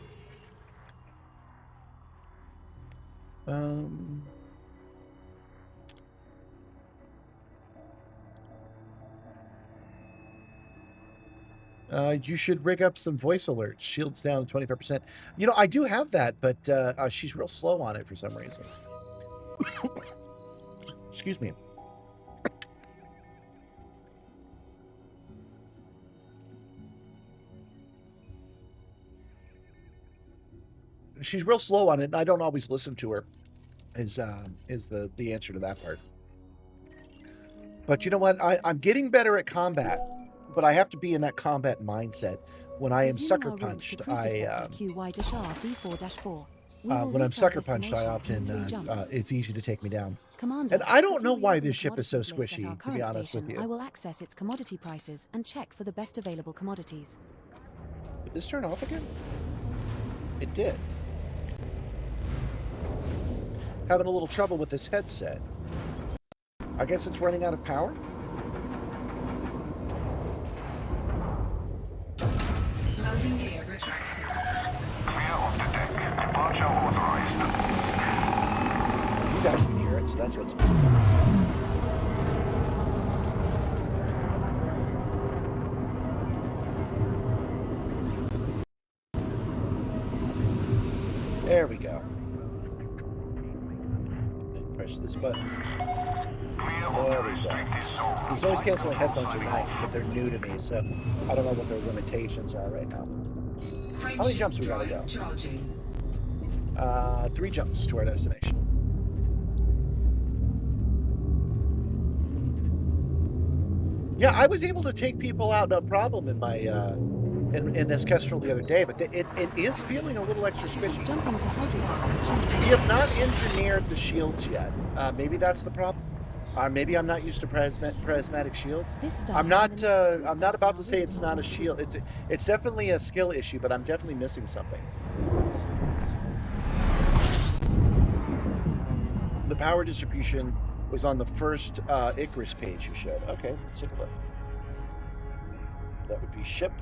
You should rig up some voice alerts. Shields down to 25%. You know, I do have that, but she's real slow on it for some reason. Excuse me. She's real slow on it, and I don't always listen to her. Is the answer to that part. But you know what? I'm getting better at combat, but I have to be in that combat mindset. When I am sucker punched, when I'm sucker punched, I often it's easy to take me down. Commander, and I don't know if you why reopen this the ship is so commodities list at our squishy, to be current honest with station, you. I will access its commodity prices and check for the best available commodities. Did this turn off again? It did. Having a little trouble with this headset. I guess it's running out of power? Loading gear retracted. Clear of the deck. Departure authorized. You guys can hear it, so that's what's... There we go. And press this button. There we go. These noise canceling headphones are nice, but they're new to me, so I don't know what their limitations are right now. How many jumps we gotta go? Charging. 3 jumps to our destination. Yeah, I was able to take people out no problem in my in this Kestrel the other day, but it is feeling a little extra squishy. Jumping to Hydri sector. We have not engineered the shields yet. Maybe that's the problem. Maybe I'm not used to prismatic shields. I'm not about to say it's not a shield. It's definitely a skill issue, but I'm definitely missing something. The power distribution was on the first Icarus page you showed. Okay, let's take a look. That would be ship.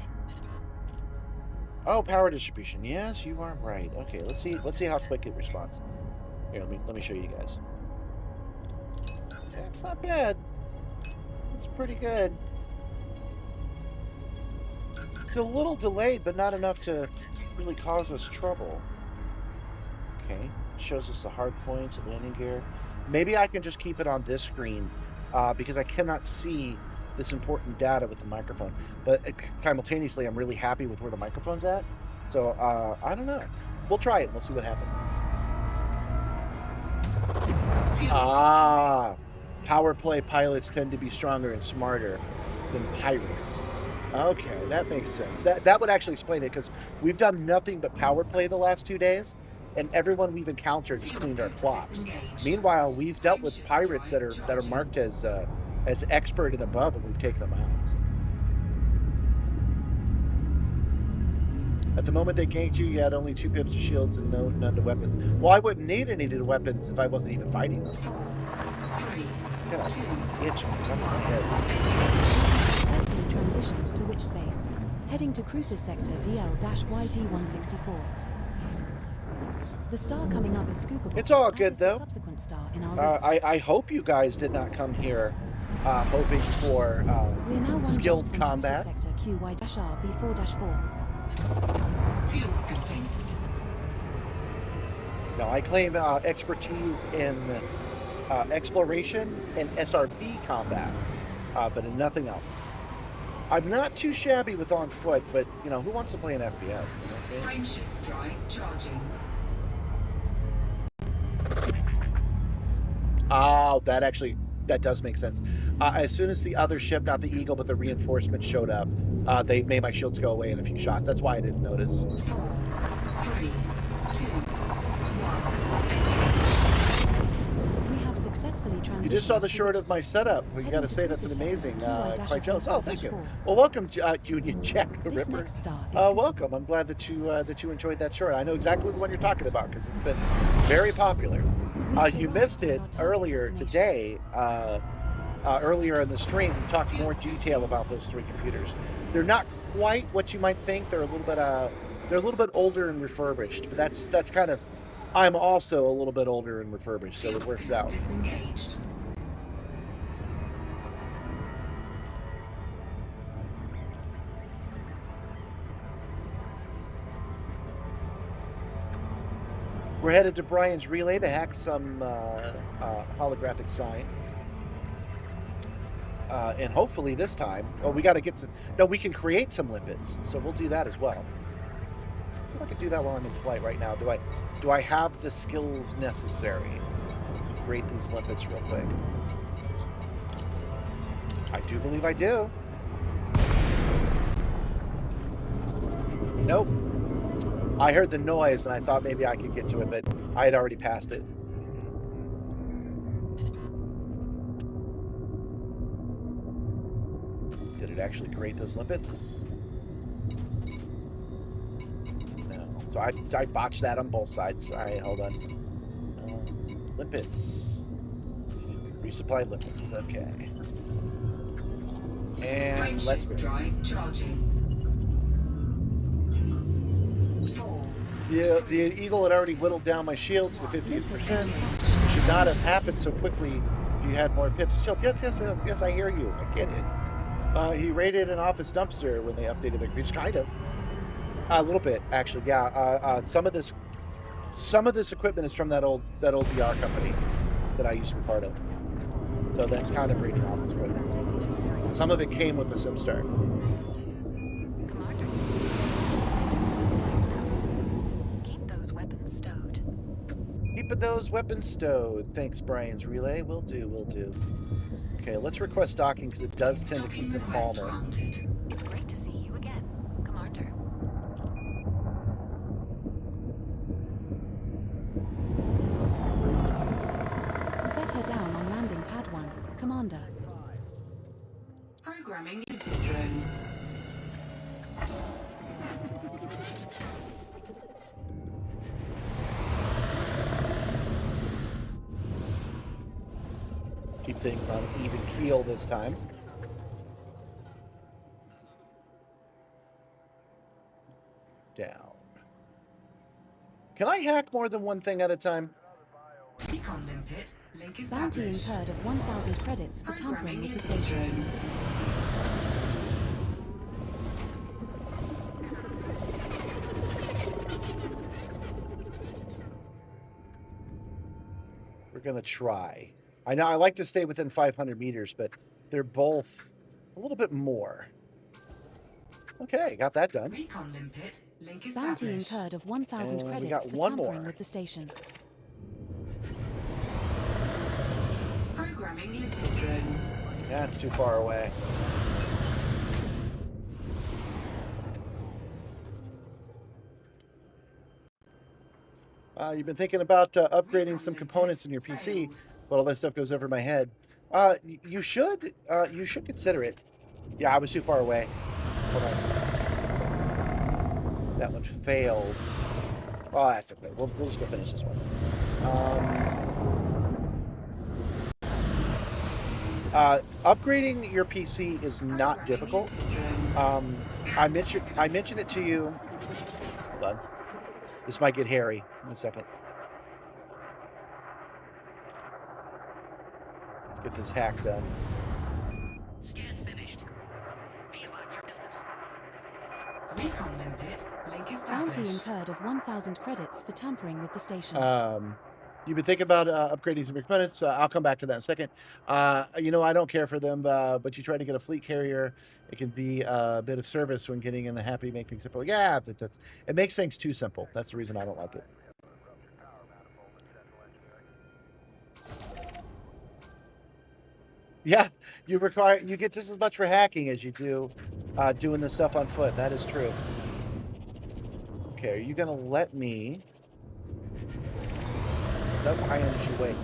Oh, power distribution. Yes, you are right. Okay, let's see how quick it responds. Here, let me show you guys. Yeah, it's not bad. It's pretty good. It's a little delayed, but not enough to really cause us trouble. Okay, shows us the hard points and landing gear. Maybe I can just keep it on this screen because I cannot see this important data with the microphone. But simultaneously, I'm really happy with where the microphone's at. So I don't know. We'll try it. We'll see what happens. Ah, power play pilots tend to be stronger and smarter than pirates. Okay, that makes sense. That would actually explain it, because we've done nothing but power play the last 2 days, and everyone we've encountered has cleaned our plops. Meanwhile, we've dealt with pirates that are marked as expert and above, and we've taken them out. At the moment they ganked you, you had only 2 pips to shields and none to weapons. Well, I wouldn't need any to weapons if I wasn't even fighting them. 4, 3, Get off 2, the itch on top of my head. Successfully transitioned to which space? Heading to Cruises Sector DL-YD-164. The star coming up is scoopable. It's all as good, is the though. subsequent star in our route. I hope you guys did not come here hoping for We are now one skilled jump from combat. Cruises Sector QY-RB4-4. fuel scoping. Now, I claim expertise in exploration and SRB combat, but in nothing else. I'm not too shabby with on foot, but you know, who wants to play an FPS? You know what I mean? Frameshift drive charging. Oh, that does make sense. As soon as the other ship, not the Eagle, but the reinforcement showed up, they made my shields go away in a few shots. That's why I didn't notice. 4, 3, 2, 1. We have successfully transitioned. You just saw the to short which of my space? setup. Well, you Heading got to to say that's an Cruises amazing. Sector Quite jealous. Oh, thank you. QY-RB4-4. Well, welcome, Union Jack the This Ripper. next star is Welcome. I'm glad that you enjoyed that short. I know exactly the one you're talking about because it's been very popular. You missed it earlier today. Earlier in the stream, we talked more detail about those 3 computers. They're not quite what you might think. They're a little bit older and refurbished. But that's kind of. I'm also a little bit older and refurbished, so it works out. Disengaged. We're headed to Brian's relay to hack some holographic signs. And hopefully this time, we got to get some. No, we can create some limpets, so we'll do that as well. If I could do that while I'm in flight right now, do I have the skills necessary to create these limpets real quick? I do believe I do. Nope. I heard the noise and I thought maybe I could get to it, but I had already passed it. Did it actually create those limpets? No. So I botched that on both sides. All right, hold on. Limpets. Resupply limpets. Okay. And let's go. Frameshift drive charging. 4, The Eagle had already whittled down my shields to 50%. It should not have happened so quickly if you had more pips. Shield. Yes, I hear you. I get it. He raided an office dumpster when they updated their computers. Kind of. A little bit, actually. Yeah. Some of this equipment is from that old VR company that I used to be part of. So that's kind of raiding office equipment. Some of it came with the Simstarr. Commander Simstarr, enter the no-fire zone. Keep those weapons stowed. Keeping those weapons stowed. Thanks, Brian's relay. Will do. Okay, let's request docking because it does tend to keep docking them request calmer. granted. It's great to see you again, Commander. Set her down on landing pad 1, Commander. Programming limpet drone. Keep things on an even keel this time. Can I hack more than one thing at a time? Recon limpet. Link Bounty established. incurred of 1,000 credits for tampering Programming with the limpet station. drone. We're gonna try. I know I like to stay within 500 meters, but they're both a little bit more. Okay, got that done. Recon limpet. Link Bounty established. incurred of 1,000 And we credits got for one tampering more. with the station. Programming limpet drone. Yeah, it's too far away. You've been thinking about upgrading some components in your PC, but all that stuff goes over my head. You should consider it. Yeah, I was too far away. Hold on. That one failed. Oh, that's okay. We'll just go finish this one. Upgrading your PC is not difficult. I mentioned it to you. Hold on. This might get hairy in a second. Let's get this hack done. Scan finished. Be about your business. Recon limpet. Link Bounty established. incurred of 1,000 credits for tampering with the station. You've been thinking about upgrading some components. I'll come back to that in a second. You know, I don't care for them, but you try to get a fleet carrier. It can be a bit of service when getting in a happy, make things simple. Yeah, it makes things too simple. That's the reason I don't like it. Yeah, you get just as much for hacking as you do doing this stuff on foot. That is true. Okay, are you gonna let me? That high energy wake.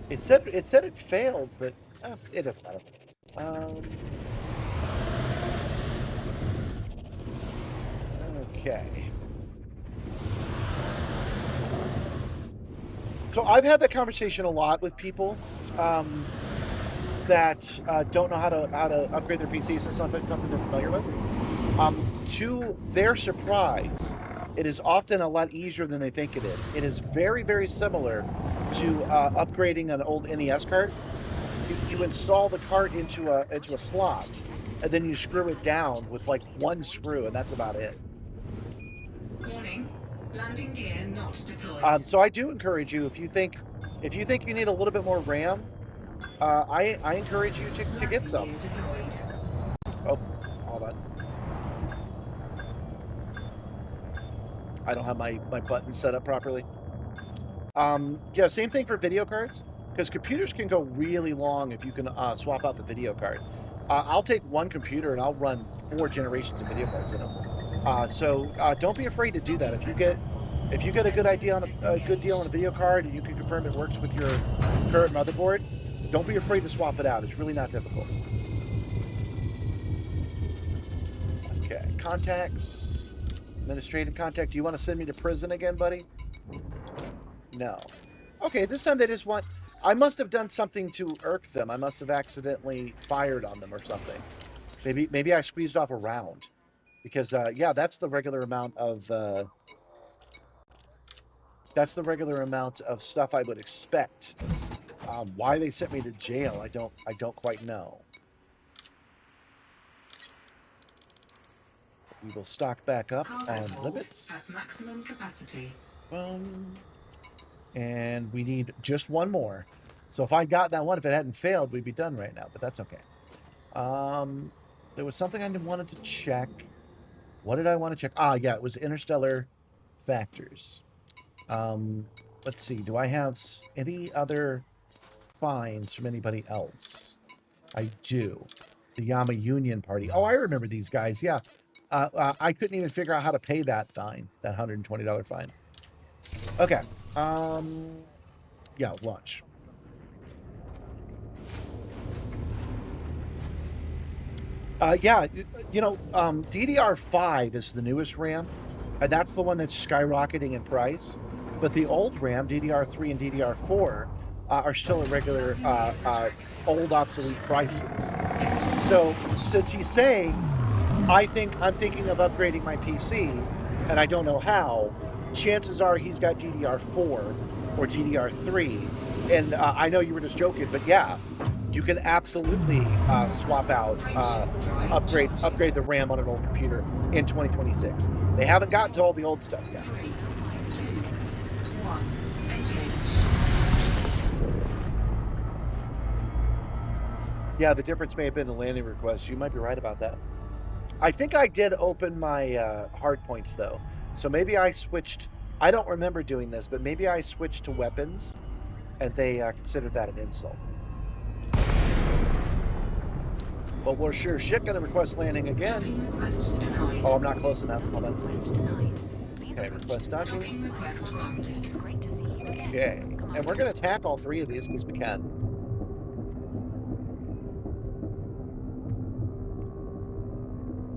It said it failed, but it doesn't matter. Okay. So I've had that conversation a lot with people that don't know how to upgrade their PCs. It's something they're familiar with. To their surprise, it is often a lot easier than they think it is. It is very, very similar to upgrading an old NES cart. You install the cart into a slot, and then you screw it down with like one screw, and that's about it. Warning. Landing gear not deployed. So I do encourage you, if you think you need a little bit more RAM, I encourage you to get Landing some. gear deployed. Oh, hold on. I don't have my buttons set up properly. Yeah, same thing for video cards, because computers can go really long if you can swap out the video card. I'll take one computer and I'll run 4 generations of video cards in them. So don't be afraid to do that. If you get a good idea on a good deal on a video card and you can confirm it works with your current motherboard, don't be afraid to swap it out. It's really not difficult. Okay, contacts, administrative contact. Do you want to send me to prison again, buddy? No. Okay, this time they just want... I must have done something to irk them. I must have accidentally fired on them or something. Maybe I squeezed off a round. Because, yeah, that's the regular amount of... that's the regular amount of stuff I would expect. Why they sent me to jail, I don't quite know. We will stock back up Cargo on hold limits. at maximum capacity. And we need just one more. So if I got that one, if it hadn't failed, we'd be done right now. But that's okay. There was something I wanted to check. What did I want to check? Ah, yeah, it was interstellar factors. Let's see. Do I have any other finds from anybody else? I do. The Yama Union Party. Oh, I remember these guys. Yeah. I couldn't even figure out how to pay that fine, that $120 fine. Okay. Yeah, launch. Yeah, you know, DDR5 is the newest RAM, and that's the one that's skyrocketing in price. But the old RAM, DDR3 and DDR4, are still at regular, old obsolete prices. So, since he's saying, I'm thinking of upgrading my PC, and I don't know how, chances are he's got DDR4 or DDR3. And I know you were just joking, but yeah, you can absolutely swap out, upgrade the RAM on an old computer in 2026. They haven't gotten to all the old stuff yet. 3, 2, 1, engage. Yeah, the difference may have been the landing request. You might be right about that. I think I did open my hard points though, so maybe I switched. I don't remember doing this, but maybe I switched to weapons, and they considered that an insult. But we're sure shit gonna request landing again. Docking request denied. Oh, I'm not close enough. Hold on. Request denied. Please Okay, approach request the docking. Docking request granted. It's great to see you again. Okay, Come on. and we're gonna attack all three of these because we can.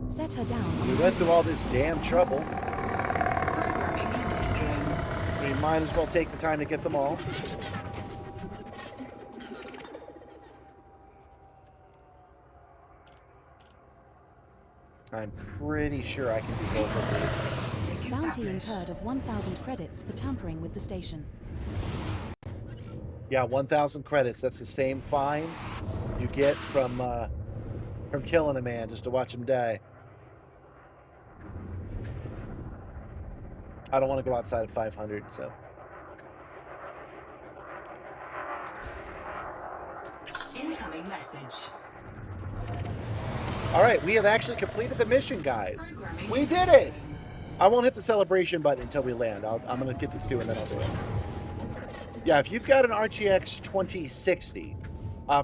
Set her down. We went through all this damn trouble. Programming limpet drone. We might as well take the time to get them all. I'm pretty sure I can do both of these. Link Bounty established. incurred of 1,000 credits for tampering with the station. Yeah, 1,000 credits. That's the same fine you get from killing a man just to watch him die. I don't want to go outside of 500, so. Incoming message. All right, we have actually completed the mission, guys. Programming We limpet did it! drone. I won't hit the celebration button until we land. I'm going to get these two and then I'll do it. Yeah, if you've got an RTX 2060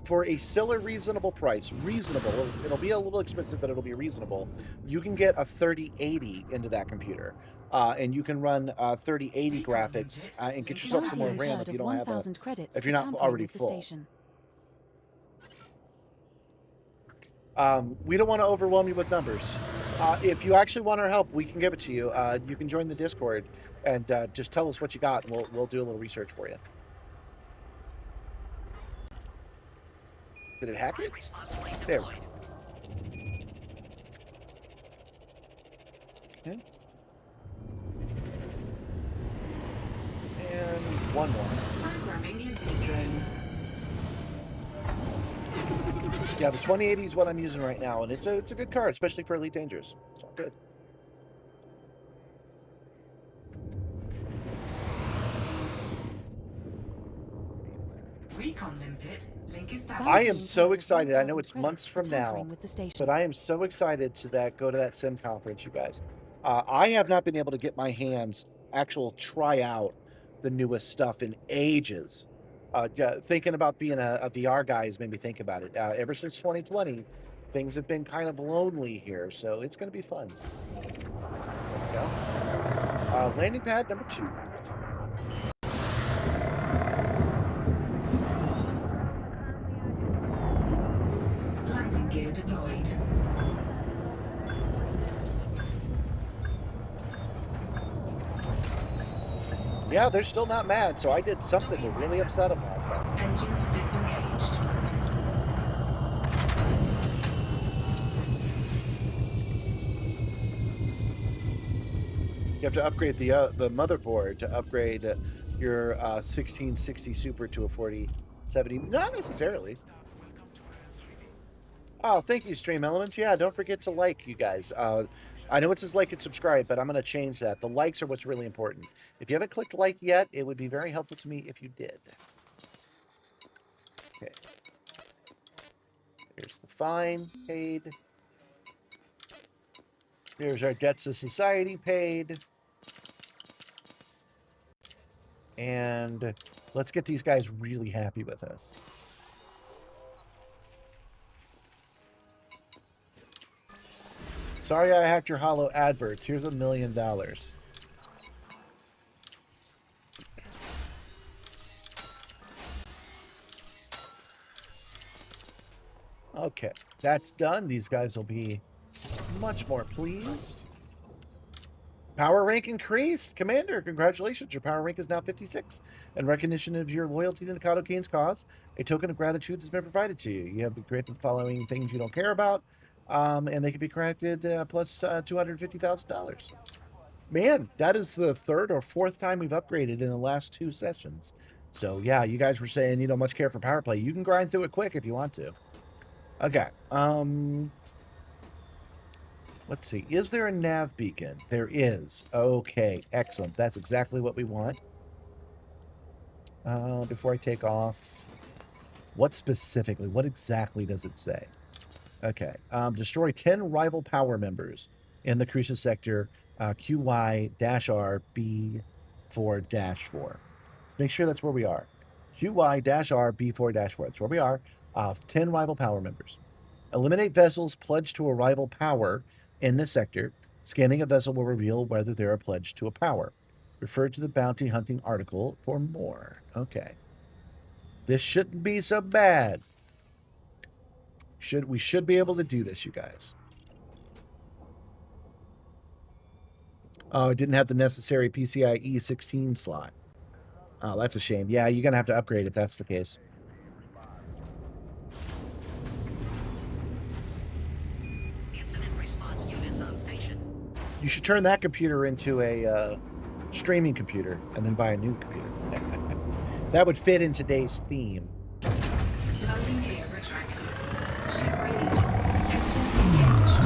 for a still a reasonable price, it'll be a little expensive, but it'll be reasonable. You can get a 3080 into that computer. And you can run 3080 graphics and get yourself some more Bounty RAM incurred if you of don't have a, 1,000 credits if you're for not tampering already with the full. station. We don't want to overwhelm you with numbers. If you actually want our help, we can give it to you. You can join the Discord and just tell us what you got, and we'll do a little research for you. Did it hack it? There. Okay. And one more. Programming limpet drone. Yeah, the 2080 is what I'm using right now, and it's a good card, especially for Elite Dangerous. It's all good. Recon limpet. Link established. I am Bounty so incurred excited. I know 1,000 it's credits months for from now, tampering with the station. but I am so excited to go to that sim conference, you guys. I have not been able to get my hands try out the newest stuff in ages. Thinking about being a VR guy has made me think about it. Ever since 2020, things have been kind of lonely here, so it's going to be fun. There we go. Landing pad number 2. Landing gear deployed. Yeah, they're still not mad, so I did something to really upset them last time. Engines disengaged. You have to upgrade the motherboard to upgrade your 1660 Super to a 4070. Not necessarily. Oh, thank you, Stream Elements. Yeah, don't forget to like, you guys. I know it says like and subscribe, but I'm going to change that. The likes are what's really important. If you haven't clicked like yet, it would be very helpful to me if you did. Okay. Here's the fine paid. Here's our debts to society paid. And let's get these guys really happy with us. Sorry I hacked your hollow adverts. Here's $1 million. Okay, that's done. These guys will be much more pleased. Power rank increase. Commander, congratulations. Your power rank is now 56. In recognition of your loyalty to the Kato Kane's cause, a token of gratitude has been provided to you. You have been granted the following things you don't care about, and they can be corrected plus $250,000. Man, that is the third or fourth time we've upgraded in the last 2 sessions. So yeah, you guys were saying you don't much care for power play. You can grind through it quick if you want to. Okay. Let's see. Is there a nav beacon? There is. Okay, excellent. That's exactly what we want. Before I take off, what exactly does it say? Okay. Destroy 10 rival power members in the Crucis sector, QY-R B4-4. Let's make sure that's where we are. QY-R B4-4. That's where we are. 10 rival power members. Eliminate vessels pledged to a rival power in this sector. Scanning a vessel will reveal whether they're a pledge to a power. Refer to the bounty hunting article for more. Okay. This shouldn't be so bad. We should be able to do this, you guys. Oh, it didn't have the necessary PCIe 16 slot. Oh, that's a shame. Yeah, you're going to have to upgrade if that's the case. Incident response units on station. You should turn that computer into a streaming computer and then buy a new computer. That would fit in today's theme. Loading gear retracted. Ship released. Engines engaged.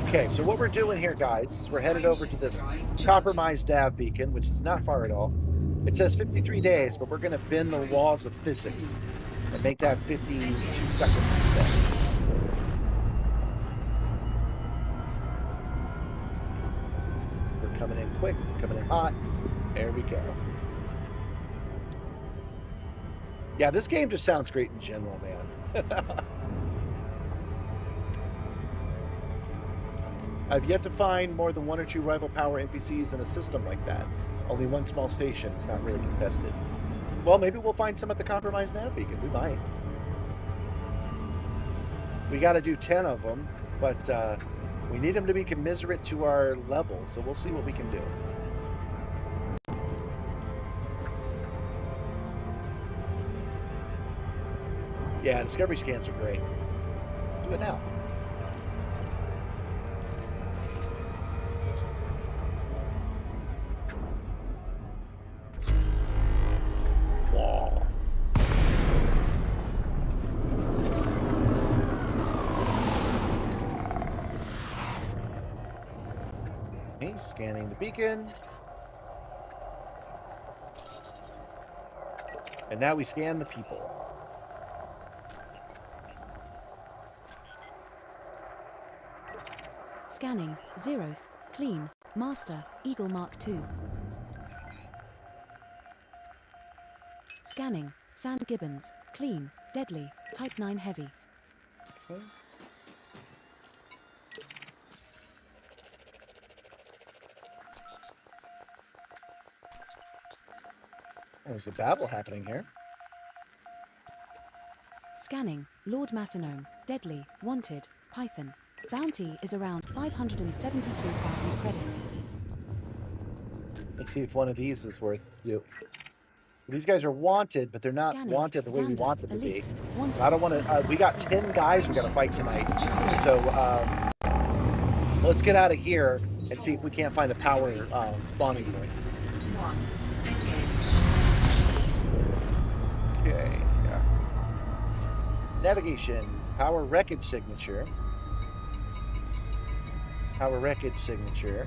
Okay, so what we're doing here, guys, is we're headed over to this compromised nav beacon, which is not far at all. It says 53 days, but we're going to bend the laws of physics and make that 52 seconds instead. We're coming in quick, coming in hot. There we go. Yeah, this game just sounds great in general, man. I've yet to find more than 1 or 2 rival power NPCs in a system like that. Only one small station is not really contested. Well, maybe we'll find some at the compromised nav beacon. We might. We got to do 10 of them, but we need them to be commiserate to our level, so we'll see what we can do. Yeah, discovery scans are great. Do it now. Wall. Okay, scanning the beacon. And now we scan the people. Scanning, Zeroth, clean, master, Eagle Mark II. Scanning, Sand Gibbons, clean, deadly, Type 9 heavy. Okay. There's a battle happening here. Scanning, Lord Macedon, deadly, wanted, Python. Bounty is around 573,000 credits. Let's see if one of these is worth doing. These guys are wanted, but they're not Scanning, wanted the way we Xander, want them to be. elite, wanted. I don't want to. We got 10 guys we got to fight tonight. So let's get out of here and see if we can't find a power spawning point. 1. Engage. Okay. Yeah. Navigation. Power wreckage signature. Power wreckage signature.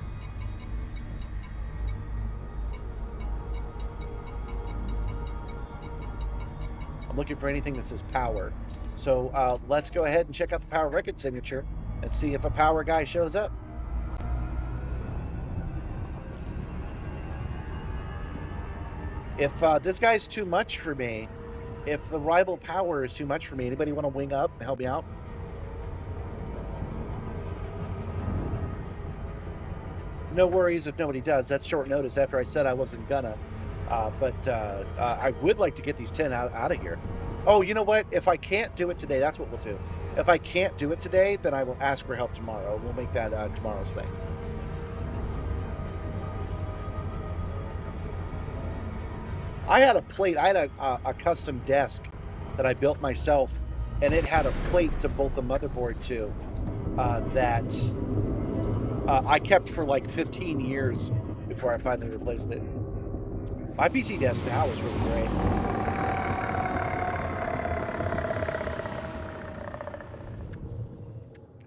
I'm looking for anything that says power. So let's go ahead and check out the power wreckage signature and see if a power guy shows up. If this guy's too much for me, if the rival power is too much for me, anybody want to wing up and help me out? No worries if nobody does. That's short notice after I said I wasn't gonna. But I would like to get these 10 out of here. Oh, you know what? If I can't do it today, that's what we'll do. If I can't do it today, then I will ask for help tomorrow. We'll make that tomorrow's thing. I had a plate. I had a custom desk that I built myself, and it had a plate to bolt the motherboard to that I kept for like 15 years before I finally replaced it. My PC desk now is really great.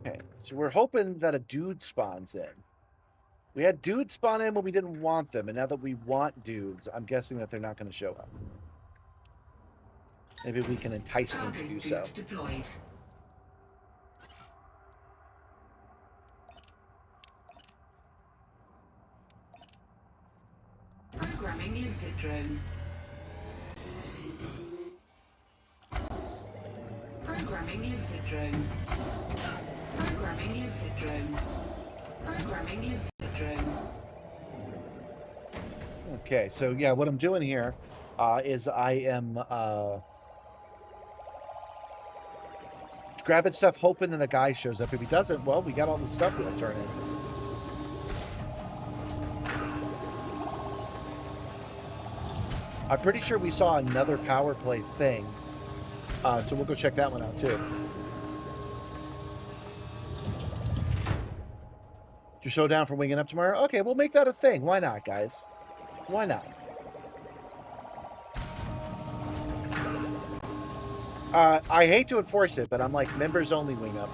Okay, so we're hoping that a dude spawns in. We had dudes spawn in when we didn't want them, and now that we want dudes, I'm guessing that they're not going to show up. Maybe we can entice them to do so. Deployed. Programming limpet drone. Programming limpet drone. Programming limpet drone. Programming limpet drone. Okay, so yeah, what I'm doing here is I am grabbing stuff, hoping that a guy shows up. If he doesn't, well, we got all the stuff we'll turn in. I'm pretty sure we saw another power play thing, so we'll go check that one out too. You show down for winging up tomorrow? Okay, we'll make that a thing. Why not, guys? Why not? I hate to enforce it, but I'm like, members only wing up.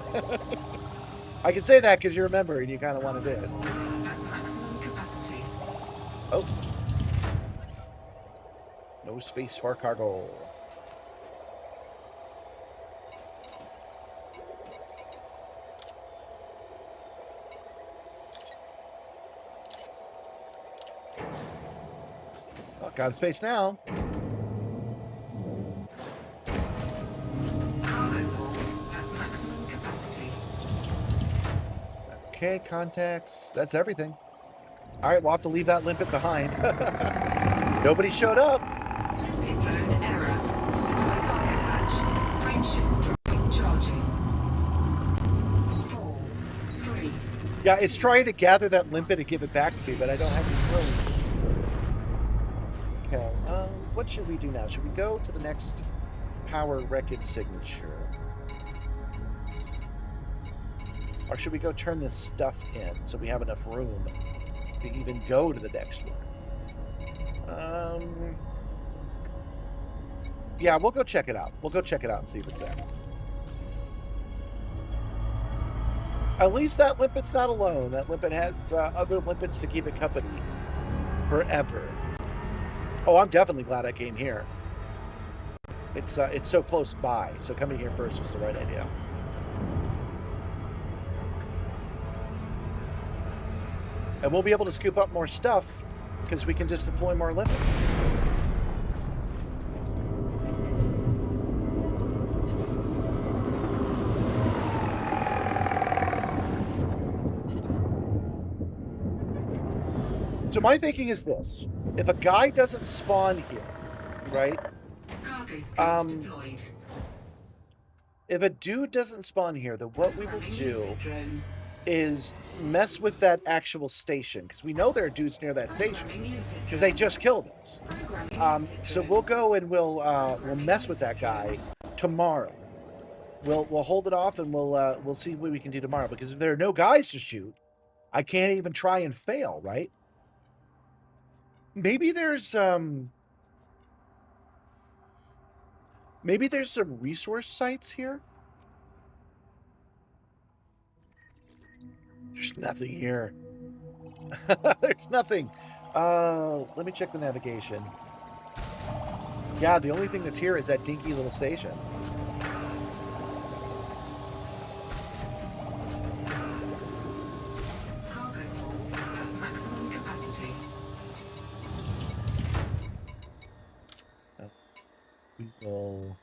I can say that because you're a member and you kind of want to do it. At maximum capacity. Oh. No space for cargo. Oh, got space now. Cargo hold at maximum capacity. Okay, contacts. That's everything. All right, we'll have to leave that limpet behind. Nobody showed up. Limpet drone error. Deploy cargo hatch. Frame shift drive charging. 4, 3. Yeah, it's trying to gather that limpet and give it back to me, but I don't have any drones. Okay, what should we do now? Should we go to the next power wreckage signature? Or should we go turn this stuff in so we have enough room to even go to the next one? Yeah, we'll go check it out. We'll go check it out and see if it's there. At least that limpet's not alone. That limpet has other limpets to keep it company forever. Oh, I'm definitely glad I came here. It's so close by, so coming here first was the right idea. And we'll be able to scoop up more stuff because we can just deploy more limpets. So my thinking is this. If a guy doesn't spawn here, right? Cargo scope deployed. If a dude doesn't spawn here, then what we will Programming do limpet drone. is mess with that actual station, because we know there are dudes near that station, Programming limpet because drone. they just killed us. Programming limpet So drone. we'll go and we'll mess with that guy tomorrow. We'll hold it off and we'll see what we can do tomorrow, because if there are no guys to shoot, I can't even try and fail, right? Maybe there's some resource sites here. There's nothing here. There's nothing. Let me check the navigation. Yeah, the only thing that's here is that dinky little station. Cargo hold at maximum capacity. We will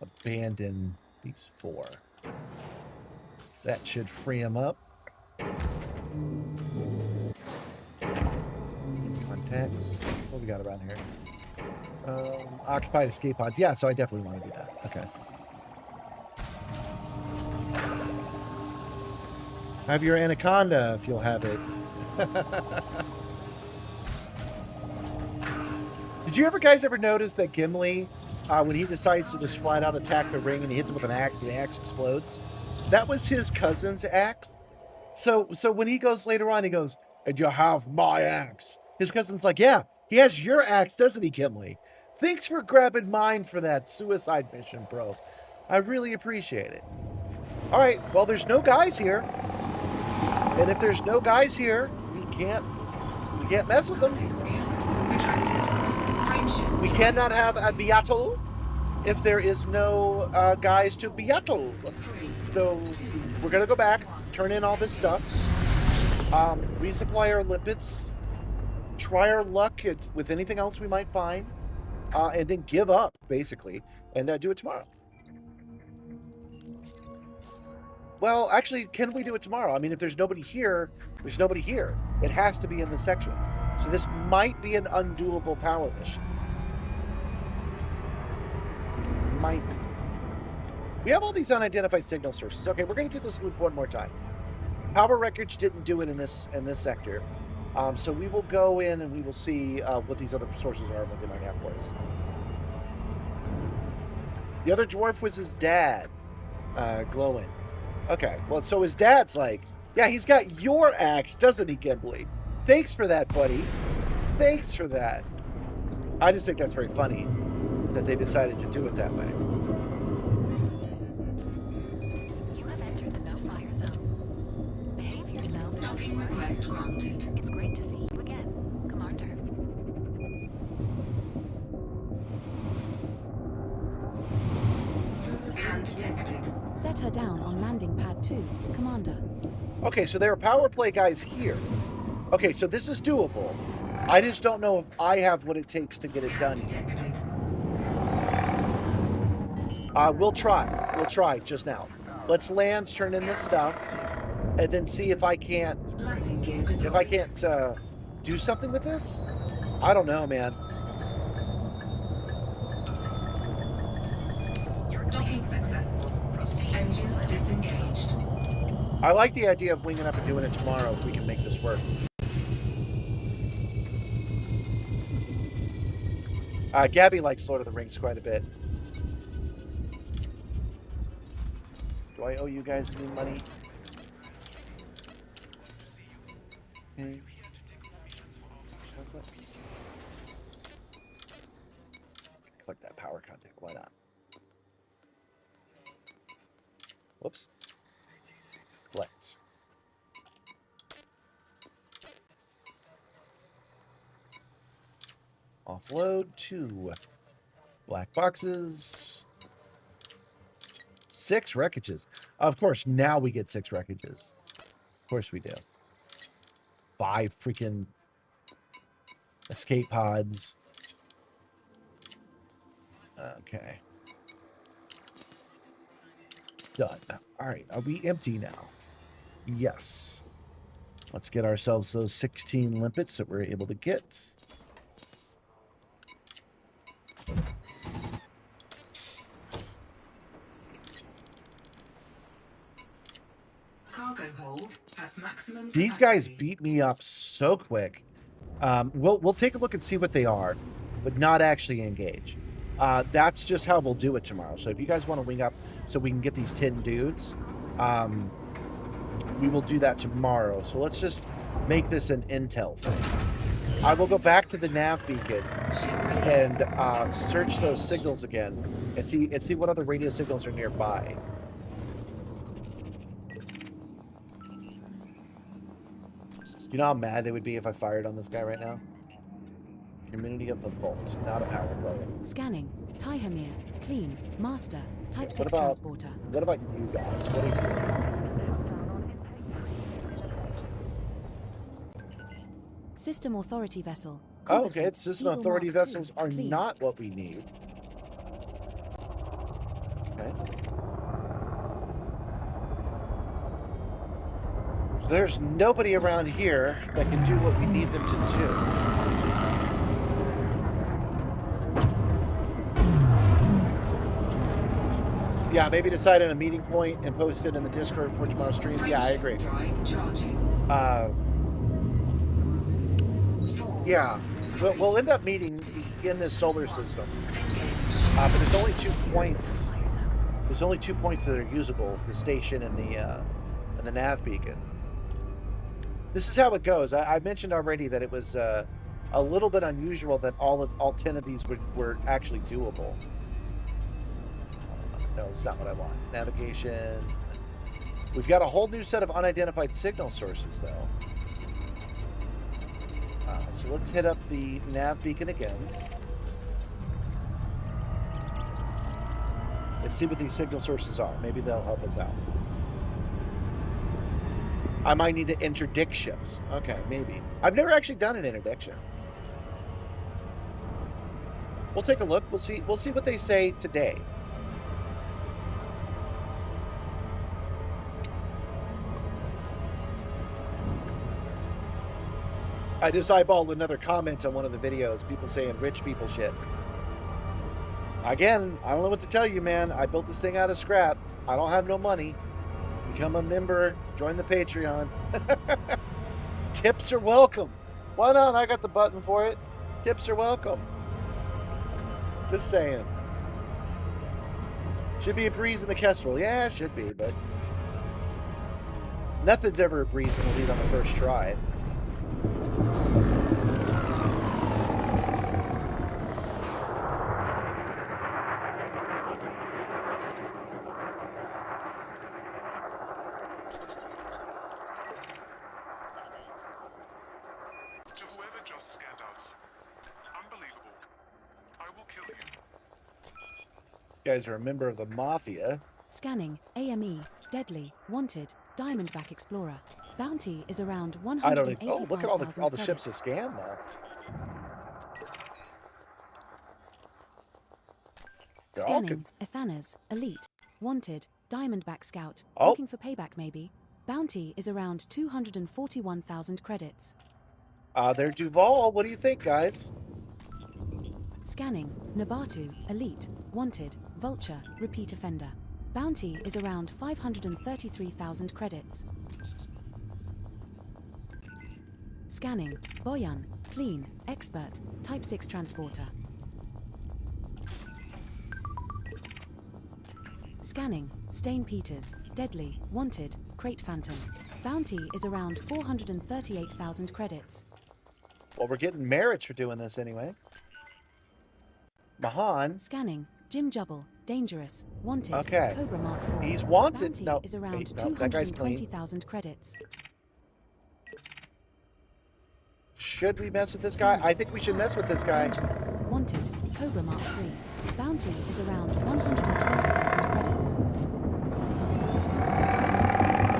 abandon these 4. That should free them up. Contacts. What we got around here? Occupied escape pods. Yeah, so I definitely want to do that. Okay. Have your anaconda if you'll have it. Did Did you guys ever notice that Gimli, when he decides to just flat out attack the ring and he hits him with an axe and the axe explodes, that was his cousin's axe? So when he goes later on, he goes, "And you have my axe." His cousin's like, "Yeah, he has your axe, doesn't he, Gimli? Thanks for grabbing mine for that suicide mission, bro. I really appreciate it." All right, well, there's no guys here. And if there's no guys here, we can't mess with them. We cannot have a battle if there is no guys to battle. So we're going to go back, turn in all this stuff, resupply our limpets, try our luck with anything else we might find, and then give up, basically, and do it tomorrow. Well, actually, can we do it tomorrow? I mean, if there's nobody here, there's nobody here. It has to be in this section. So this might be an undoable power mission. Might be. We have all these unidentified signal sources. Okay, we're going to do this loop one more time. Power wreckage didn't do it in this sector. So we will go in and we will see what these other sources are and what they might have for us. The other dwarf was his dad, glowing. Okay, well, so his dad's like, yeah, he's got your axe, doesn't he, Gimli? Thanks for that, buddy. Thanks for that. I just think that's very funny that they decided to do it that way. You have entered the no-fire zone. Behave yourself. Docking request granted. It's great to see you again, Commander. Scan detected. Set her down on landing pad 2, Commander. Okay, so there are power play guys here. Okay, so this is doable. I just don't know if I have what it takes to get it done. We'll try. We'll try just now. Let's land, turn in this stuff, and then see if I can't do something with this. I don't know, man. Docking successful. Engines disengaged. I like the idea of winging up and doing it tomorrow if we can make this work. Gabby likes Lord of the Rings quite a bit. Do I owe you guys any money? Okay. Chocolates. Click that power contact. Why not? Whoops. Collect. Offload 2 black boxes. 6 wreckages. Of course, now we get 6 wreckages. Of course we do. 5 freaking escape pods. Okay. Done. All right. Are we empty now? Yes. Let's get ourselves those 16 limpets that we're able to get. Cargo hold at maximum. These guys beat me up so quick. We'll take a look and see what they are, but not actually engage. That's just how we'll do it tomorrow. So if you guys want to wing up so we can get these 10 dudes, we will do that tomorrow. So let's just make this an intel thing. I will go back to the nav beacon and search those signals again and see what other radio signals are nearby. You know how mad they would be if I fired on this guy right now? Community of the Vault, not a power player. Scanning. Tyhamir. Clean. Master. Type What 6 about- transporter. What about you guys? What are System authority vessel. you? Oh, okay, Competent. system Eagle authority Mark II. vessels are Clean. not what we need. Okay. So there's nobody around here that can do what we need them to do. Yeah, maybe decide on a meeting point and post it in the Discord for tomorrow's stream. Yeah, I agree. Drive charging. 4. Yeah, we'll end up meeting in this solar system. But there's only 2 points. There's only 2 points that are usable: the station and the nav beacon. This is how it goes. I mentioned already that it was a little bit unusual that all 10 of these were actually doable. No, that's not what I want. Navigation. We've got a whole new set of unidentified signal sources, though. So let's hit up the nav beacon again. Let's see what these signal sources are. Maybe they'll help us out. I might need to interdict ships. Okay, maybe. I've never actually done an interdiction. We'll take a look. We'll see what they say today. I just eyeballed another comment on one of the videos. People saying rich people shit. Again, I don't know what to tell you, man. I built this thing out of scrap. I don't have no money. Become a member. Join the Patreon. Tips are welcome. Why not? I got the button for it. Tips are welcome. Just saying. Should be a breeze in the Kestrel. Yeah, it should be, but nothing's ever a breeze in the lead on the first try. To whoever just scanned us, unbelievable. I will kill you. These guys are a member of the Mafia. Scanning. AME. Deadly. Wanted. Diamondback Explorer. Bounty is around I don't even. 185,000 Oh, look at all the ships to credits. scan, though. They're all Scanning. Ethanas. Elite. Wanted. Diamondback Scout. Oh. Looking for payback, maybe. Bounty is around 241,000 credits. They're Duval. What do you think, guys? Scanning. Nabatu. Elite. Wanted. Vulture. Repeat offender. Bounty is around 533,000 credits. Scanning. Boyan. Clean. Expert. Type 6 transporter. Scanning. Stain Peters. Deadly. Wanted. Crate Phantom. Bounty is around 438,000 credits. Well, we're getting merits for doing this anyway. Mahan. Scanning. Jim Jubble. Dangerous. Wanted. Okay. Cobra Mark IV. He's wanted. Bounty No, is around wait, no, that guy's clean. 220,000 credits. Should we mess with this guy? I think we should mess with this guy. Dangerous. Wanted. Cobra Mark III. Bounty is around 112,000 credits.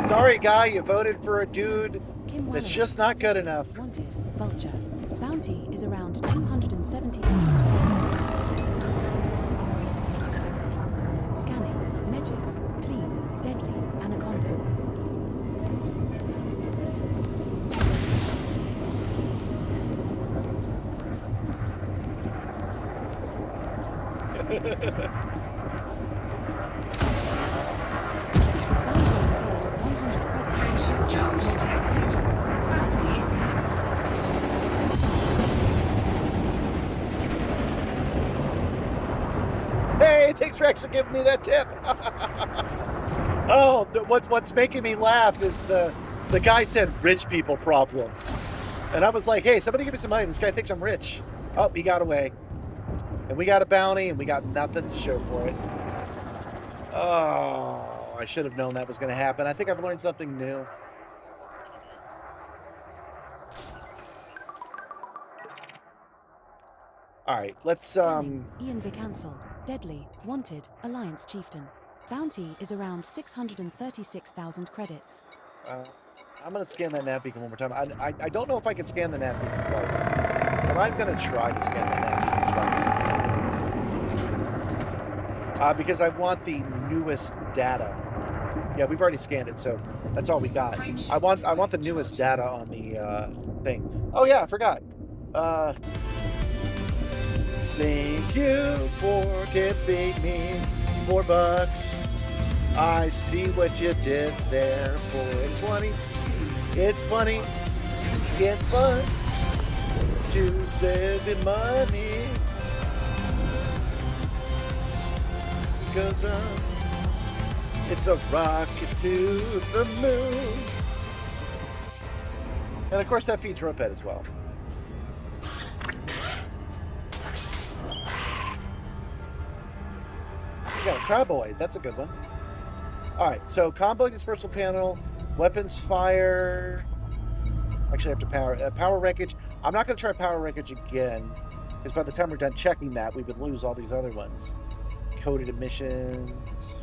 Sorry, guy, you voted for a dude Kim that's Weller. just not good enough. Wanted. Vulture. Bounty is around 270,000 credits. Scanning. Megis. Clean. Deadly. Anaconda. Frameshift charge detected. Bounty incoming. Hey, thanks for actually giving me that tip. Oh, what's making me laugh is the guy said rich people problems. And I was like, hey, somebody give me some money. This guy thinks I'm rich. Oh, he got away. And we got a bounty, and we got nothing to show for it. Oh, I should have known that was going to happen. I think I've learned something new. All right, let's Scanning. Ian Vicancel. Deadly. Wanted. Alliance Chieftain. Bounty is around 636,000 credits. I'm going to scan that nav beacon one more time. I don't know if I can scan the nav beacon twice, but I'm going to try to scan that nav beacon twice. Because I want the newest data. Yeah, we've already scanned it, so that's all we got. I want the newest data on the thing. Oh yeah, I forgot. Thank you for tipping me $4. I see what you did there for 20. It's funny. Get fun. to saving money. Cause it's a rocket to the moon. And of course that feeds Ropet as well. We got a Craboid, that's a good one. Alright, so combo dispersal panel, weapons fire. Actually, I have to power wreckage. I'm not going to try power wreckage again, because by the time we're done checking that, we would lose all these other ones. Coded emissions.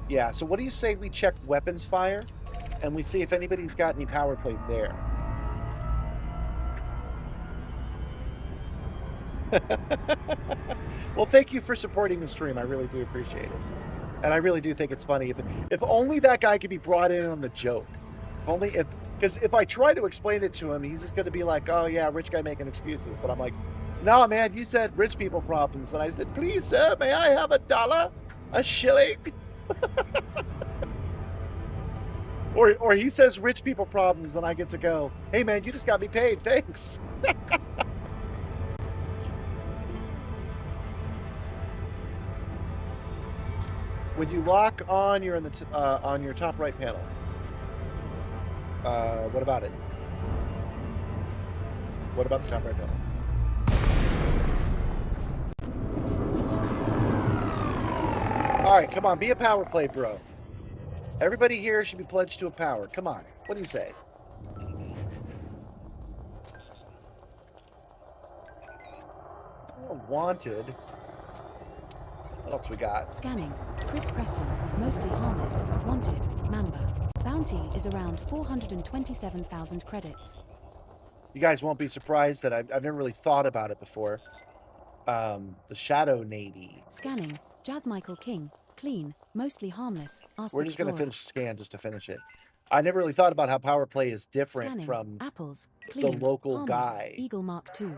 Yeah, so what do you say we check weapons fire, and we see if anybody's got any power play there? Well, thank you for supporting the stream. I really do appreciate it. And I really do think it's funny. If only that guy could be brought in on the joke. Because if I try to explain it to him, he's just going to be like, oh, yeah, rich guy making excuses. But I'm like, no, man, you said rich people problems. And I said, please, sir, may I have $1? A shilling? Or he says rich people problems, and I get to go, hey, man, you just got me paid. Thanks. When you lock on, you're in the on your top right panel. What about it? What about the top right panel? All right, come on, be a power play, bro. Everybody here should be pledged to a power. Come on, what do you say? Oh, wanted. What else we got? Scanning. Chris Preston, mostly harmless. Wanted. Mamba. Bounty is around 427,000 credits. You guys won't be surprised that I've never really thought about it before. The Shadow Navy. Scanning. Jazz Michael King. Clean. Mostly harmless. We're just going to finish scan just to finish it. I never really thought about how power play is different Scanning. from Apples. Clean. the local harmless. guy. Eagle Mark II.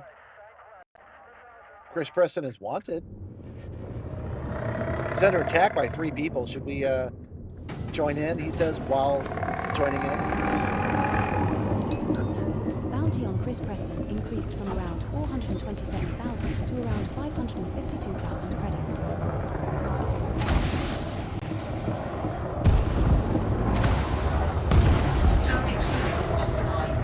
Chris Preston is wanted. He's under attack by 3 people. Should we join in? He says while joining in. Bounty on Chris Preston increased from around 427,000 to around 552,000 credits. Target shields offline.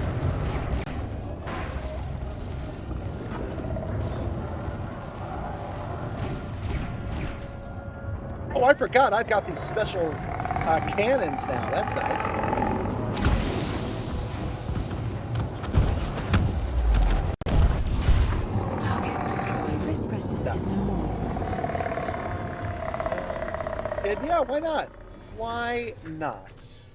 Oh, I forgot. I've got these special cannons now. That's nice. Target destroyed. Chris Preston No. is no more. And yeah, why not? Why not?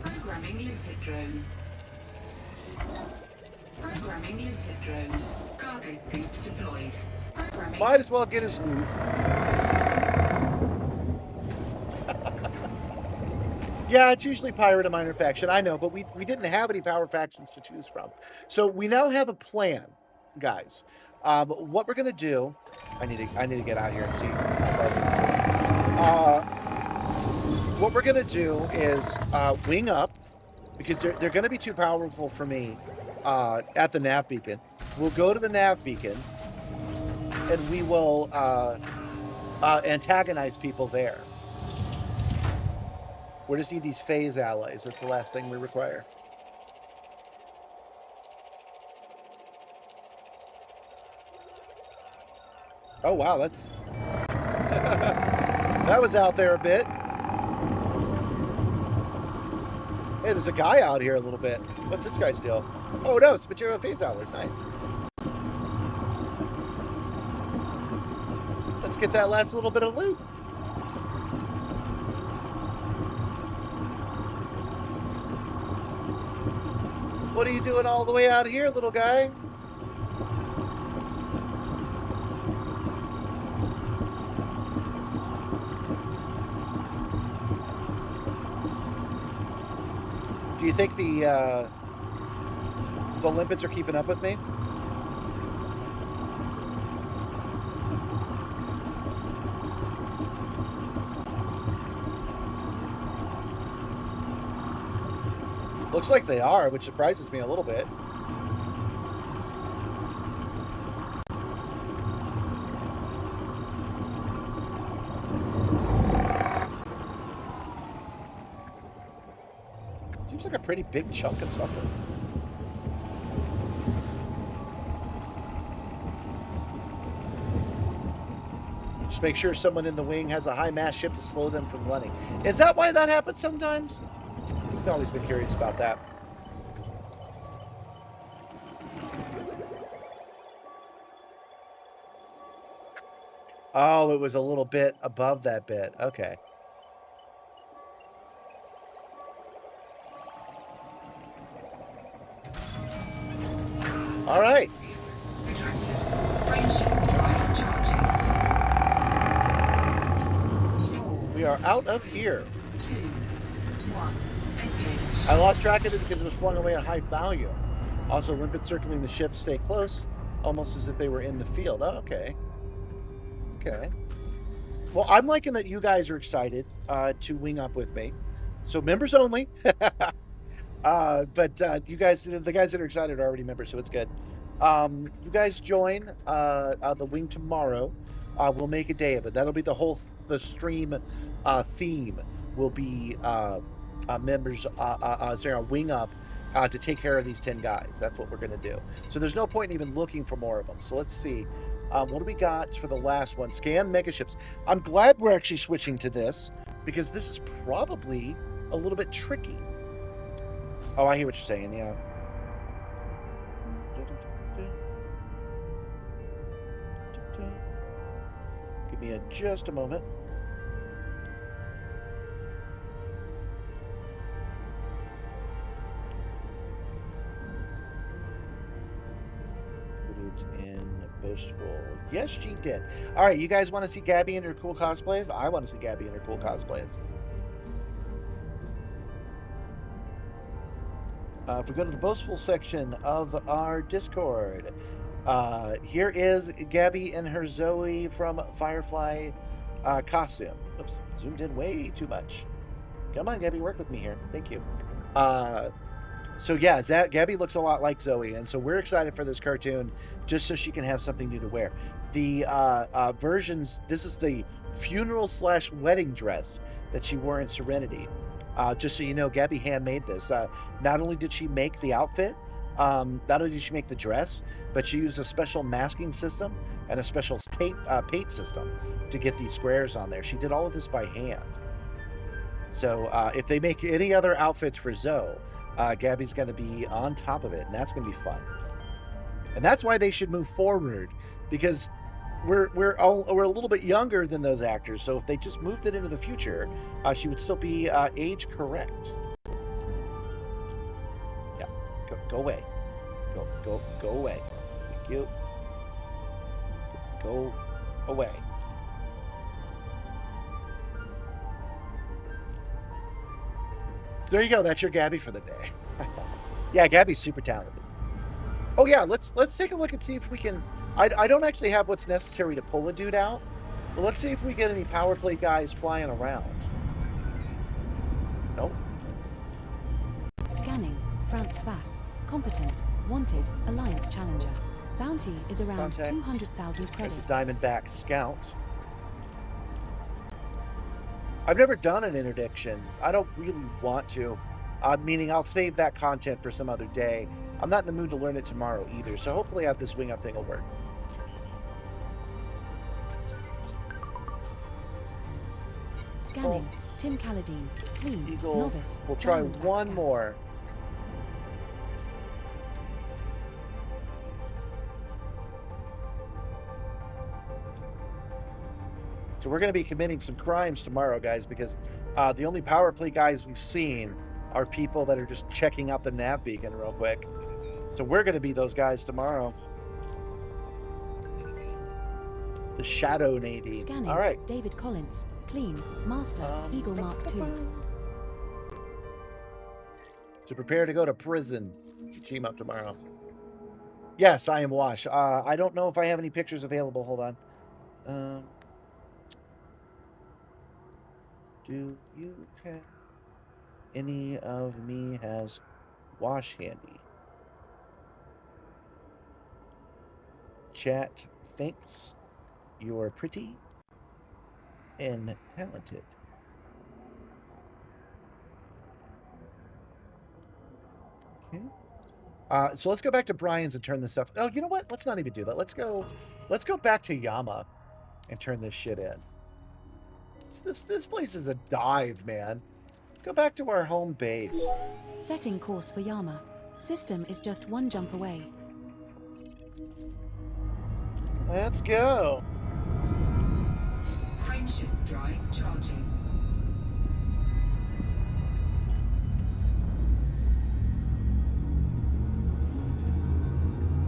Programming limpet drone. Programming limpet drone. Cargo scoop deployed. Programming. Might as well get his loot. Yeah, it's usually pirate and minor faction. I know, but we didn't have any power factions to choose from. So we now have a plan, guys. What we're gonna do? I need to get out here and see how far this is. What we're gonna do is wing up, because they're gonna be too powerful for me at the nav beacon. We'll go to the nav beacon, and we will antagonize people there. We just need these phase allies. That's the last thing we require. Oh, wow, that's... that was out there a bit. Hey, there's a guy out here a little bit. What's this guy's deal? Oh, no, it's material phase allies. Nice. Let's get that last little bit of loot. What are you doing all the way out here, little guy? Do you think the limpets are keeping up with me? Looks like they are, which surprises me a little bit. Seems like a pretty big chunk of something. Just make sure someone in the wing has a high mass ship to slow them from landing. Is that why that happens sometimes? I've always been curious about that. Oh, it was a little bit above that bit. Okay. All right. Retracted. Frameshift drive charging. 4, We are out of here. 2, 1. Engage. I lost track of it because it was flung away at high value. Also, limpet circling the ship stay close, almost as if they were in the field. Oh, okay. Okay. Well, I'm liking that you guys are excited to wing up with me. So members only. But you guys, the guys that are excited are already members, so it's good. You guys join the wing tomorrow. We'll make a day of it. That'll be the stream theme will be members sorry, a wing up to take care of these 10 guys. That's what we're going to do. So there's no point in even looking for more of them. So let's see. What do we got for the last one? Scan megaships. I'm glad we're actually switching to this because this is probably a little bit tricky. Oh, I hear what you're saying, yeah. Give me just a moment. Put it in boastful. Yes, she did. All right, you guys want to see Gabby in her cool cosplays? I want to see Gabby in her cool cosplays. If we go to the boastful section of our Discord, here is Gabby in her Zoe from Firefly costume. Oops, zoomed in way too much. Come on, Gabby, work with me here. Thank you. So yeah, Gabby looks a lot like Zoe, and so we're excited for this cartoon just so she can have something new to wear. The versions, this is the funeral/wedding dress that she wore in Serenity. Just so you know, Gabby handmade this. Not only did she make the outfit, not only did she make the dress, but she used a special masking system and a special paint system to get these squares on there. She did all of this by hand. So if they make any other outfits for Zoe, Gabby's going to be on top of it, and that's going to be fun. And that's why they should move forward, because we're a little bit younger than those actors. So if they just moved it into the future, she would still be age correct. Yeah, go away, go away. Thank you. Go away. So there you go. That's your Gabby for the day. Yeah, Gabby's super talented. Oh yeah, let's take a look and see if we can. I don't actually have what's necessary to pull a dude out, but let's see if we get any power play guys flying around. Nope. Scanning. Franz Vass. Competent. Wanted. Alliance Challenger. Bounty is around Contacts. 200,000 There's credits. a Diamondback Scout. I've never done an interdiction. I don't really want to. Meaning I'll save that content for some other day. I'm not in the mood to learn it tomorrow either, so hopefully this wing up thing will work. Scanning. Bolts. Tim Calladine. Clean. Eagle. Novice. We'll try Diamondback one Scout. more. So we're going to be committing some crimes tomorrow, guys, because the only power play guys we've seen are people that are just checking out the nav beacon real quick. So we're going to be those guys tomorrow. The Shadow Navy. Scanning. All right. David Collins. Clean. Master. Eagle Mark II. So prepare to go to prison. Team up tomorrow. Yes, I am Wash. I don't know if I have any pictures available. Hold on. Do you have any of me as Wash handy. Chat thinks you're pretty and talented. Okay. So let's go back to Brian's and turn this stuff. Oh, you know what? Let's not even do that. Let's go back to Yama and turn this shit in. This place is a dive, man. Let's go back to our home base. Setting course for Yama. System is just one jump away. Let's go. Frameshift drive charging.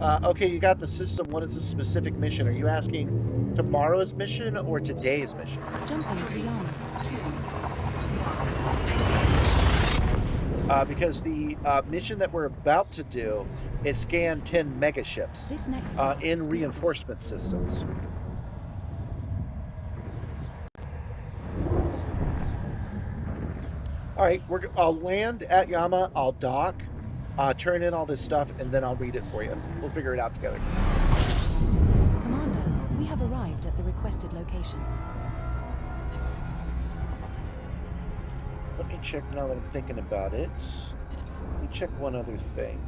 Okay, you got the system. What is the specific mission? Are you asking tomorrow's mission or today's mission? Jumping to Yama. 2, 1, Because the mission that we're about to do is scan 10 megaships This next stop is in speed. reinforcement systems. All right, I'll land at Yama. I'll dock, turn in all this stuff, and then I'll read it for you. We'll figure it out together. Commander, we have arrived at the requested location. Let me check now that I'm thinking about it. Let me check one other thing.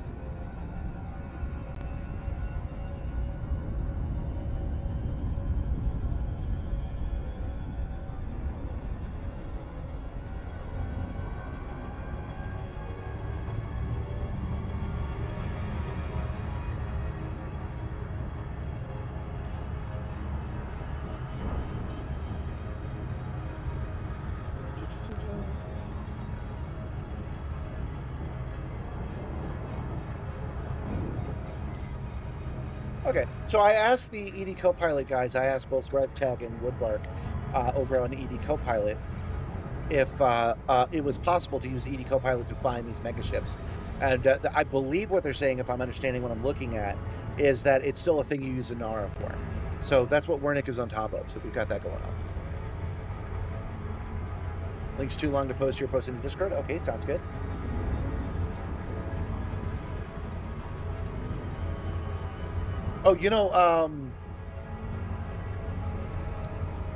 Okay, so I asked the ED Copilot guys, I asked both Tag and Woodbark over on ED Copilot if it was possible to use ED Copilot to find these megaships. And I believe what they're saying, if I'm understanding what I'm looking at, is that it's still a thing you use Inara for. So that's what Wernick is on top of, so we've got that going on. Link's too long to post, your post in the Discord? Okay, sounds good. Oh, you know,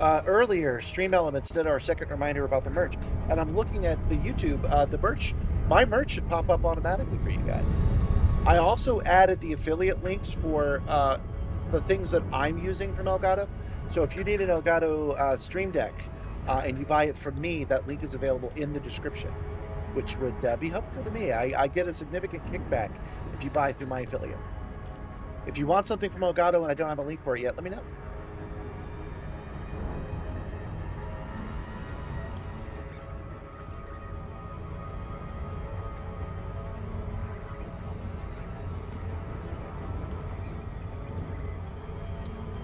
earlier, Stream Elements did our second reminder about the merch, and I'm looking at the YouTube, the merch. My merch should pop up automatically for you guys. I also added the affiliate links for the things that I'm using from Elgato. So if you need an Elgato Stream Deck and you buy it from me, that link is available in the description, which would be helpful to me. I get a significant kickback if you buy through my affiliate. If you want something from Elgato and I don't have a link for it yet, let me know.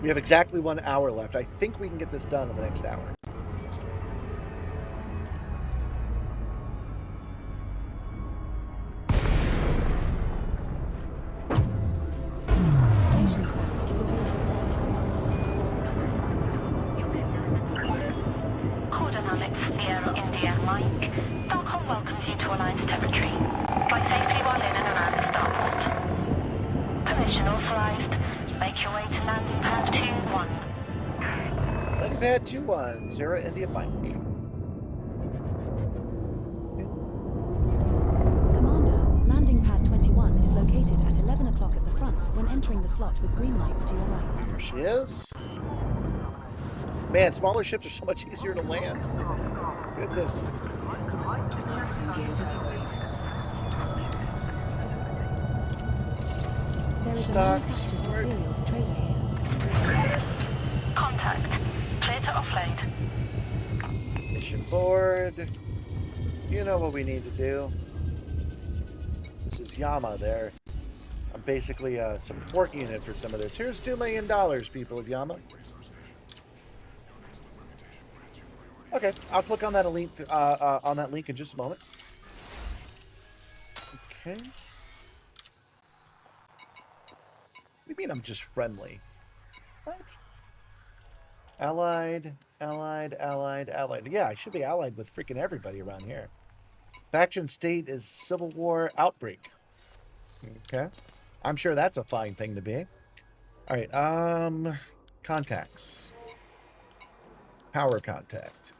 We have exactly 1 hour left. I think we can get this done in the next hour. Station code is available. Coordinates Sierra India Mike. Stockholm welcomes you to Alliance territory. Fly safely while in and around the starport. Permission authorized. Make your way to landing pad 21. Landing pad 21, Zero India Mike. Commander, landing pad 21 is located at 11 o'clock at the front when entering the slot with green lights to your right. There she is. Man, smaller ships are so much easier to land. Goodness. landing gear deployed. There is a Stock, manufactured support. materials trader here. Contact. Clear to offload. Mission board. You know what we need to do. This is Yama there. I'm basically a support unit for some of this. Here's $2 million, people of Yama. Okay, I'll click on that link in just a moment. Okay. What do you mean I'm just friendly? What? Allied. Yeah, I should be allied with freaking everybody around here. Faction state is civil war outbreak. Okay. I'm sure that's a fine thing to be. All right. Contacts. Power contact.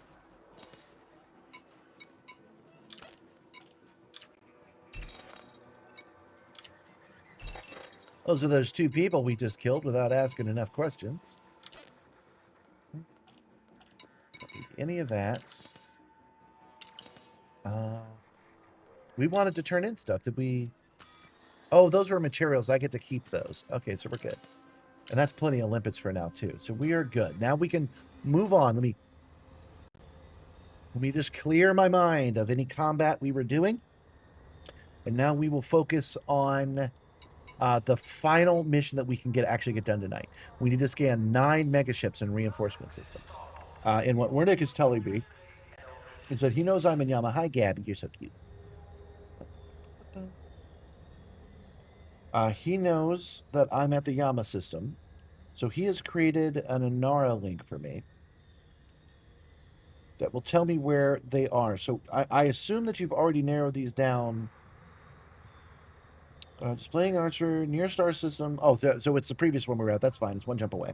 Those are those two people we just killed without asking enough questions. Don't need any of that. We wanted to turn in stuff. Did we? Oh, those were materials. I get to keep those. Okay, so we're good. And that's plenty of limpets for now, too. So we are good. Now we can move on. Let me just clear my mind of any combat we were doing. And now we will focus on the final mission that we can actually get done tonight. We need to scan 9 megaships and reinforcement systems. And what Wernick is telling me is that he knows I'm in Yama. Hi, Gabby. You're so cute. He knows that I'm at the Yama system. So he has created an Inara link for me that will tell me where they are. So I assume that you've already narrowed these down. Displaying Archer, near star system. Oh, so it's the previous one we were at. That's fine. It's one jump away.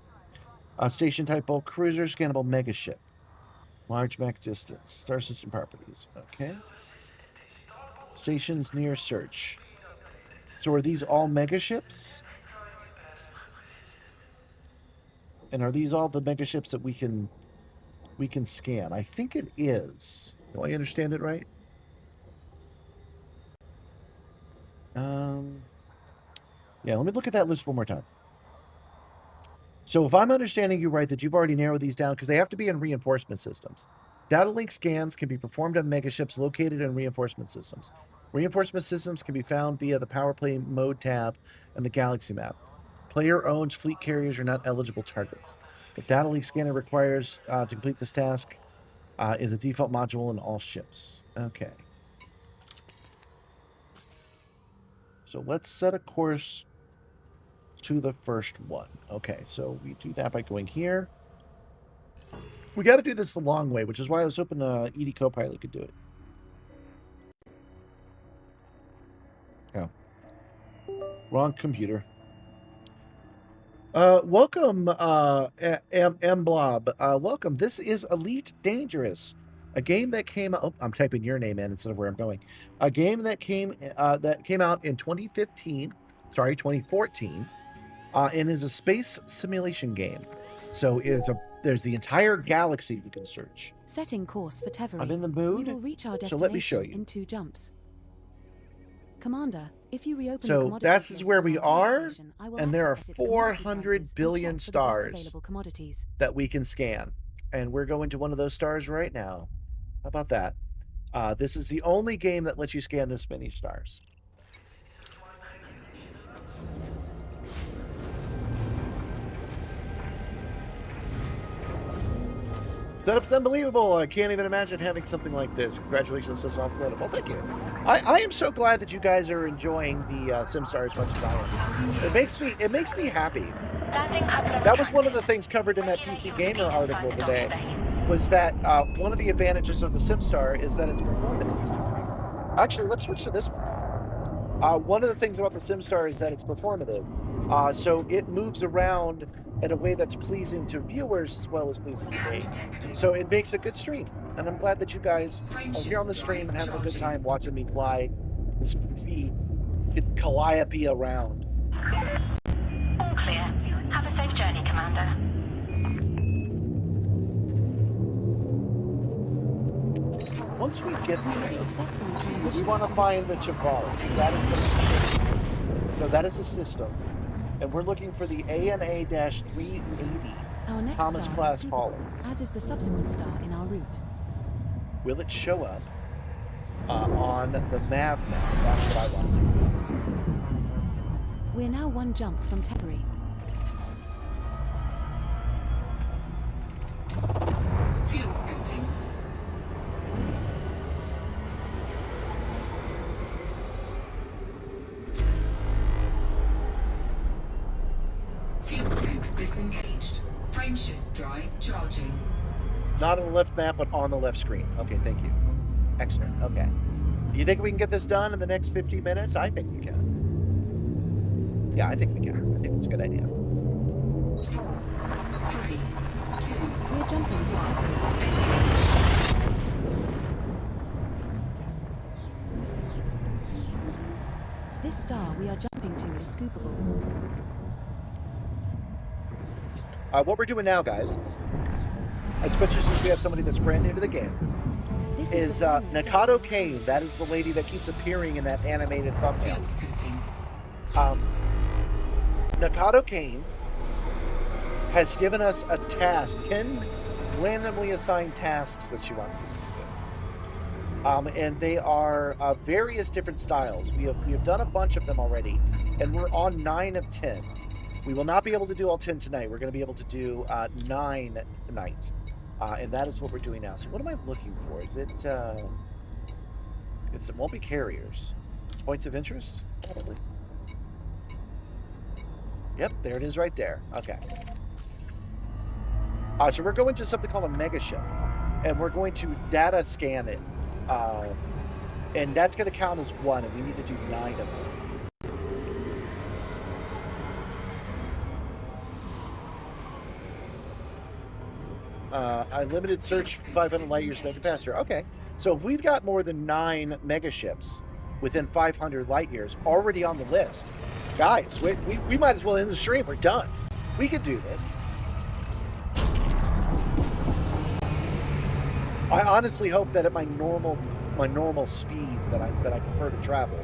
Station type bulk cruiser, scannable megaship. Large mech distance. Star system properties. Okay. Stations near search. So are these all megaships? And are these all the megaships that we can scan? I think it is. Do I understand it right? Yeah, let me look at that list one more time. So if I'm understanding you right, that you've already narrowed these down, because they have to be in reinforcement systems. Data link scans can be performed on megaships located in reinforcement systems. Reinforcement systems can be found via the power play mode tab and the galaxy map. Player-owned fleet carriers are not eligible targets. The data link scanner requires to complete this task is a default module in all ships. Okay. So let's set a course to the first one. Okay, so we do that by going here. We got to do this the long way, which is why I was hoping ED Copilot could do it. Oh. Wrong computer. Welcome, M-Blob. Welcome. This is Elite Dangerous, a game that came out... Oh, I'm typing your name in instead of where I'm going. A game that came out in 2014, and is a space simulation game. So there's the entire galaxy you can search. Setting course for Teveri. I'm in the mood, We will reach our so let me show destination you. in 2 jumps. Commander, if you reopen the So commodity that's list where at we our are, station, I will and there are access its commodity 400 prices and billion check for the best stars available commodities. that we can scan. And we're going to one of those stars right now. How about that? This is the only game that lets you scan this many stars. Setup's unbelievable. I can't even imagine having something like this. Congratulations to Soft Setup. Well, thank you. I am so glad that you guys are enjoying the Simstarr as much as I am. It makes me happy. That was one of the things covered in that PC Gamer article today. Was that one of the advantages of the Simstarr is that it's performance. Actually, let's switch to this one. One of the things about the Simstarr is that it's performative. So it moves around in a way that's pleasing to viewers as well as pleasing to me. So it makes a good stream. And I'm glad that you guys are here on the stream and having a good time watching me fly this goofy calliope around. All clear. Have a safe journey, Commander. Once we get We have there, successfully we transitioned want to to find the Chaval. That is the no, that is the system. And we're looking for the ANA-380 our next Thomas star class is hauler. suitable, as is the subsequent star in our route. Will it show up on the MAV map? That's what I want. We're now 1 jump from Teveri. Fuel scoping. Fuel scope disengaged. Frameshift drive charging. Not on the left map, but on the left screen. Okay, thank you. Excellent. Okay. You think we can get this done in the next 50 minutes? I think we can. Yeah, I think we can. I think it's a good idea. 4, 3, 2, We're jumping to Taboo. This star we are jumping to is scoopable. What we're doing now, guys, especially since we have somebody that's brand new to the game, This is the final Mikado star. Kane. That is the lady that keeps appearing in that animated thumbnail. fuel scooping. Mikado Kane has given us a task, 10 randomly assigned tasks that she wants us to do. And they are various different styles. We have done a bunch of them already, and we're on 9 of 10. We will not be able to do all 10 tonight. We're going to be able to do 9 tonight. And that is what we're doing now. So what am I looking for? Is it... it won't be carriers. Points of interest? Probably. Yep, there it is right there. Okay. So we're going to something called a mega ship. And we're going to data scan it. And that's going to count as 1, and we need to do 9 of them. I limited search 500 light years, make it faster. Okay, so if we've got more than 9 megaships within 500 light years already on the list, guys, we might as well end the stream. We're done. We could do this. I honestly hope that at my normal speed that I prefer to travel,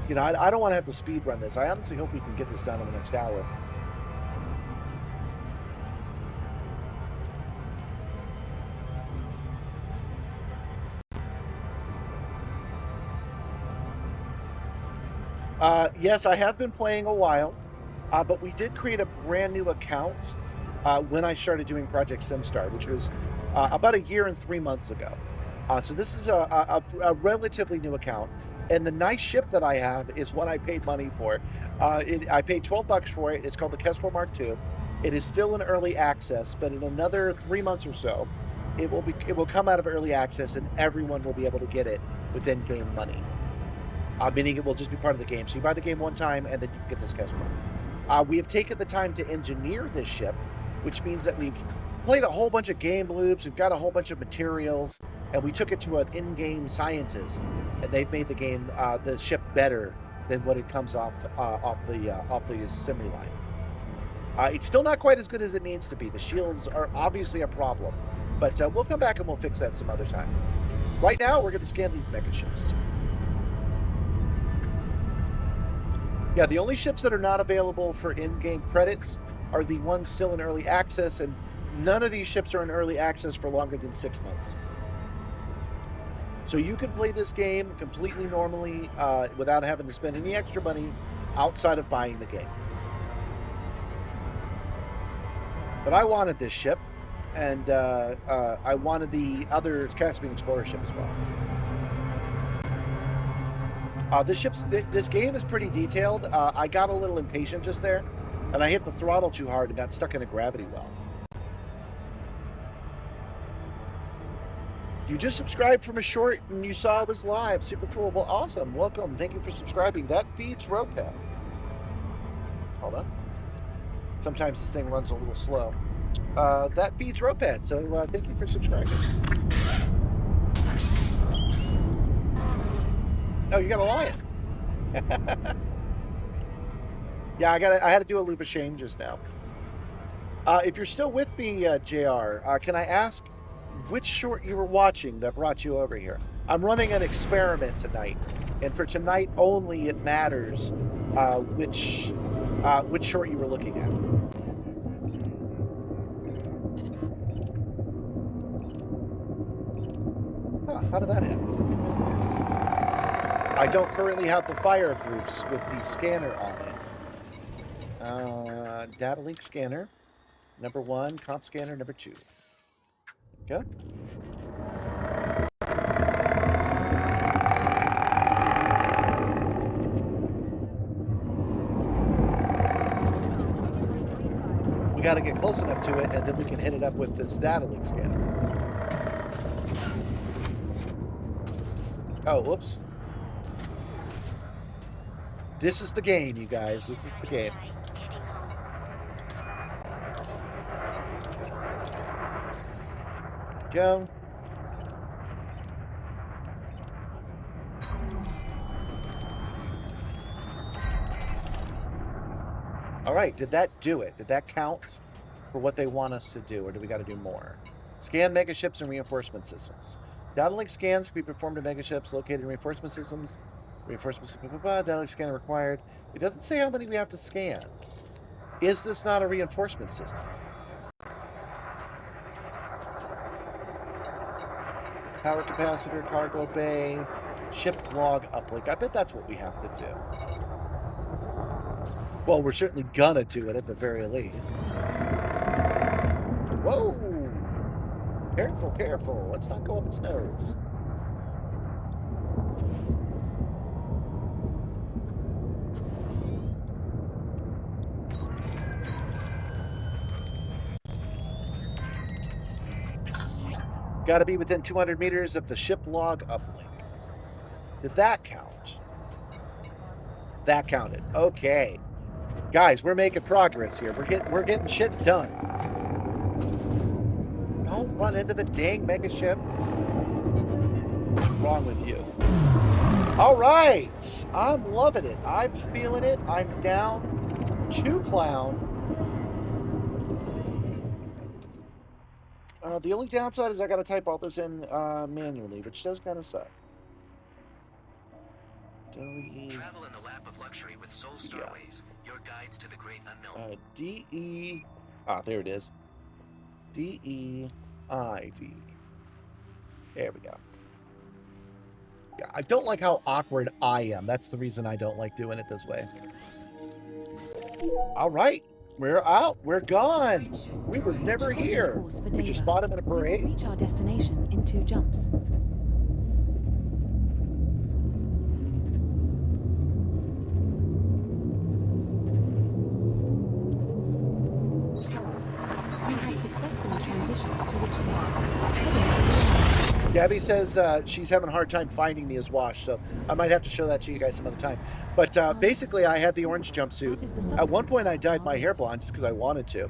you know, I don't want to have to speed run this. I honestly hope we can get this done in the next hour. Yes, I have been playing a while, but we did create a brand new account when I started doing Project Simstarr, which was about 1 year and 3 months ago. So this is a relatively new account, and the nice ship that I have is what I paid money for. I paid $12 for it. It's called the Kestrel Mark II. It is still in early access, but in another 3 months or so, it will come out of early access, and everyone will be able to get it with in-game money. Meaning it will just be part of the game. So you buy the game one time, and then you can get this Kestrel. We have taken the time to engineer this ship, which means that we've played a whole bunch of game loops. We've got a whole bunch of materials, and we took it to an in-game scientist, and they've made the game, the ship, better than what it comes off the assembly line. It's still not quite as good as it needs to be. The shields are obviously a problem, but we'll come back and we'll fix that some other time. Right now, we're going to scan these mega ships. Yeah, the only ships that are not available for in-game credits are the ones still in early access, and none of these ships are in early access for longer than 6 months. So you can play this game completely normally without having to spend any extra money outside of buying the game. But I wanted this ship, and I wanted the other Caspian Explorer ship as well. This game is pretty detailed. I got a little impatient just there, and I hit the throttle too hard and got stuck in a gravity well. You just subscribed from a short and you saw it was live. Super cool. Well, awesome. Welcome. Thank you for subscribing. That feeds Roped. Hold on. Sometimes this thing runs a little slow. That feeds Roped, so thank you for subscribing. Oh, you got a lion. Yeah, I had to do a loop of shame just now. If you're still with me, JR, can I ask which short you were watching that brought you over here? I'm running an experiment tonight, and for tonight only, it matters which short you were looking at. Huh, how did that happen? I don't currently have the fire groups with the scanner on it. Data link scanner, number 1, comp scanner, number 2. Okay. We got to get close enough to it, and then we can hit it up with this data link scanner. Oh, whoops. This is the game, you guys. This is the game. Go. All right, did that do it? Did that count for what they want us to do, or do we got to do more? Scan megaships and reinforcement systems. Downlink scans can be performed in megaships located in reinforcement systems. Reinforcement systems, downlink scanner required. It doesn't say how many we have to scan. Is this not a reinforcement system? Power capacitor, cargo bay, ship log uplink. I bet that's what we have to do. Well, we're certainly gonna do it at the very least. Whoa! Careful, careful. Let's not go up its nose. Got to be within 200 meters of the ship log uplink. Did that count? That counted. Okay. Guys, we're making progress here. We're getting shit done. Don't run into the dang mega ship. What's wrong with you? All right. I'm loving it. I'm feeling it. I'm down 2 clown. The only downside is I got to type all this in manually, which does kind of suck. Travel in the lap of luxury with Simstarr Ways, your guides to the great unknown. D-E... there it is. D-E-I-V. There we go. Yeah, I don't like how awkward I am. That's the reason I don't like doing it this way. All right. We're out. We're gone. We were never here. We just spot him in a We will parade. reach our destination in 2 jumps. We have successfully transitioned to which space? Heading to which Gabby says she's having a hard time finding me as Wash, so I might have to show that to you guys some other time. But basically, I had the orange jumpsuit. At one point, I dyed my hair blonde just because I wanted to.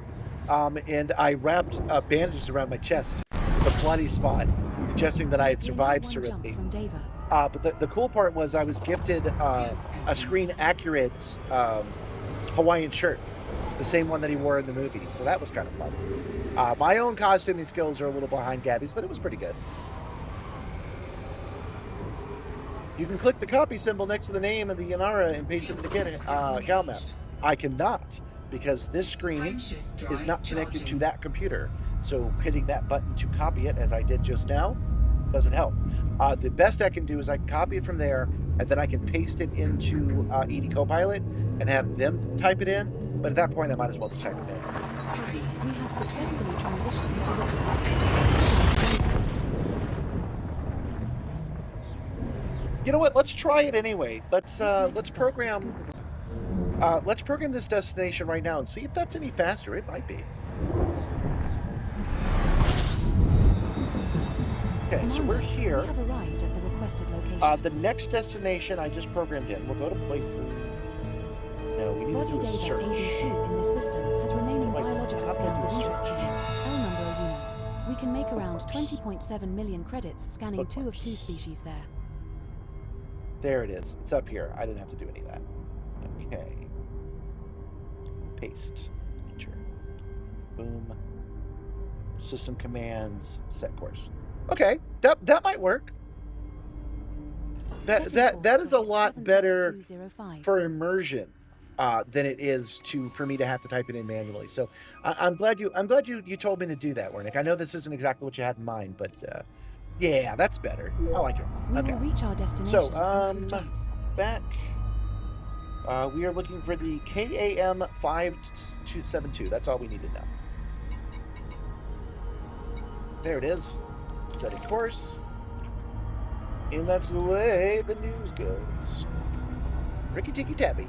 And I wrapped bandages around my chest, the bloody spot, suggesting that I had survived serenity. But the cool part was I was gifted a screen-accurate Hawaiian shirt, the same one that he wore in the movie, so that was kind of fun. My own costuming skills are a little behind Gabby's, but it was pretty good. You can click the copy symbol next to the name of the Yanara and paste it in the gal map. I cannot, because this screen is not connected to that computer. So hitting that button to copy it, as I did just now, doesn't help. The best I can do is I can copy it from there, and then I can paste it into ED Copilot and have them type it in. But at that point, I might as well just type it in. We have successfully transitioned to which space? You know what? Let's try it anyway. Let's program this destination right now and see if that's any faster. It might be. Okay, so we're here. We have arrived at the requested location. The next destination I just programmed in. We'll go to places. No, we need Body to do a data search. AB2 in this system has remaining Wait, biological how scans about of we interest to search? you. L number unit. We can make around 20.7 million credits scanning 2 of 2 species there. There it is. It's up here. I didn't have to do any of that. Okay. Paste. Enter. Boom. System commands. Set course. Okay. That might work. That is a lot better for immersion than it is for me to have to type it in manually. So I'm glad you told me to do that, Wernick. I know this isn't exactly what you had in mind, but yeah, that's better. I like it. We Okay. will reach our destination So, in 2 jumps. back. We are looking for the KAM 5272. That's all we need to know. There it is. Setting course. And that's the way the news goes. Ricky Tikky Tappy.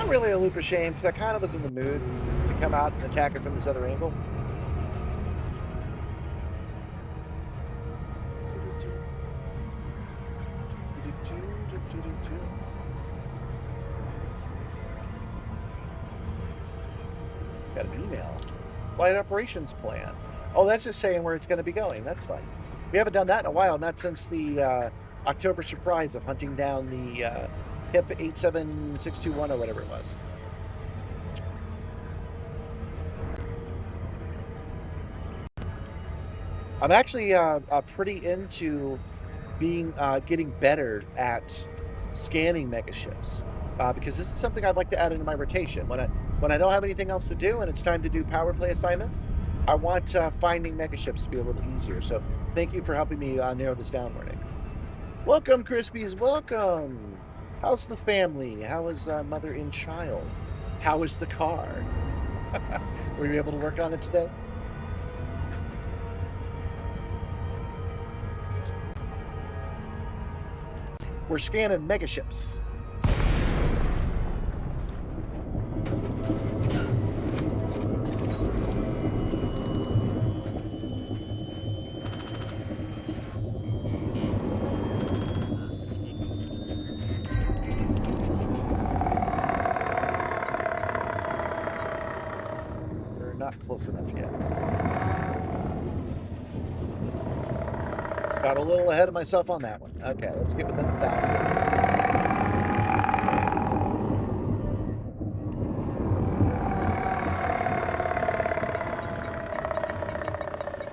really a loop of shame, because I kind of was in the mood to come out and attack it from this other angle. Got an email. Flight operations plan. Oh, that's just saying where it's going to be going. That's fine. We haven't done that in a while, not since the October surprise of hunting down the HIP 87621 or whatever it was. I'm actually pretty into being getting better at scanning megaships because this is something I'd like to add into my rotation when I don't have anything else to do and it's time to do power play assignments. I want finding megaships to be a little easier. So thank you for helping me narrow this down, Morning. Welcome, Crispies. Welcome. How's the family? How is mother and child? How is the car? Were you able to work on it today? We're scanning megaships. We're not close enough yet. Got a little ahead of myself on that one. Okay, let's get within 1,000.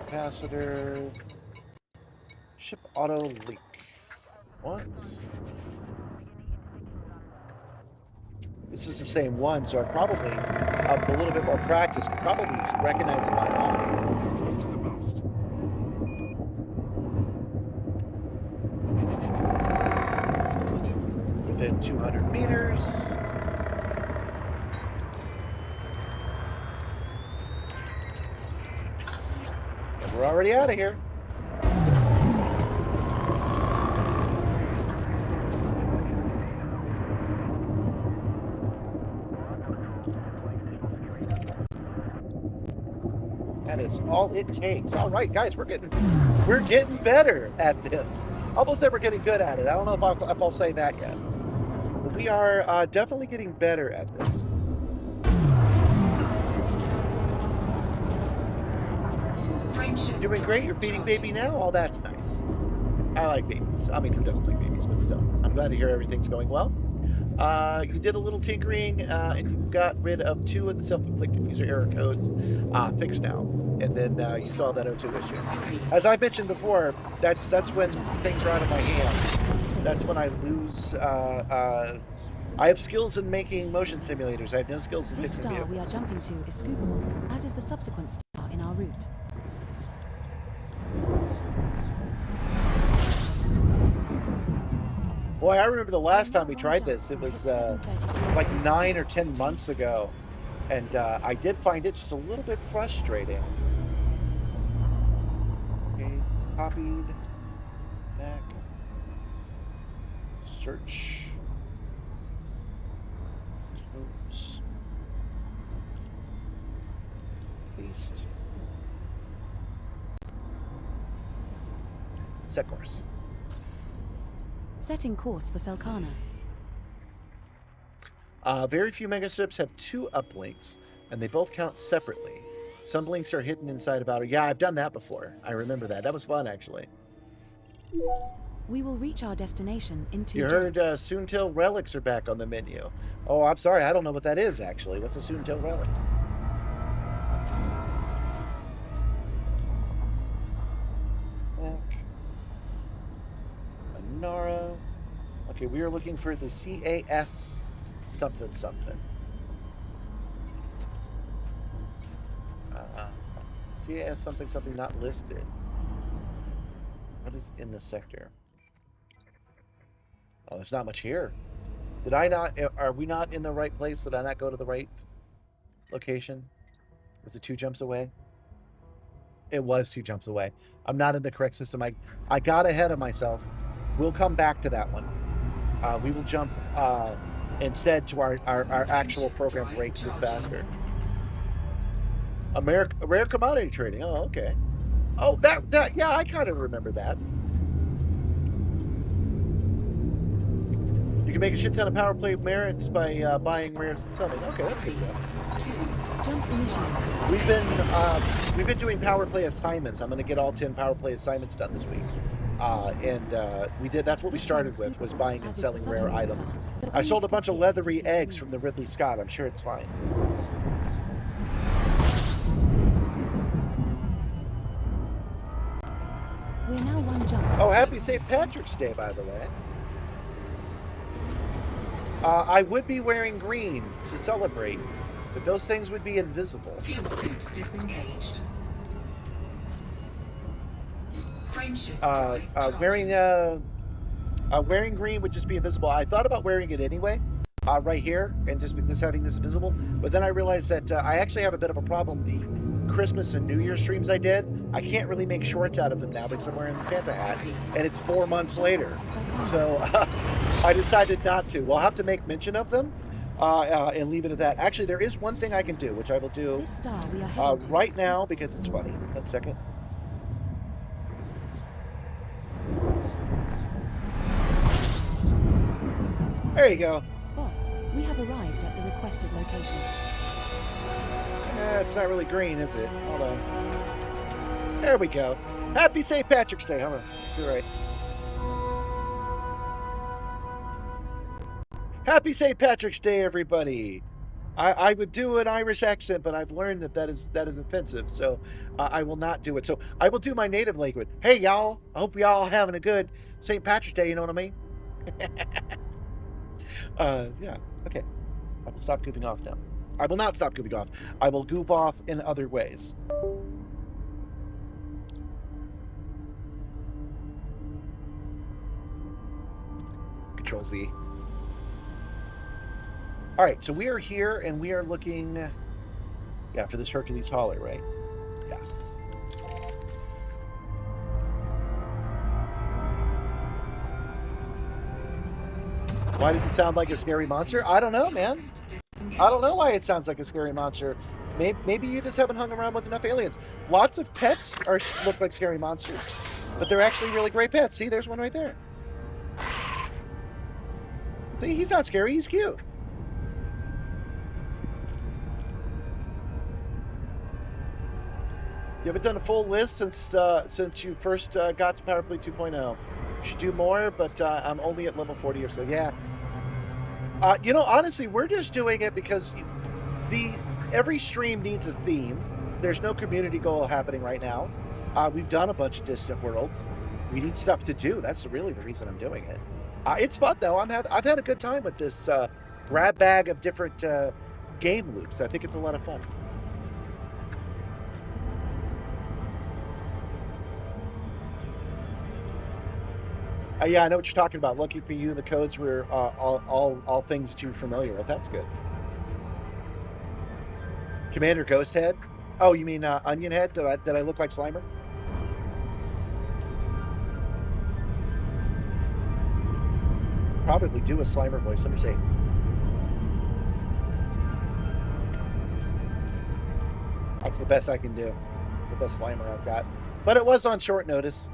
Capacitor. Ship auto leak. What? This is the same one, so I probably, with a little bit more practice, could probably recognize it by eye. Dismissed as a bust. Within 200 meters. And we're already out of here. That is all it takes. All right, guys, we're getting better at this. Almost never getting good at it. I don't know if I'll say that yet. But we are definitely getting better at this. Doing great. You're feeding baby now. Oh, that's nice. I like babies. I mean, who doesn't like babies? But still, I'm glad to hear everything's going well. You did a little tinkering, and you got rid of 2 of the self-inflicted user error codes fixed now. And then you saw that O2 issue. As I mentioned before, that's when things are out of my hands. That's when I lose. I have skills in making motion simulators. I have no skills in This fixing star vehicles. we are jumping to is scoopable, as is the subsequent star in our route. Boy, I remember the last time we tried this. It was like 9 or 10 months ago. And I did find it just a little bit frustrating. Okay, copied. Back. Search. Close. Paste. Set course. Setting course for Selkana. Very few megaships have 2 uplinks, and they both count separately. Some links are hidden inside of outer. Yeah, I've done that before. I remember that. That was fun, actually. We will reach our destination in 2 You heard jumps. Soontail relics are back on the menu. Oh, I'm sorry. I don't know what that is, actually. What's a Soontail relic? Back. Anara. Okay, we are looking for the CAS something something. CAS something something not listed. What is in this sector? Oh, there's not much here. Did I not? Are we not in the right place? Did I not go to the right location? Was it 2 jumps away? It was 2 jumps away. I'm not in the correct system. I got ahead of myself. We'll come back to that one. We will jump instead to our actual program rate is faster. Rare commodity trading. Oh, okay. Oh, that yeah, I kind of remember that. You can make a shit ton of power play merits by buying rares and selling. Okay, that's good. Jump initiated. We've been doing power play assignments. I'm going to get all 10 power play assignments done this week. We did. That's what we started with, was buying and selling rare items. I sold a bunch of leathery eggs from the Ridley Scott. I'm sure it's fine. We're now one jump. Oh, happy St. Patrick's Day, by the way. I would be wearing green to celebrate, but those things would be invisible. Fuel suit disengaged. Frameshift drive wearing green would just be invisible. I thought about wearing it anyway, right here, and just having this invisible. But then I realized that I actually have a bit of a problem. The Christmas and New Year streams I did, I can't really make shorts out of them now because I'm wearing the Santa hat, and it's 4 months later. So I decided not to. We'll have to make mention of them and leave it at that. Actually, there is one thing I can do, which I will do right now because it's funny. 1 second. There you go. Boss, we have arrived at the requested location. It's not really green, is it? Hold on. There we go. Happy St. Patrick's Day. Hold on. That's right. Happy St. Patrick's Day, everybody. I would do an Irish accent, but I've learned that is offensive, so I will not do it. So I will do my native language. Hey, y'all. I hope y'all having a good St. Patrick's Day. You know what I mean? Yeah. Okay. I will stop goofing off now. I will not stop goofing off. I will goof off in other ways. Control Z. All right, so we are here and we are looking, yeah, for this Hercules hauler, right? Yeah. Why does it sound like a scary monster? I don't know, man. I don't know why it sounds like a scary monster. Maybe you just haven't hung around with enough aliens. Lots of pets look like scary monsters, but they're actually really great pets. See, there's one right there. See, he's not scary. He's cute. You haven't done a full list since you first got to PowerPlay 2.0. You should do more, but I'm only at level 40 or so. Yeah. You know, honestly, we're just doing it because every stream needs a theme. There's no community goal happening right now. We've done a bunch of Distant Worlds. We need stuff to do. That's really the reason I'm doing it. It's fun though. I've had a good time with this grab bag of different game loops. I think it's a lot of fun. Yeah, I know what you're talking about. Lucky for you, the codes were all things that you're familiar with. That's good. Commander Ghost Head? Oh, you mean Onion Head? Did I look like Slimer? Probably do a Slimer voice. Let me see. That's the best I can do. It's the best Slimer I've got. But it was on short notice.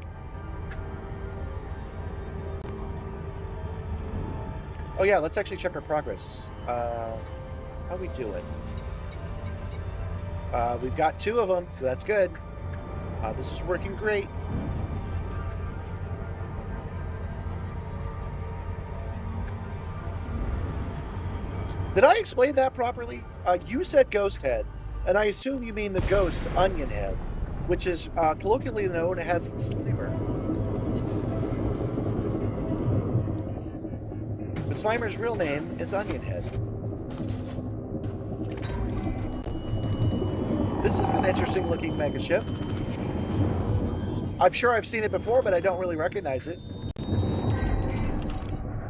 Oh yeah, let's actually check our progress. How we doing? We've got 2 of them, so that's good. This is working great. Did I explain that properly? You said Ghost Head, and I assume you mean the ghost Onion Head, which is colloquially known as Slimer. But Slimer's real name is Onion Head. This is an interesting looking mega ship. I'm sure I've seen it before, but I don't really recognize it.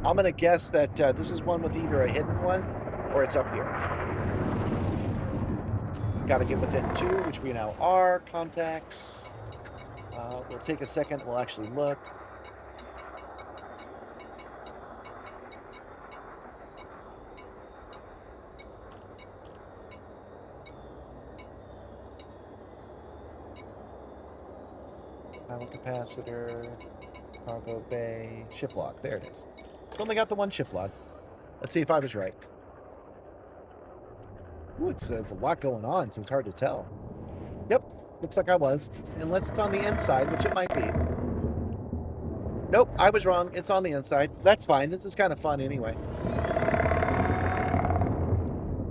I'm going to guess that this is one with either a hidden one or it's up here. Got to get within 2, which we now are. Contacts. We'll take a second. We'll actually look. capacitor, cargo bay, ship log. There it is. Only got the one ship log. Let's see if I was right. Ooh, it's a lot going on, so it's hard to tell. Yep, looks like I was. Unless it's on the inside, which it might be. Nope, I was wrong. It's on the inside. That's fine. This is kind of fun anyway.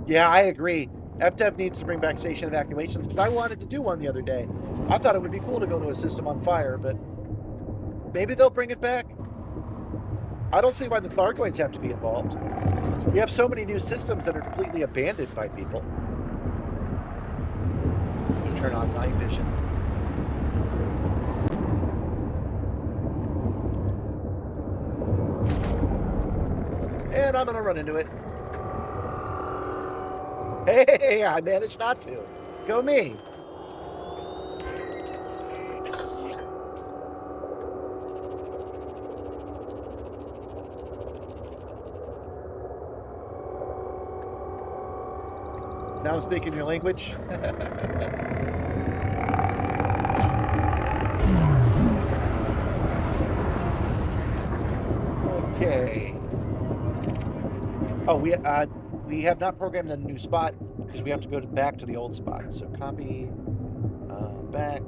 Yeah, I agree. FDev needs to bring back station evacuations because I wanted to do one the other day. I thought it would be cool to go to a system on fire, but maybe they'll bring it back. I don't see why the Thargoids have to be involved. We have so many new systems that are completely abandoned by people. Turn on night vision. And I'm going to run into it. Hey, I managed not to. Go me. Now I'm speaking your language. Okay. Oh, we have not programmed a new spot because we have to go back to the old spot. So copy back.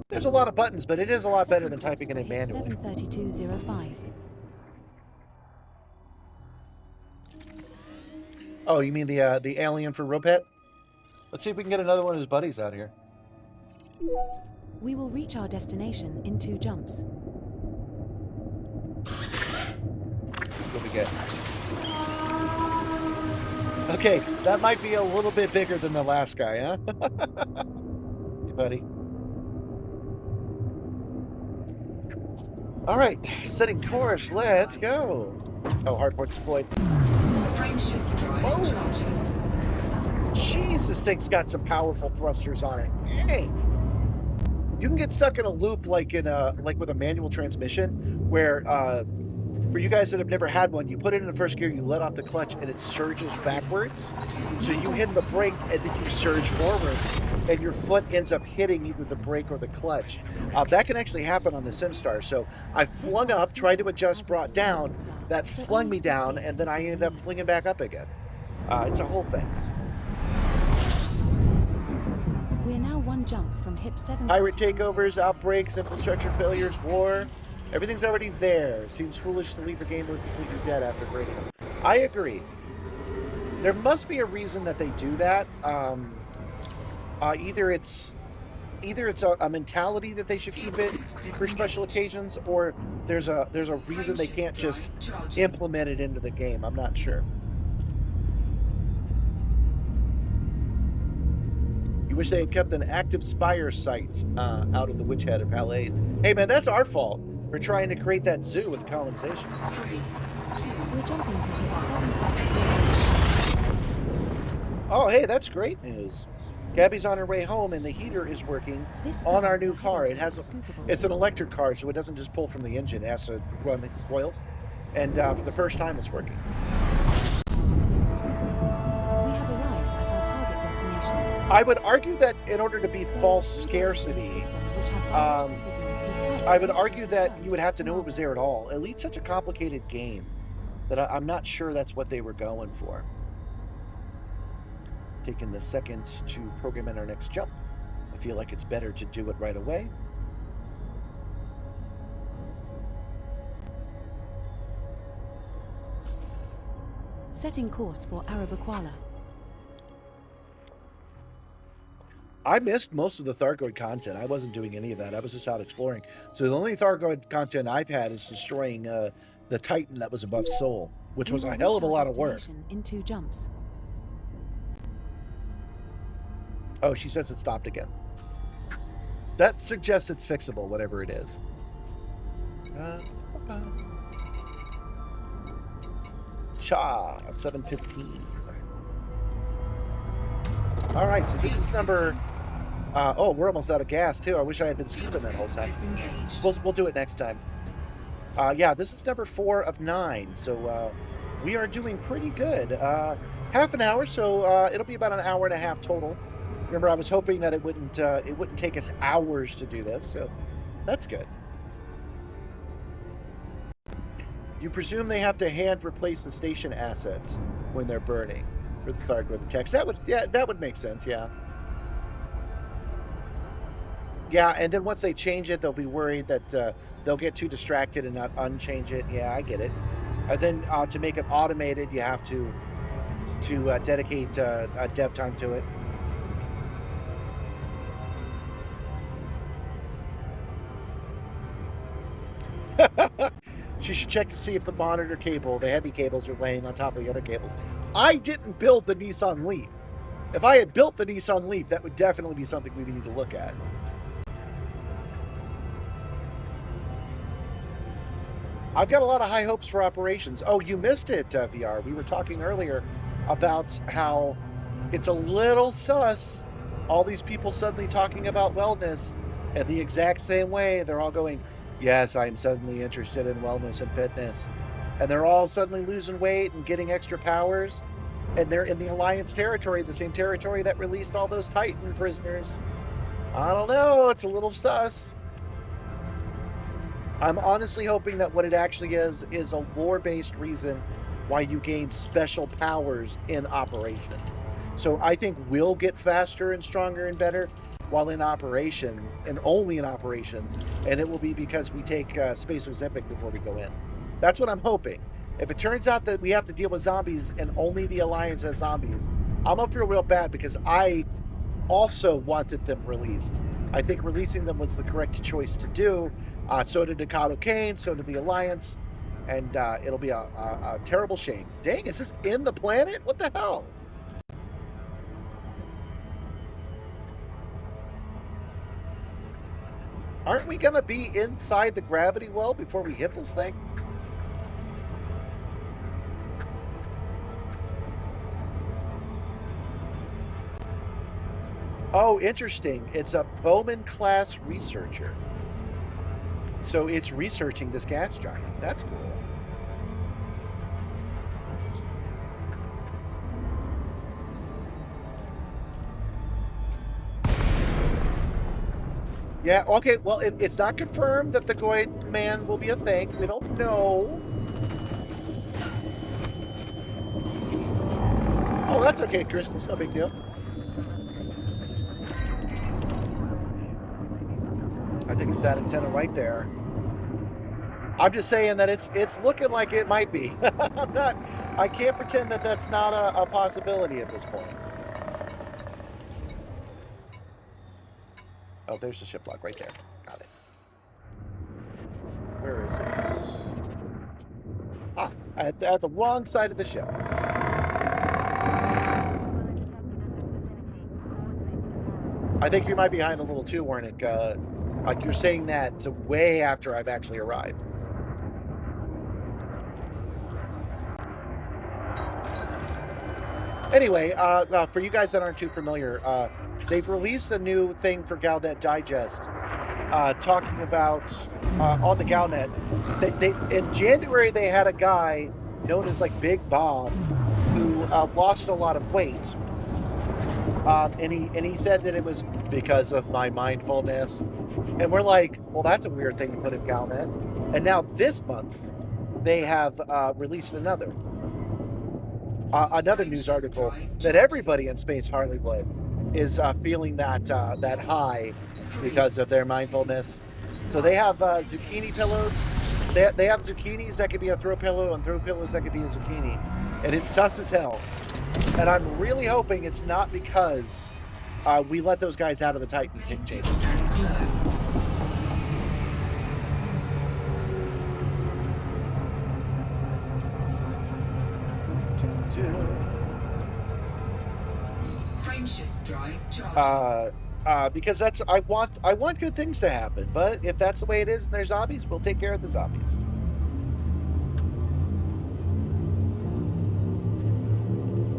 There's a lot of buttons, but it is a lot better than typing it in manually. 73205. Oh, you mean the alien for Ropet? Let's see if we can get another one of his buddies out here. We will reach our destination in 2 jumps. What we get? Okay, that might be a little bit bigger than the last guy, huh? Hey, buddy. All right, setting course. Let's go. Oh, hardport's deployed. Frameshift drive charging. Jeez, this thing's got some powerful thrusters on it. Dang. You can get stuck in a loop like with a manual transmission, where for you guys that have never had one, you put it in the first gear, you let off the clutch, and it surges backwards. So you hit the brake, and then you surge forward, and your foot ends up hitting either the brake or the clutch. That can actually happen on the Simstarr. So I flung up, tried to adjust, brought down. That flung me down, and then I ended up flinging back up again. It's a whole thing. We are now 1 jump from HIP 7. Pirate takeovers, outbreaks, infrastructure failures, war. Everything's already there. Seems foolish to leave the game completely dead after grading them. I agree. There must be a reason that they do that. Either it's a mentality that they should keep it for special occasions, or there's a reason they can't just implement it into the game. I'm not sure. You wish they had kept an active Spire site out of the Witch Head or Palais. Hey man, that's our fault. We're trying to create that zoo with colonization. 3, 2, We're jumping to HIP 7. Oh, hey, that's great news. Gabby's on her way home, and the heater is working on our new car. It's an electric car, so it doesn't just pull from the engine. It has to run the coils. And for the first time, it's working. We have arrived at our target destination. I would argue that in order to be false scarcity, I would argue that you would have to know it was there at all. Elite's such a complicated game that I'm not sure that's what they were going for. Taking the second to program in our next jump. I feel like it's better to do it right away. Setting course for Arabaquala. I missed most of the Thargoid content. I wasn't doing any of that. I was just out exploring. So the only Thargoid content I've had is destroying the Titan that was above Sol, which was a hell of a lot of work. In 2 jumps. Oh, she says it stopped again. That suggests it's fixable, whatever it is. Cha, 715. All right, so this is number... oh, we're almost out of gas, too. I wish I had been scooping that whole time. We'll do it next time. Yeah, this is number 4 of 9, so we are doing pretty good. Half an hour, so it'll be about an hour and a half total. Remember, I was hoping that it wouldn't take us hours to do this, so that's good. You presume they have to hand replace the station assets when they're burning for the Thargoid attacks. That would make sense. Yeah. Yeah, and then once they change it, they'll be worried that they'll get too distracted and not unchange it. Yeah, I get it. And then to make it automated, you have to dedicate dev time to it. She should check to see if the monitor cable, the heavy cables, are laying on top of the other cables. I didn't build the Nissan Leaf. If I had built the Nissan Leaf, that would definitely be something we need to look at. I've got a lot of high hopes for operations. Oh, you missed it, VR. We were talking earlier about how it's a little sus. All these people suddenly talking about wellness, and the exact same way they're all going, yes, I'm suddenly interested in wellness and fitness. And they're all suddenly losing weight and getting extra powers. And they're in the Alliance territory, the same territory that released all those Titan prisoners. I don't know. It's a little sus. I'm honestly hoping that what it actually is a lore-based reason why you gain special powers in operations. So I think we'll get faster and stronger and better while in operations, and only in operations, and it will be because we take Space Ozempic before we go in. That's what I'm hoping. If it turns out that we have to deal with zombies and only the Alliance has zombies, I'm gonna feel real bad because I also wanted them released. I think releasing them was the correct choice to do. So did Nikado Kane, so did the Alliance, and it'll be a terrible shame. Dang, is this in the planet? What the hell? Aren't we gonna be inside the gravity well before we hit this thing? Oh, interesting. It's a Bowman-class researcher. So it's researching this gas giant. That's cool. Yeah, okay, well, it's not confirmed that the Goid Man will be a thing. We don't know. Oh, that's okay, Chris. It's no big deal. I think it's that antenna right there. I'm just saying that it's looking like it might be. I can't pretend that that's not a possibility at this point. Oh, there's the ship lock right there. Got it. Where is it? Ah, at the wrong side of the ship. I think you might be behind a little too, Warnick. Like you're saying that way after I've actually arrived. Anyway, for you guys that aren't too familiar, they've released a new thing for Galnet Digest, talking about on the Galnet. In January they had a guy known as like Big Bob who lost a lot of weight, and he said that it was because of my mindfulness, and we're like, well, that's a weird thing to put in Galnet. And now this month they have released another news article that everybody in Space Hollywood is feeling that high because of their mindfulness. So they have zucchini pillows. They have zucchinis that could be a throw pillow and throw pillows that could be a zucchini. And it's sus as hell. And I'm really hoping it's not because we let those guys out of the Titan changes. Frameshift drive charging. Because I want good things to happen, but if that's the way it is and there's zombies, we'll take care of the zombies.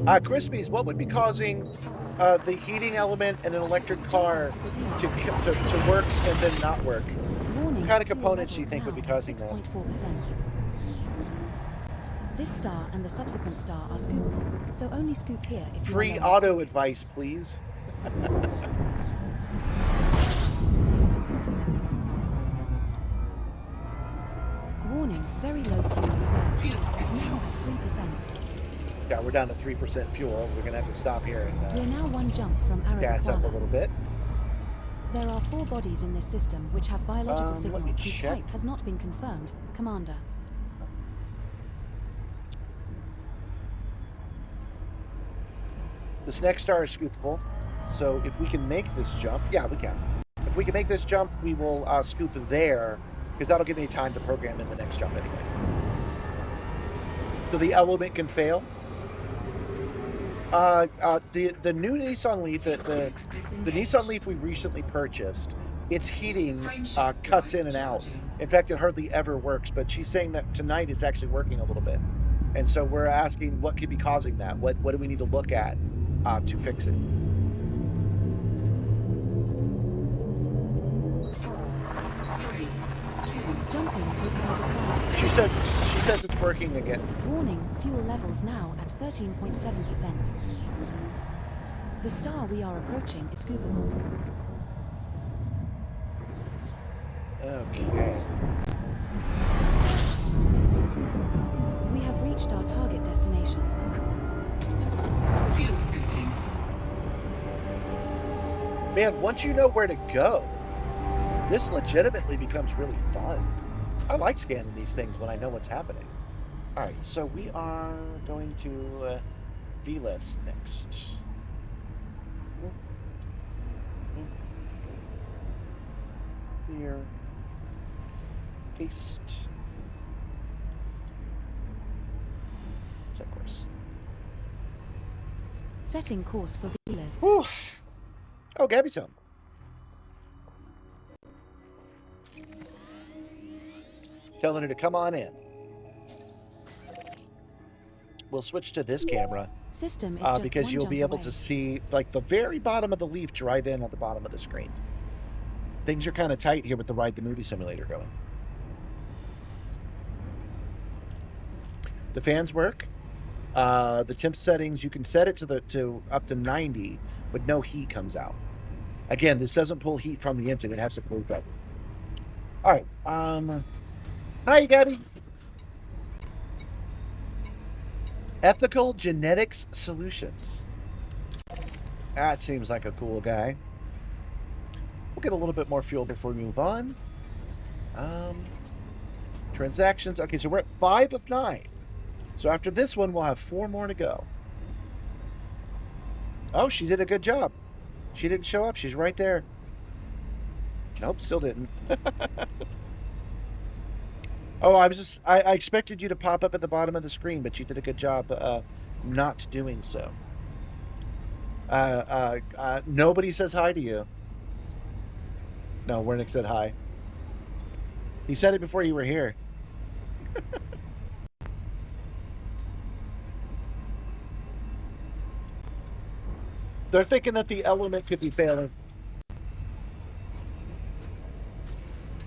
Crispies, what would be causing the heating element in an electric car to work and then not work? What kind of components do you think would be causing that? This star and the subsequent star are scoopable, so only scoop here if you Free are lonely. auto advice, please. Warning, very low fuel reserve. Fuel scooping. Now at 3%. Yeah, we're down to 3% fuel. We're gonna have to stop here We're and now one jump from gas up a Arabiquala. little bit. There are 4 bodies in this system which have biological Let me signals whose check. type has not been confirmed, Commander. This next star is scoopable, so if we can make this jump, yeah, we can. If we can make this jump, we will scoop there, because that'll give me time to program in the next jump anyway. So the element can fail. The new Nissan Leaf, the Nissan Leaf we recently purchased, its heating cuts in and out. In fact, it hardly ever works, but she's saying that tonight it's actually working a little bit. And so we're asking what could be causing that? What do we need to look at to fix it? 4, 3, 2. Jumping to Arabiquala. She says it's working again. Warning, fuel levels now at 13.7%. The star we are approaching is scoopable. Okay. We have reached our target destination. Fuel scooping. Man, once you know where to go, this legitimately becomes really fun. I like scanning these things when I know what's happening. All right, so we are going to VLS next. Here. Paste. Set course. Setting course for Velas. Whew. Oh, Gabby's home. Telling her to come on in. We'll switch to this camera System is just because one you'll jump be able away. to see like the very bottom of the Leaf drive in at the bottom of the screen. Things are kind of tight here with the Ride the Movie Simulator going. The fans work. The temp settings, you can set it to up to 90, but no heat comes out. Again, this doesn't pull heat from the engine; it has to cool it up. All right. Hi, Gabby. Ethical Genetics Solutions. That seems like a cool guy. We'll get a little bit more fuel before we move on. Transactions. Okay, so we're at 5 of 9. So after this one, we'll have 4 more to go. Oh, she did a good job. She didn't show up. She's right there. Nope, still didn't. Oh, I expected you to pop up at the bottom of the screen, but you did a good job not doing so. Nobody says hi to you. No, Wernick said hi. He said it before you were here. They're thinking that the element could be failing.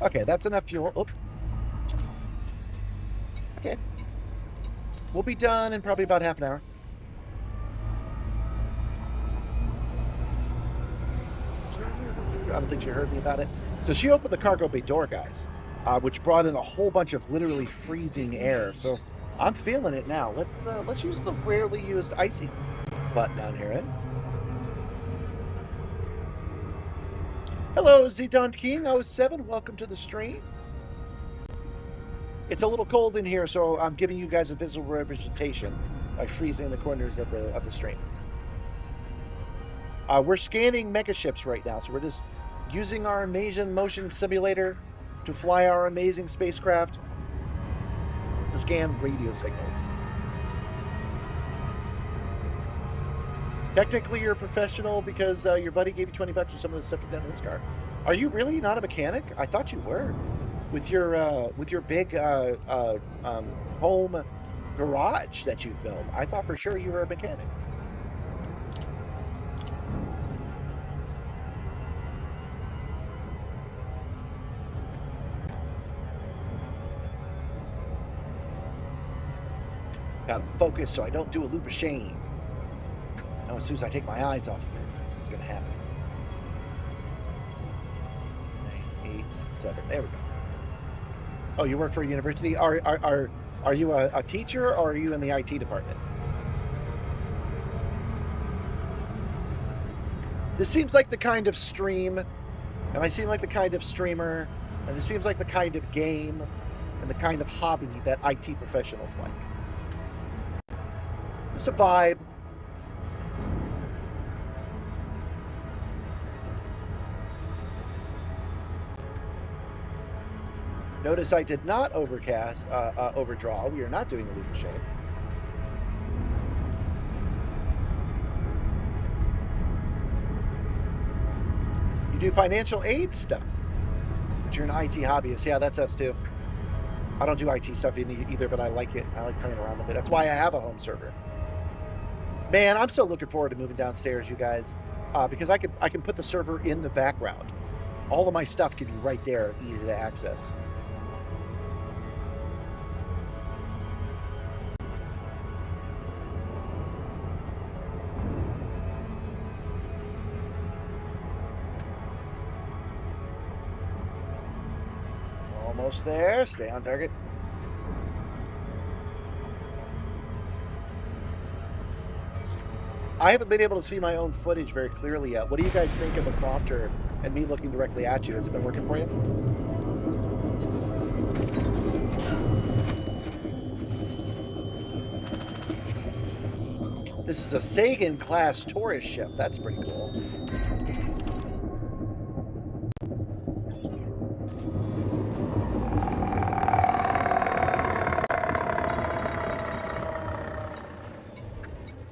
Okay, that's enough fuel. Oop. Okay. We'll be done in probably about half an hour. I don't think she heard me about it. So she opened the cargo bay door, guys, which brought in a whole bunch of literally freezing air. So I'm feeling it now. Let's use the rarely used icy button down here, eh? Hello, Zedon King 07. Welcome to the stream. It's a little cold in here, so I'm giving you guys a visual representation by freezing the corners of the stream. We're scanning megaships right now, so we're just using our amazing motion simulator to fly our amazing spacecraft to scan radio signals. Technically, you're a professional because your buddy gave you $20 for some of the stuff you've done in his car. Are you really not a mechanic? I thought you were. With your big home garage that you've built, I thought for sure you were a mechanic. Gotta focus so I don't do a loop of shame. Now, as soon as I take my eyes off of it, it's gonna happen. 9, 8, 7. There we go. Oh, you work for a university? Are you a teacher, or are you in the IT department? This seems like the kind of stream, and I seem like the kind of streamer, and this seems like the kind of game and the kind of hobby that IT professionals like. Just a vibe. Notice I did not overdraw. We are not doing a leap of shame. You do financial aid stuff. But you're an IT hobbyist. Yeah, that's us too. I don't do IT stuff either, but I like it. I like playing around with it. That's why I have a home server. Man, I'm so looking forward to moving downstairs, you guys, because I can put the server in the background. All of my stuff can be right there, easy to access. Almost there. Stay on target. I haven't been able to see my own footage very clearly yet. What do you guys think of the prompter and me looking directly at you? Has it been working for you? This is a Sagan-class tourist ship. That's pretty cool.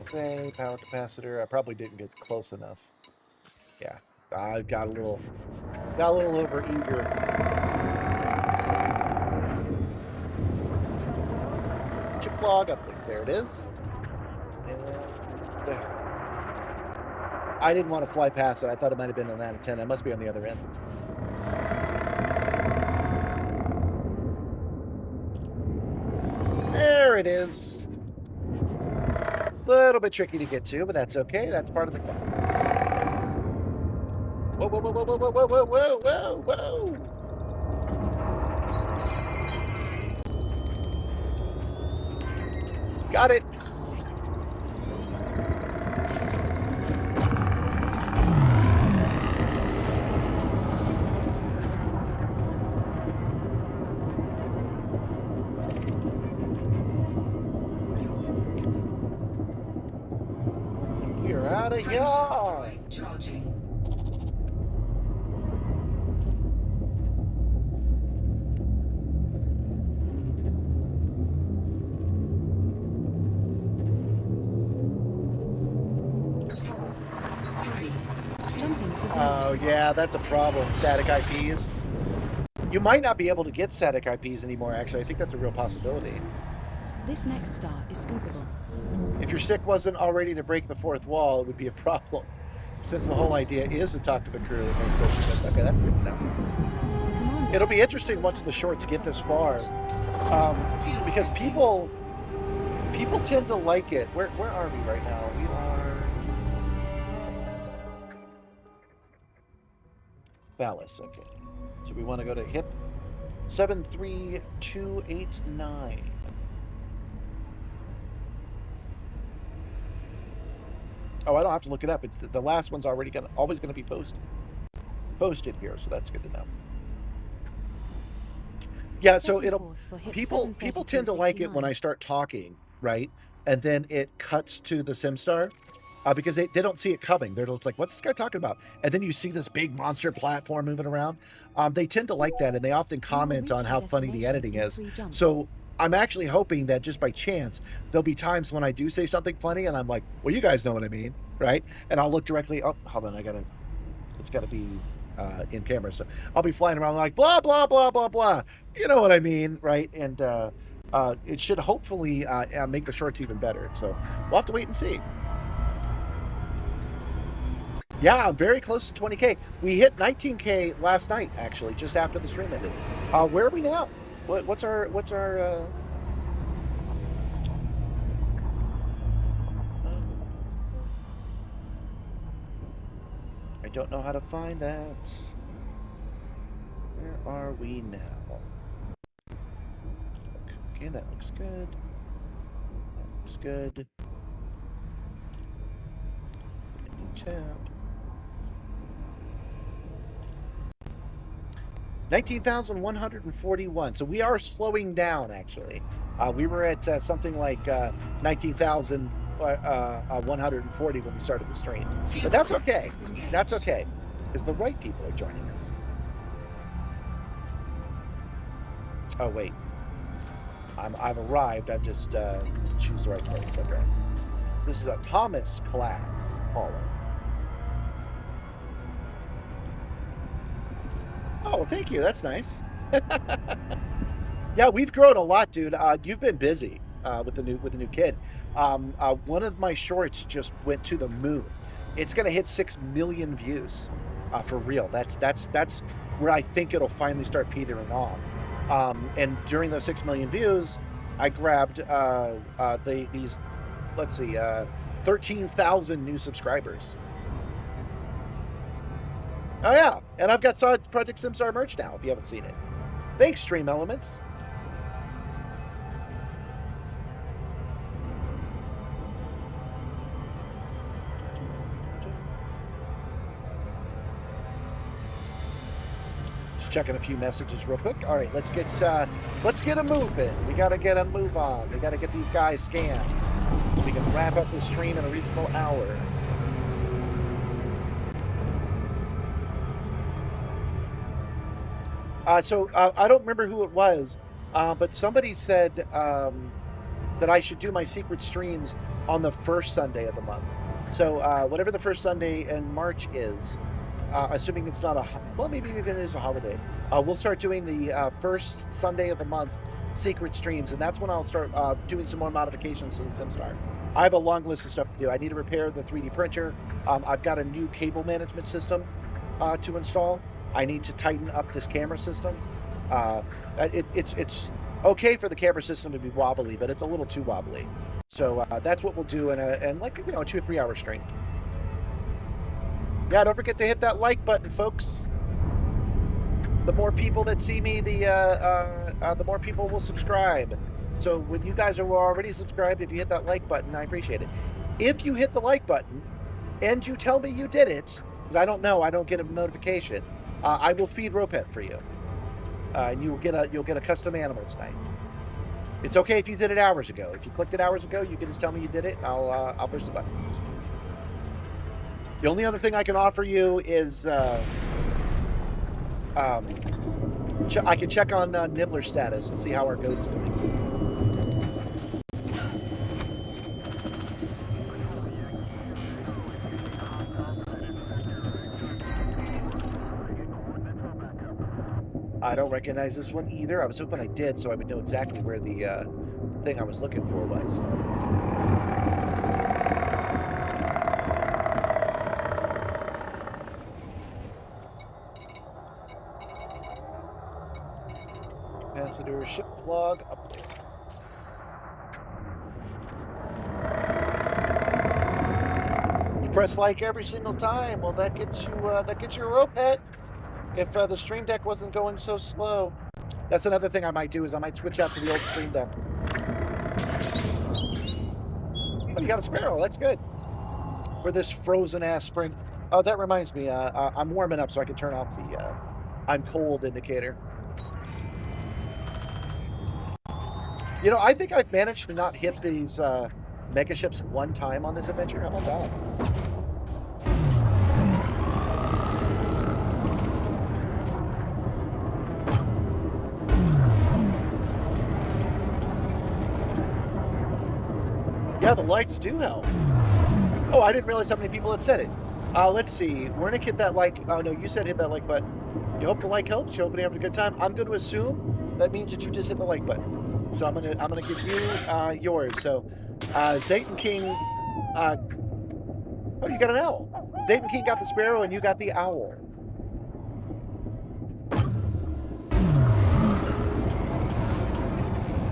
Okay, power capacitor. I probably didn't get close enough. Yeah, I got a little over eager. Chip log uplink. There it is. And there. I didn't want to fly past it. I thought it might have been an antenna. It must be on the other end. There it is. Little bit tricky to get to, but that's okay. That's part of the fun. Whoa, whoa, whoa, whoa, whoa, whoa, whoa, whoa, whoa, whoa. Got it. You're out of here. Charging. Oh, yeah, that's a problem. Static IPs. You might not be able to get static IPs anymore, actually. I think that's a real possibility. This next star is scoopable. If your stick wasn't all ready to break the fourth wall, it would be a problem. Since the whole idea is to talk to the crew. Okay, that's good to know. It'll be interesting once the shorts get this far. Because people tend to like it. Where are we right now? We are... Phallus, okay. So we want to go to hip 73289. Oh, I don't have to look it up. It's the last one's always going to be posted here, so that's good to know. Yeah, so people tend to like it when I start talking, right? And then it cuts to the Simstarr. Because they don't see it coming. They're just like, what's this guy talking about? And then you see this big monster platform moving around. They tend to like that, and they often comment on how funny the editing is. So I'm actually hoping that just by chance, there'll be times when I do say something funny, and I'm like, well, you guys know what I mean, right? And I'll look directly, oh, hold on, it's got to be in camera. So I'll be flying around like, blah, blah, blah, blah, blah. You know what I mean, right? And it should hopefully make the shorts even better. So we'll have to wait and see. Yeah, very close to 20K. We hit 19K last night, actually, just after the stream ended. Where are we now? What's our I don't know how to find that. Where are we now? Okay, that looks good. That looks good. New tab. 19,141. So we are slowing down, actually. We were at something like 19,140 when we started the stream. But that's okay. That's okay. Because the right people are joining us. Oh, wait. I've arrived. I've just choose the right place. Okay. This is a Thomas class hauler. Oh, thank you. That's nice. Yeah, we've grown a lot, dude. You've been busy with the new kid. One of my shorts just went to the moon. It's gonna hit 6 million views for real. That's where I think it'll finally start petering off. And during those 6 million views, I grabbed these, let's see, 13,000 new subscribers. Oh yeah, and I've got Project Simstarr merch now, if you haven't seen it. Thanks, Stream Elements. Just checking a few messages real quick. All right, let's get a move in. We gotta get a move on. We gotta get these guys scanned so we can wrap up this stream in a reasonable hour. So I don't remember who it was, but somebody said that I should do my secret streams on the first Sunday of the month. So whatever the first Sunday in March is, assuming it's not well, maybe even it is a holiday, we'll start doing the first Sunday of the month secret streams, and that's when I'll start doing some more modifications to the Simstarr. I have a long list of stuff to do. I need to repair the 3D printer. I've got a new cable management system to install. I need to tighten up this camera system. It's okay for the camera system to be wobbly, but it's a little too wobbly. So that's what we'll do in like, you know, a 2 or 3 hour stream. Yeah, don't forget to hit that like button, folks. The more people that see me, the more people will subscribe. So when you guys are already subscribed, if you hit that like button, I appreciate it. If you hit the like button and you tell me you did it, because I don't know, I don't get a notification, I will feed Ropet for you, and you'll get a custom animal tonight. It's okay if you did it hours ago. If you clicked it hours ago, you can just tell me you did it, and I'll push the button. The only other thing I can offer you is I can check on Nibbler status and see how our goat's doing. I don't recognize this one either. I was hoping I did, so I would know exactly where the thing I was looking for was. Capacitor ship plug update. You press like every single time. Well, that gets you a rope pet. If the Stream Deck wasn't going so slow. That's another thing I might do, is I might switch out to the old Stream Deck. Oh, you got a sparrow. That's good. For this frozen-ass spring. Oh, that reminds me. I'm warming up so I can turn off the I'm cold indicator. You know, I think I've managed to not hit these mega ships one time on this adventure. How about that? Yeah, the likes do help. Oh, I didn't realize how many people had said it. Let's see. We're gonna hit that like. Oh no, you said hit that like button. You hope the like helps. You hope you're having a good time. I'm going to assume that means that you just hit the like button. So I'm gonna give you yours. So, Zayton King. Oh, you got an owl. Zayton King got the sparrow, and you got the owl.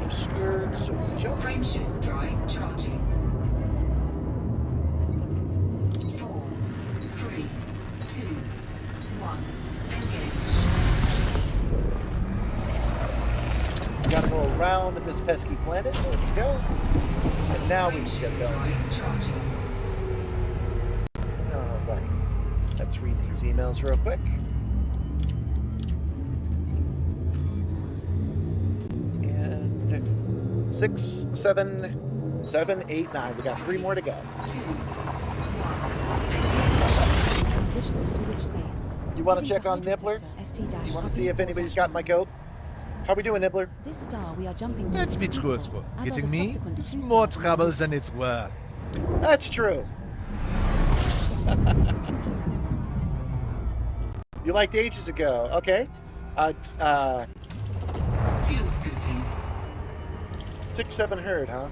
Obscured. So jump. Frameshift drive charging. 4, 3, 2, this pesky planet. There we go. And now we can get going. Drive charging. All right. Let's read these emails real quick. And 6, 7, 7, 8, 9. We got 3 more to go. Transitioned to which space? You want to Heading check on Hydra Nibbler? Sector, ST-. You want to see if anybody's got my code? How we doing, Nibbler? This star we are jumping to. Let's is be suitable, truthful. as are Getting the me subsequent is 2 more stars trouble on than it's worth. That's true. You liked ages ago. Okay. Fuel scooping. 6, 7 heard, huh?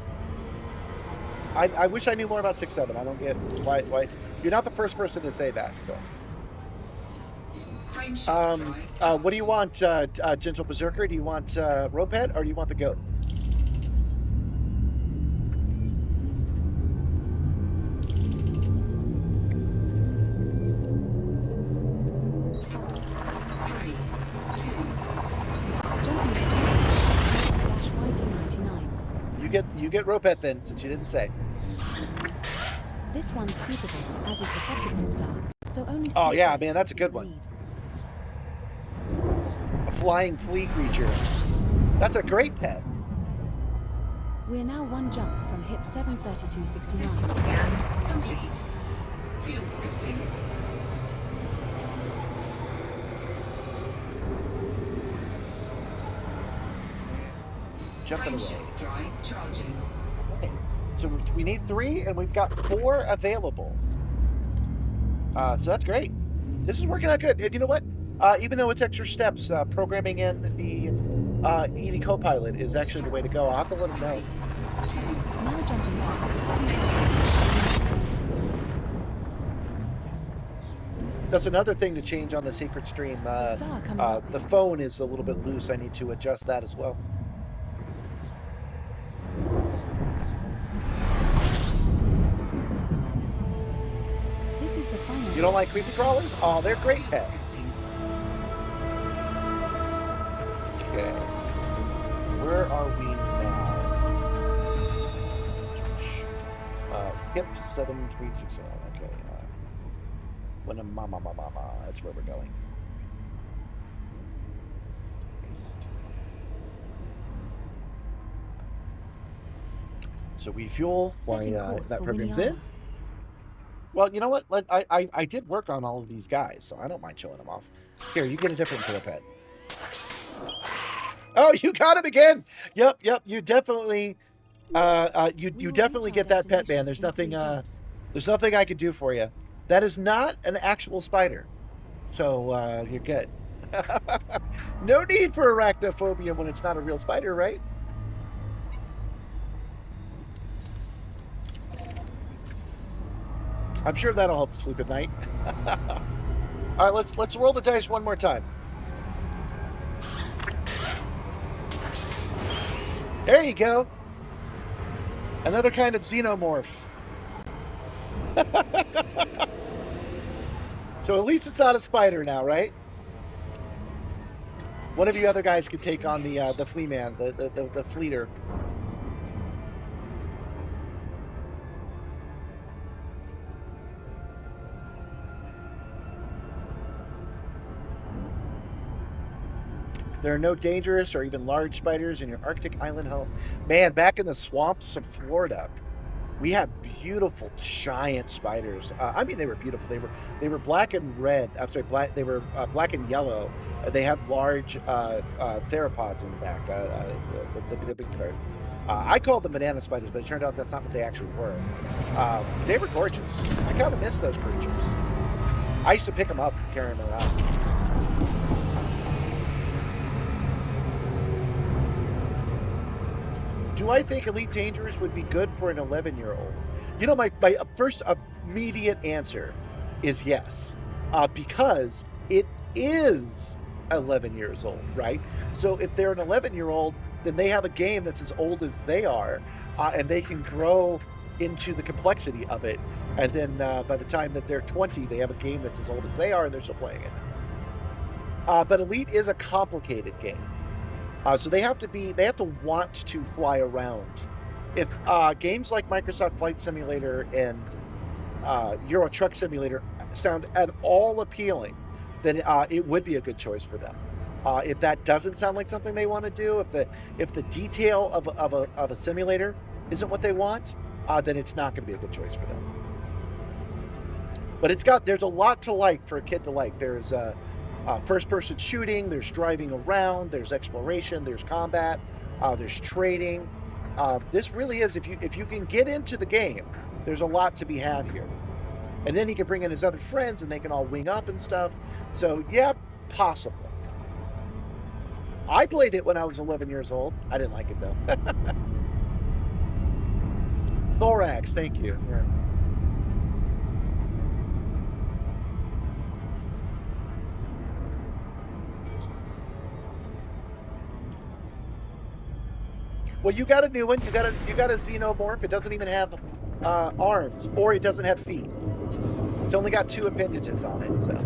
I wish I knew more about 6, 7. I don't get why. You're not the first person to say that, so. Frameshift drive What do you want, Gentle Berserker? Do you want Ropehead or do you want the goat? You get Ropehead then, since you didn't say. This one's scoopable, as is the subsequent star. So only Oh yeah, scoop man, that's a good one. A flying flea creature. That's a great pet. We're now 1 jump from HIP 73269. System scan complete. Fuel scooping. Jumping away. Frameshift drive charging. Okay. So we need 3, and we've got 4 available. So that's great. This is working out good. And you know what? Even though it's extra steps, programming in the ED Copilot is actually the way to go. I'll have to let him know. Now jumping to HIP 73269. That's another thing to change on the secret stream. The phone is a little bit loose. I need to adjust that as well. This is the final. You don't like creepy crawlers? Oh, they're great pets. Okay. Where are we now? HIP 7369. Okay. When a mama. That's where we're going. East. So we fuel while Setting course that for program's Winnie in. Well, you know what? I did work on all of these guys, so I don't mind showing them off. Here, you get a different killer pet. Oh, you got him again! Yep. You definitely, you definitely get that pet, man. There's nothing I can do for you. That is not an actual spider, so you're good. No need for arachnophobia when it's not a real spider, right? I'm sure that'll help you sleep at night. All right, let's roll the dice one more time. There you go. Another kind of xenomorph. So at least it's not a spider now, right? One of you other guys could take on the flea man, the fleeter. There are no dangerous or even large spiders in your Arctic island home. Man, back in the swamps of Florida, we had beautiful giant spiders. I mean, they were beautiful. They were black and red. I'm sorry, black. They were black and yellow. They had large theropods in the back. The big part. I called them banana spiders, but it turned out that's not what they actually were. They were gorgeous. I kind of miss those creatures. I used to pick them up and carry them around. Do I think Elite Dangerous would be good for an 11-year-old? You know, my first immediate answer is yes, because it is 11 years old, right? So if they're an 11-year-old, then they have a game that's as old as they are, and they can grow into the complexity of it. And then by the time that they're 20, they have a game that's as old as they are, and they're still playing it. But Elite is a complicated game. So they have to want to fly around. If games like Microsoft Flight Simulator and Euro Truck Simulator sound at all appealing, then it would be a good choice for them. If that doesn't sound like something they want to do, if the detail of a simulator isn't what they want, then it's not going to be a good choice for them. But there's a lot to like for a kid to like. There's first-person shooting, there's driving around, there's exploration, there's combat, there's trading. This really is, if you can get into the game, there's a lot to be had here. And then he can bring in his other friends, and they can all wing up and stuff. So, yeah, possibly. I played it when I was 11 years old. I didn't like it, though. Thorax, thank you. Yeah. Well, you got a new one. You got a xenomorph. It doesn't even have arms, or it doesn't have feet. It's only got 2 appendages on it. So.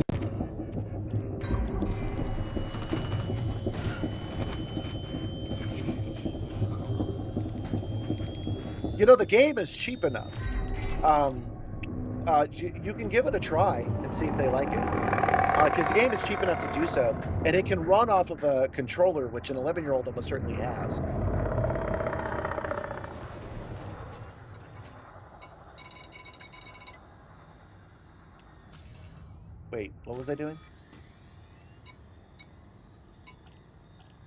You know, the game is cheap enough. You can give it a try and see if they like it. Because the game is cheap enough to do so, and it can run off of a controller, which an 11-year-old almost certainly has. Wait, what was I doing?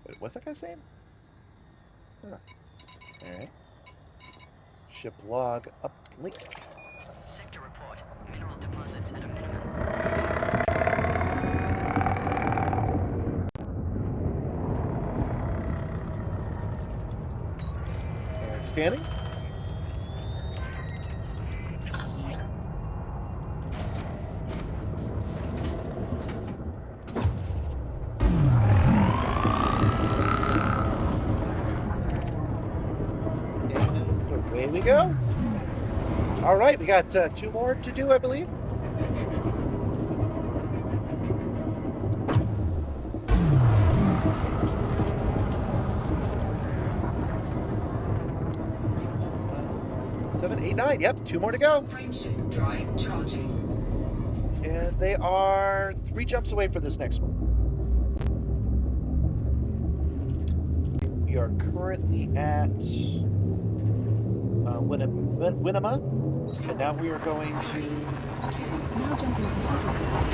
Wait, what's that guy saying? Huh. Alright. Ship log uplink. Sector report. Mineral deposits at a minimum. Alright, scanning. Away we go. All right, we got 2 more to do, I believe. Seven, 8, 9. Yep, 2 more to go. Frameshift drive charging. And they are 3 jumps away for this next one. We are currently at Winema, and now we are going to. Now jumping to Hydrocephalus.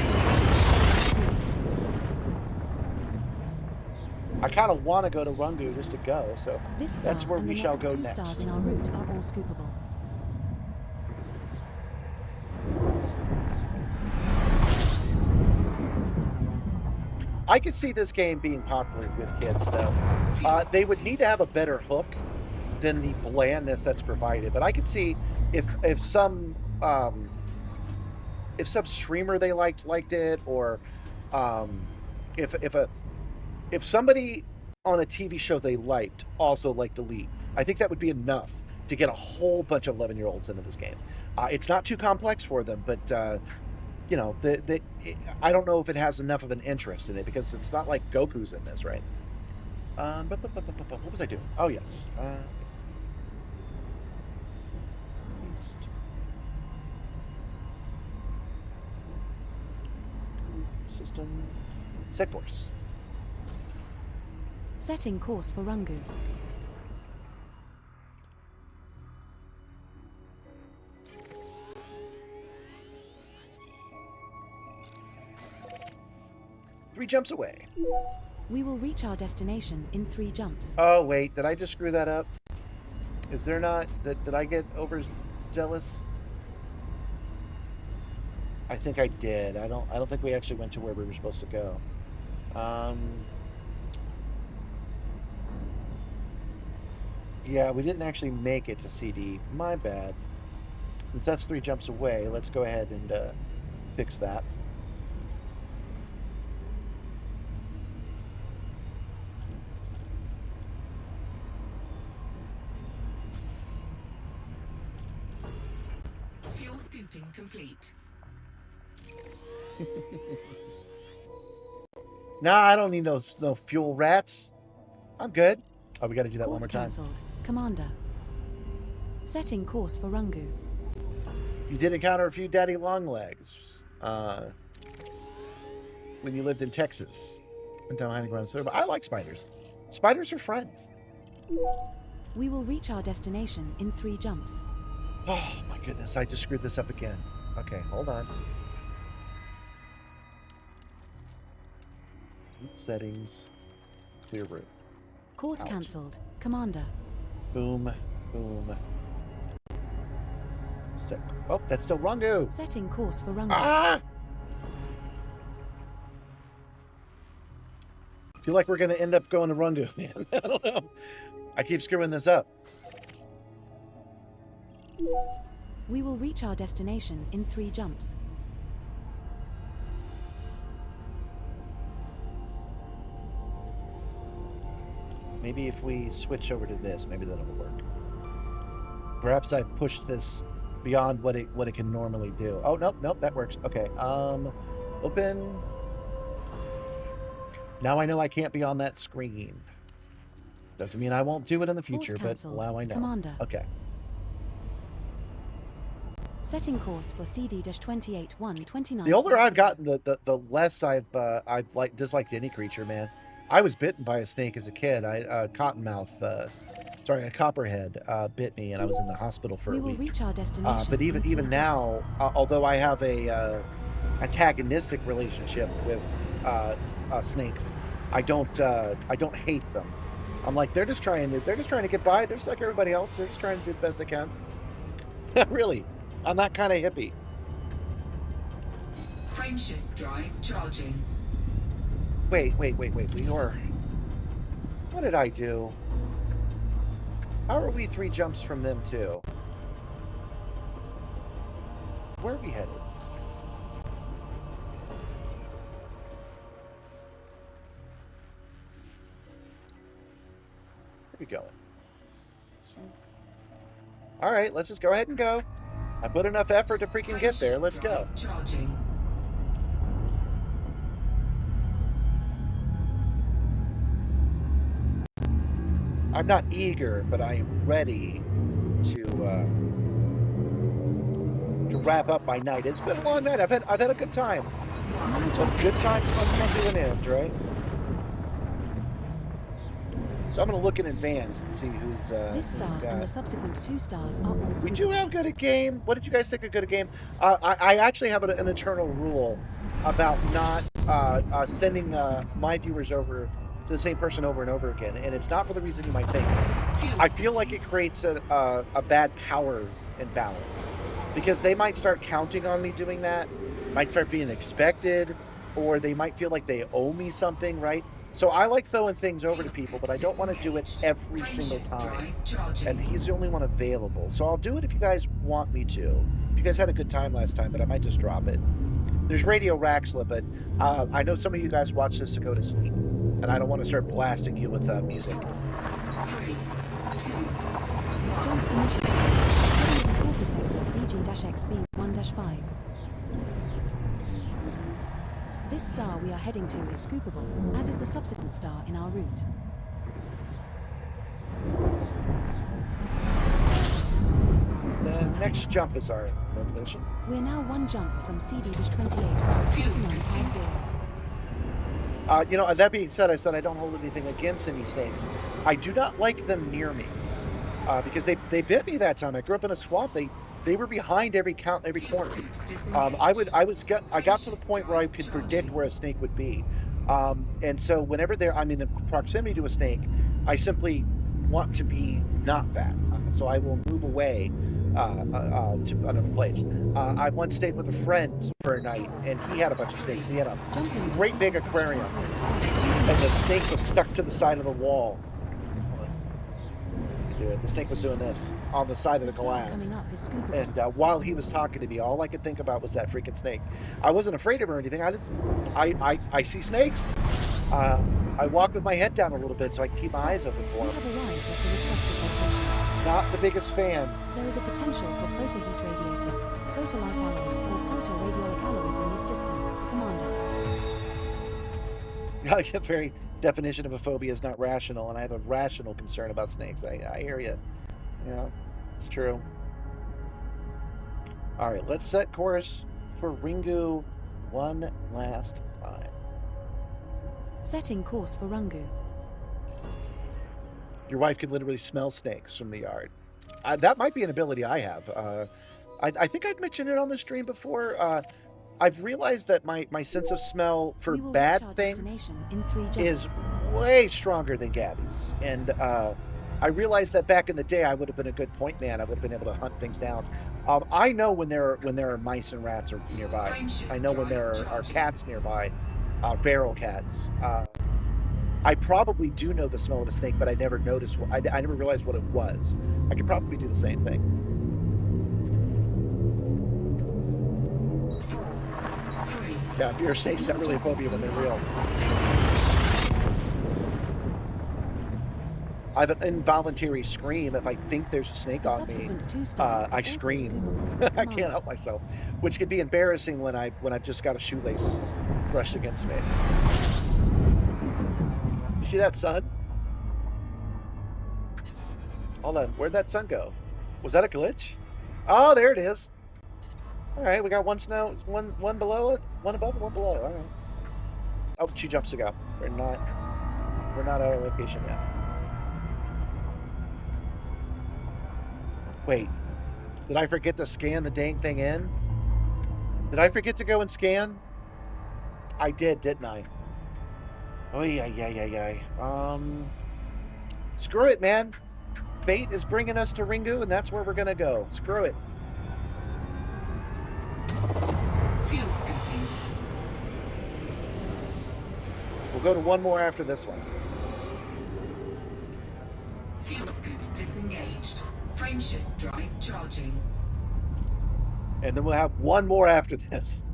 I kind of want to go to Rungu just to go, so This star that's where and we the shall next go 2 next. stars in our route are all scoopable. I could see this game being popular with kids, though. They would need to have a better hook than the blandness that's provided. But I could see if some streamer they liked it, or if somebody on a TV show they liked also liked Elite, I think that would be enough to get a whole bunch of 11-year-olds into this game. It's not too complex for them, but you know, I don't know if it has enough of an interest in it, because it's not like Goku's in this, right? What was I doing? Oh, yes. System. Set course. Setting course for Rungu. Three jumps away. We will reach our destination in 3 jumps. Oh, wait. Did I just screw that up? Is there not... Did I get overzealous? I think I did. I don't think we actually went to where we were supposed to go. Yeah, we didn't actually make it to CD. My bad. Since that's 3 jumps away, let's go ahead and fix that. Fuel scooping complete. Nah, I don't need no fuel rats. I'm good. Oh, we got to do that one Course more time. cancelled. Commander. Setting course for Rungu. You did encounter a few daddy long legs when you lived in Texas. Went down hiding ground server. I like spiders. Spiders are friends. We will reach our destination in 3 jumps. Oh my goodness, I just screwed this up again. Okay, hold on. Settings. Clear route. Course Ouch. cancelled. Commander. Boom. Boom. Oh, that's still Rungu. Setting course for Rungu. Ah! Feel like we're going to end up going to Rungu, man. I don't know. I keep screwing this up. We will reach our destination in 3 jumps. Maybe if we switch over to this, maybe that'll work. Perhaps I've pushed this beyond what it can normally do. Oh, nope, that works. Okay, open. Now I know I can't be on that screen. Doesn't mean I won't do it in the future, but now I know. Commander. Okay. Setting course for CD-28-129. The older I've gotten, the less I've disliked any creature, man. I was bitten by a snake as a kid. A copperhead bit me, and I was in the hospital for a week. We will reach our destination. But even now, although I have a antagonistic relationship with snakes, I don't hate them. I'm like, they're just trying to get by. They're just like everybody else. They're just trying to do the best they can. Really, I'm that kind of hippie. Frameshift drive charging. Wait. We are. What did I do? How are we 3 jumps from them too? Where are we headed? Where are we going? All right, let's just go ahead and go. I put enough effort to freaking get there. Let's go. Charging. I'm not eager, but I am ready to wrap up my night. It's been a long night. I've had a good time. So good times must come to an end, right? So I'm going to look in advance and see who's this star and the subsequent 2 stars are all We do have good at game. What did you guys think of good at game? I actually have an internal rule about not sending my viewers over to the same person over and over again, and it's not for the reason you might think. I feel like it creates a bad power imbalance, because they might start counting on me doing that, might start being expected, or they might feel like they owe me something, right? So I like throwing things over to people, but I don't want to do it every single time, and he's the only one available. So I'll do it if you guys want me to. If you guys had a good time last time, but I might just drop it. There's Radio Raxla, but I know some of you guys watch this to go to sleep, and I don't want to start blasting you with music. 3, 2, Jump initiated. Heading to Scorpio Sector BG-XB1-5. This star we are heading to is scoopable, as is the subsequent star in our route. The next jump is our location. We're now 1 jump from CD-28-2950. You know, that being said, I said I don't hold anything against any snakes. I do not like them near me, because they bit me that time. I grew up in a swamp. They were behind every corner. I got to the point where I could predict where a snake would be, and so whenever I'm in proximity to a snake, I simply want to be not that. So I will move away to another place. I once stayed with a friend for a night, and he had a bunch of snakes. He had a great big aquarium, and the snake was stuck to the side of the wall. The snake was doing this on the side of the glass, and while he was talking to me, all I could think about was that freaking snake. I wasn't afraid of her or anything. I see snakes. I walk with my head down a little bit so I can keep my eyes open for them. Not the biggest fan. There is a potential for proto-heat radiators, proto-light alloys, or proto-radiolic alloys in this system, Commander. I get very definition of a phobia is not rational, and I have a rational concern about snakes. I hear you. Yeah, it's true. All right, let's set course for Ringu one last time. Setting course for Rungu. Your wife could literally smell snakes from the yard. That might be an ability I have. I think I've mentioned it on the stream before. I've realized that my sense of smell for We will reach bad our things destination in 3 jumps. is way stronger than Gabby's. And I realized that back in the day, I would have been a good point man. I would have been able to hunt things down. I know when there are mice and rats are nearby. I know when there are cats nearby, feral cats. I probably do know the smell of a snake, but I never noticed. I never realized what it was. I could probably do the same thing. 4, 3. Yeah, fear of snakes not really a phobia when they're real. I have an involuntary scream if I think there's a snake The on me. subsequent 2 stars are I also scream. scoopable. I Come can't on. help myself, which could be embarrassing when I've just got a shoelace brushed against me. You see that sun? Hold on, where'd that sun go? Was that a glitch? Oh, there it is. All right, we got one snow, one below it, one above, one below. All right. Oh, 2 jumps to go. We're not at our location yet. Wait, did I forget to scan the dang thing in? Did I forget to go and scan? I did, didn't I? Oh yeah. Screw it, man. Fate is bringing us to Ringu, and that's where we're gonna go. Screw it. Fuel scooping. We'll go to one more after this one. Fuel scoop disengaged. Frameshift drive charging. And then we'll have one more after this.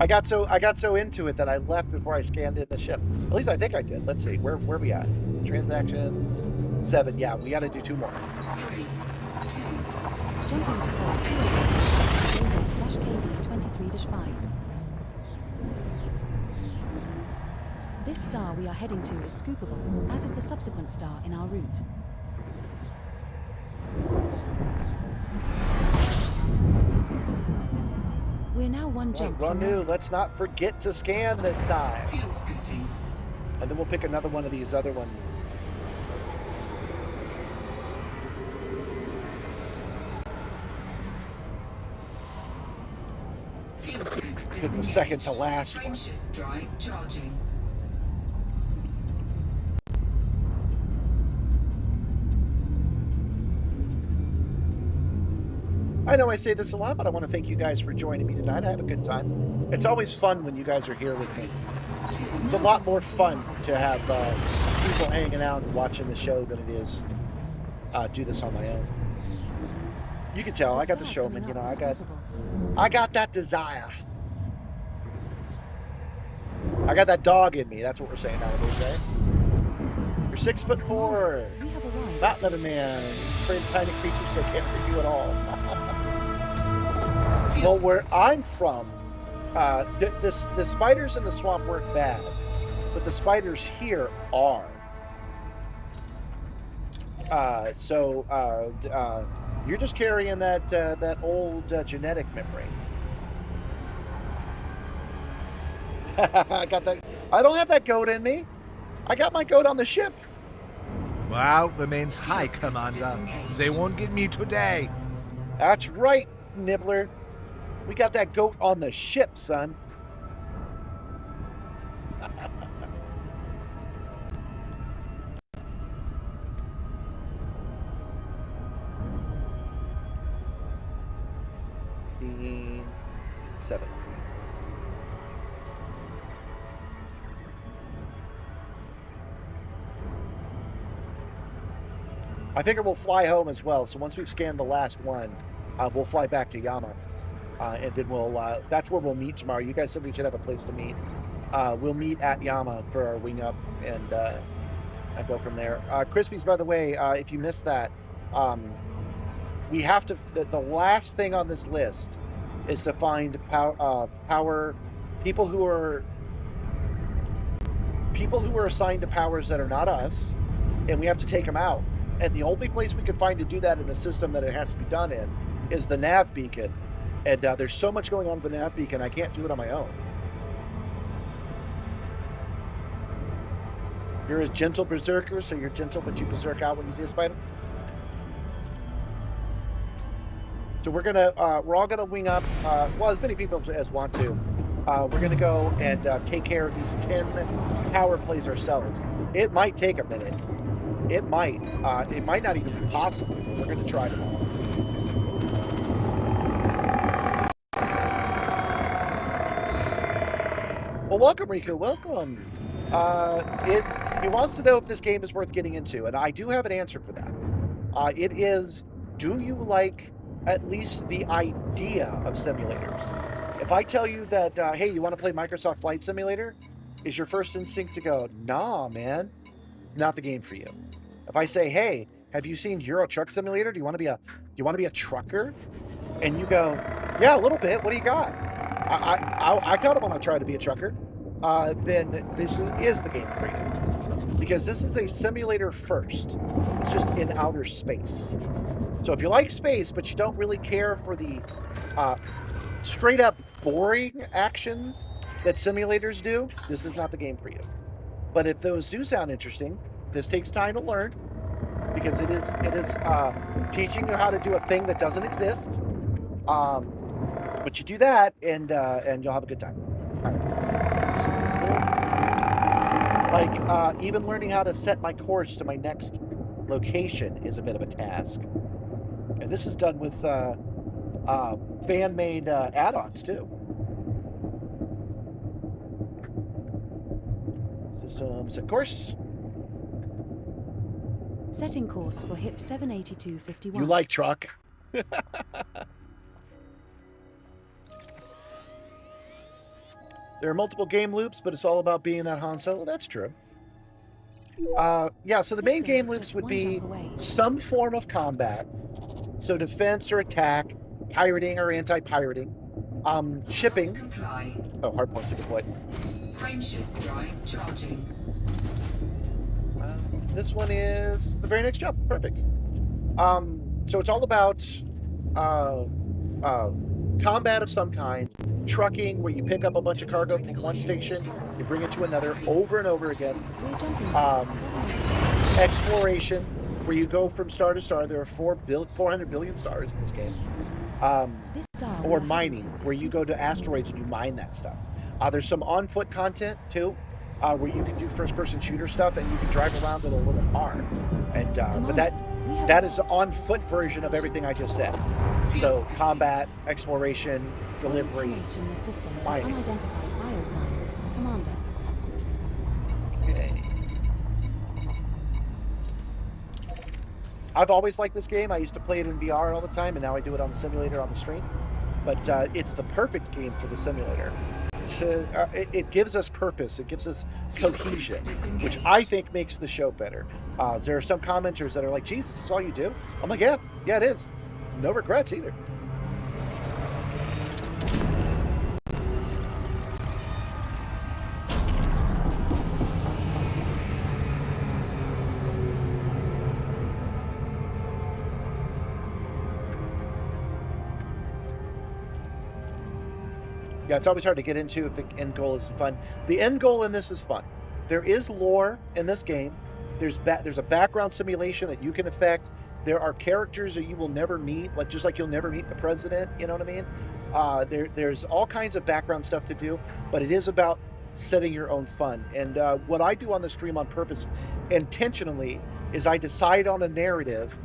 I got so into it that I left before I scanned in the ship. At least I think I did. Let's see. Where we at? Transactions 7. Yeah, we got to do 2 more. 3, 2. Jumping to port 208-KB23-5. This star we are heading to is scoopable, as is the subsequent star in our route. We're now 1 jump from Rungu, let's not forget to scan this time. Fuel scooping. And then we'll pick another one of these other ones. Fuel scoop Pick the disengaged. second to last one. Frameshift drive charging. I know I say this a lot, but I want to thank you guys for joining me tonight. I have a good time. It's always fun when you guys are here with me. It's a lot more fun to have people hanging out and watching the show than it is do this on my own. You can tell I got the showman. You know, I got that desire. I got that dog in me. That's what we're saying nowadays, right? You're 6'4". We have arrived. Not another man. Afraid of tiny creatures that can't hurt you at all. Well, where I'm from, the spiders in the swamp weren't bad, but the spiders here are. You're just carrying that old genetic memory. I got that. I don't have that goat in me. I got my goat on the ship. Well, remains high, Commander. They won't get me today. That's right, Nibbler. We got that goat on the ship, son. Seven. I figure we'll fly home as well. So once we've scanned the last one, we'll fly back to Yama. And then that's where we'll meet tomorrow. You guys said we should have a place to meet. We'll meet at Yama for our wing up and go from there. Crispies, by the way, if you missed that, we have to, the last thing on this list is to find power people who are people who are assigned to powers that are not us, and we have to take them out. And the only place we can find to do that in the system that it has to be done in is the nav beacon. And there's so much going on with the nav beacon, I can't do it on my own. You're a gentle berserker, so you're gentle, but you berserk out when you see a spider. So we're all gonna wing up. Well, as many people as want to. We're gonna go and take care of these 10 power plays ourselves. It might take a minute. It might not even be possible. But we're gonna try them all. Well, welcome, Riku. Welcome. He wants to know if this game is worth getting into, and I do have an answer for that. It is, do you like at least the idea of simulators? If I tell you that, hey, you want to play Microsoft Flight Simulator, is your first instinct to go, nah, man, not the game for you. If I say, hey, have you seen Euro Truck Simulator? Do you want to be a trucker? And you go, yeah, a little bit. What do you got? I kind of want to try to be a trucker. Then this is the game for you, because this is a simulator first. It's just in outer space. So if you like space, but you don't really care for the straight up boring actions that simulators do, this is not the game for you. But if those do sound interesting, this takes time to learn, because it is teaching you how to do a thing that doesn't exist. But you do that, and you'll have a good time. All right. Like, even learning how to set my course to my next location is a bit of a task. And this is done with fan-made add-ons, too. System set course. Setting course for HIP 78251. You like truck. There are multiple game loops, but it's all about being that Han Solo. That's true. Yeah, so the main game loops would be some form of combat. So defense or attack, pirating or anti-pirating, shipping. Comply. Oh, hardpoint's a good point. Frameshift drive charging. This one is the very next jump. Perfect. So it's all about combat of some kind, trucking, where you pick up a bunch of cargo from one station, you bring it to another over and over again. Exploration, where you go from star to star. There are 400 billion stars in this game. Or mining, where you go to asteroids and you mine that stuff. There's some on-foot content, too, where you can do first-person shooter stuff, and you can drive around with a little car. And but that is the on-foot version of everything I just said. So combat, exploration, delivery, mining. Unidentified biosigns. Commander. Okay. I've always liked this game. I used to play it in VR all the time, and now I do it on the simulator on the stream. But it's the perfect game for the simulator. It gives us purpose. It gives us cohesion, which I think makes the show better. There are some commenters that are like, "Jesus, this is all you do?" I'm like, yeah, it is. No regrets either. Yeah, it's always hard to get into if the end goal isn't fun. The end goal in this is fun. There is lore in this game. There's a background simulation that you can affect. There are characters that you will never meet, just like you'll never meet the president. You know what I mean? There's all kinds of background stuff to do, but it is about setting your own fun. And what I do on the stream on purpose, intentionally, is I decide on a narrative,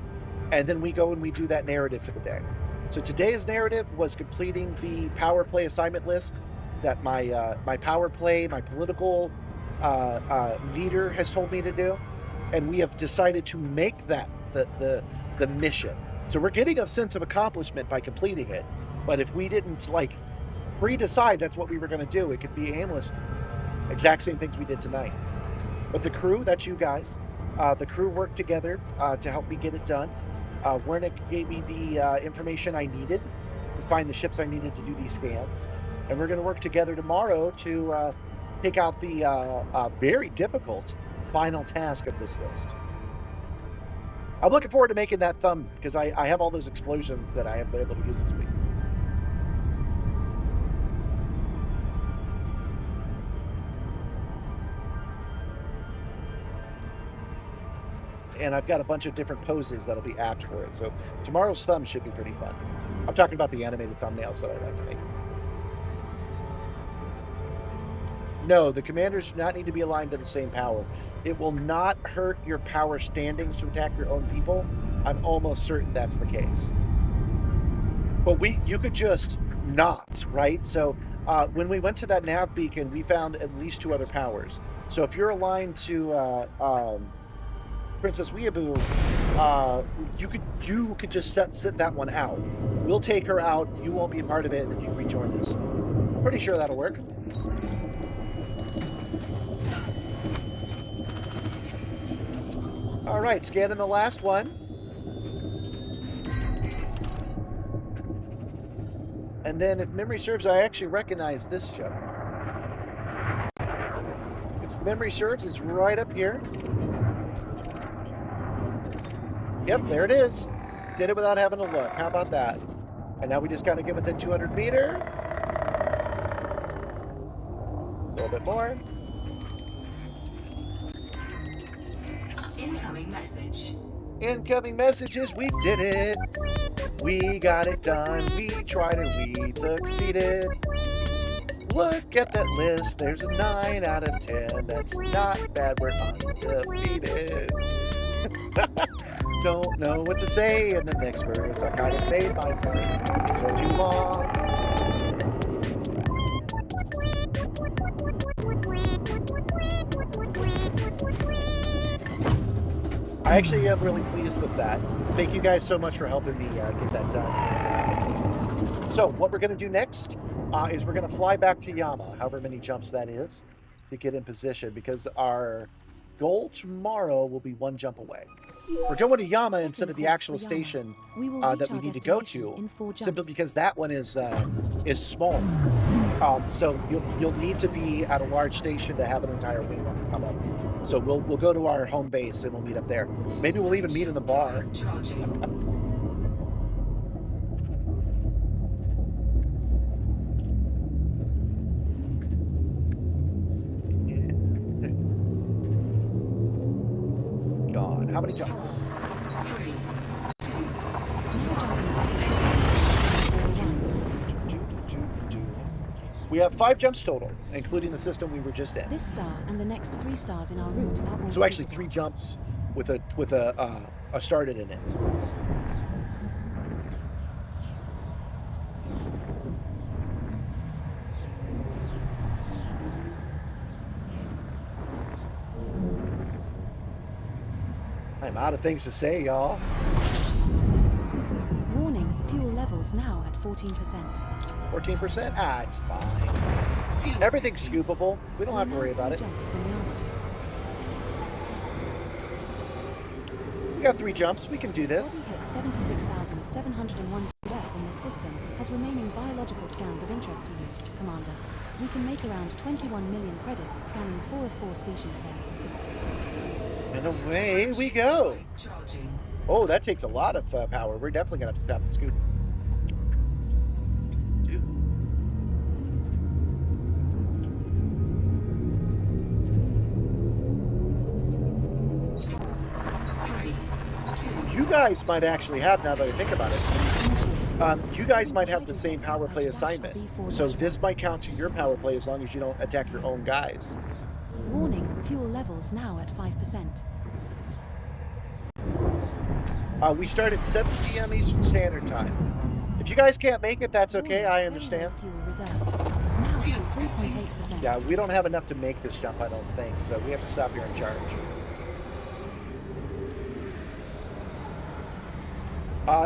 and then we go and we do that narrative for the day. So today's narrative was completing the power play assignment list that my power play, my political leader has told me to do, and we have decided to make that the mission. So we're getting a sense of accomplishment by completing it. But if we didn't pre-decide that's what we were going to do, it could be aimless. Exact same things we did tonight. But the crew, that's you guys. The crew worked together to help me get it done. Wernick gave me the information I needed to find the ships I needed to do these scans. And we're going to work together tomorrow to take out the very difficult final task of this list. I'm looking forward to making that thumb because I have all those explosions that I have been able to use this week. And I've got a bunch of different poses that'll be apt for it. So tomorrow's thumb should be pretty fun. I'm talking about the animated thumbnails that I like to make. No, the commanders do not need to be aligned to the same power. It will not hurt your power standings to attack your own people. I'm almost certain that's the case. But you could just not, right? So when we went to that nav beacon, we found at least 2 other powers. So if you're aligned to Princess Weeaboo, you could just sit that one out. We'll take her out. You won't be a part of it, and then you can rejoin us. I'm pretty sure that'll work. All right, scanning the last one. And then, if memory serves, I actually recognize this ship. If memory serves, it's right up here. Yep, there it is. Did it without having to look. How about that? And now we just kind of get within 200 meters. A little bit more. Incoming message. Incoming messages. We did it. We got it done. We tried and we succeeded. Look at that list. There's a 9 out of 10. That's not bad. We're undefeated. Don't know what to say in the next verse. I kind of made my point. These are too long. I actually am really pleased with that. Thank you guys so much for helping me get that done. So what we're going to do next is we're going to fly back to Yama, however many jumps that is, to get in position, because our goal tomorrow will be 1 jump away. We're going to Yama instead of the actual station that we need to go to, simply because that one is small. So you'll need to be at a large station to have an entire wing come up. So we'll go to our home base and we'll meet up there. Maybe we'll even meet in the bar. God, how many jumps? 3, 2, We have 5 jumps total, including the system we were just in. This star and the next 3 stars in our route are all So actually suitable. 3 jumps with a started in it. I'm out of things to say, y'all. Warning, fuel levels now at 14%. 14%? Ah, it's fine. Everything's scoopable. We don't have to worry about it. Jumps from Yama. We got 3 jumps. We can do this. Hip 76,701 TF in this system has remaining biological scans of interest to you, Commander. We can make around 21 million credits scanning 4 of 4 species there. And away we go. Oh, that takes a lot of power. We're definitely going to have to stop the scoop. You guys might actually have, now that I think about it, you guys might have the same power play assignment. So this might count to your power play as long as you don't attack your own guys. Warning, fuel levels now at 5%. We start at 7 p.m. Eastern Standard Time. If you guys can't make it, that's okay. I understand. Fuel reserves. Now 3.8%. Yeah, we don't have enough to make this jump, I don't think. So we have to stop here and charge.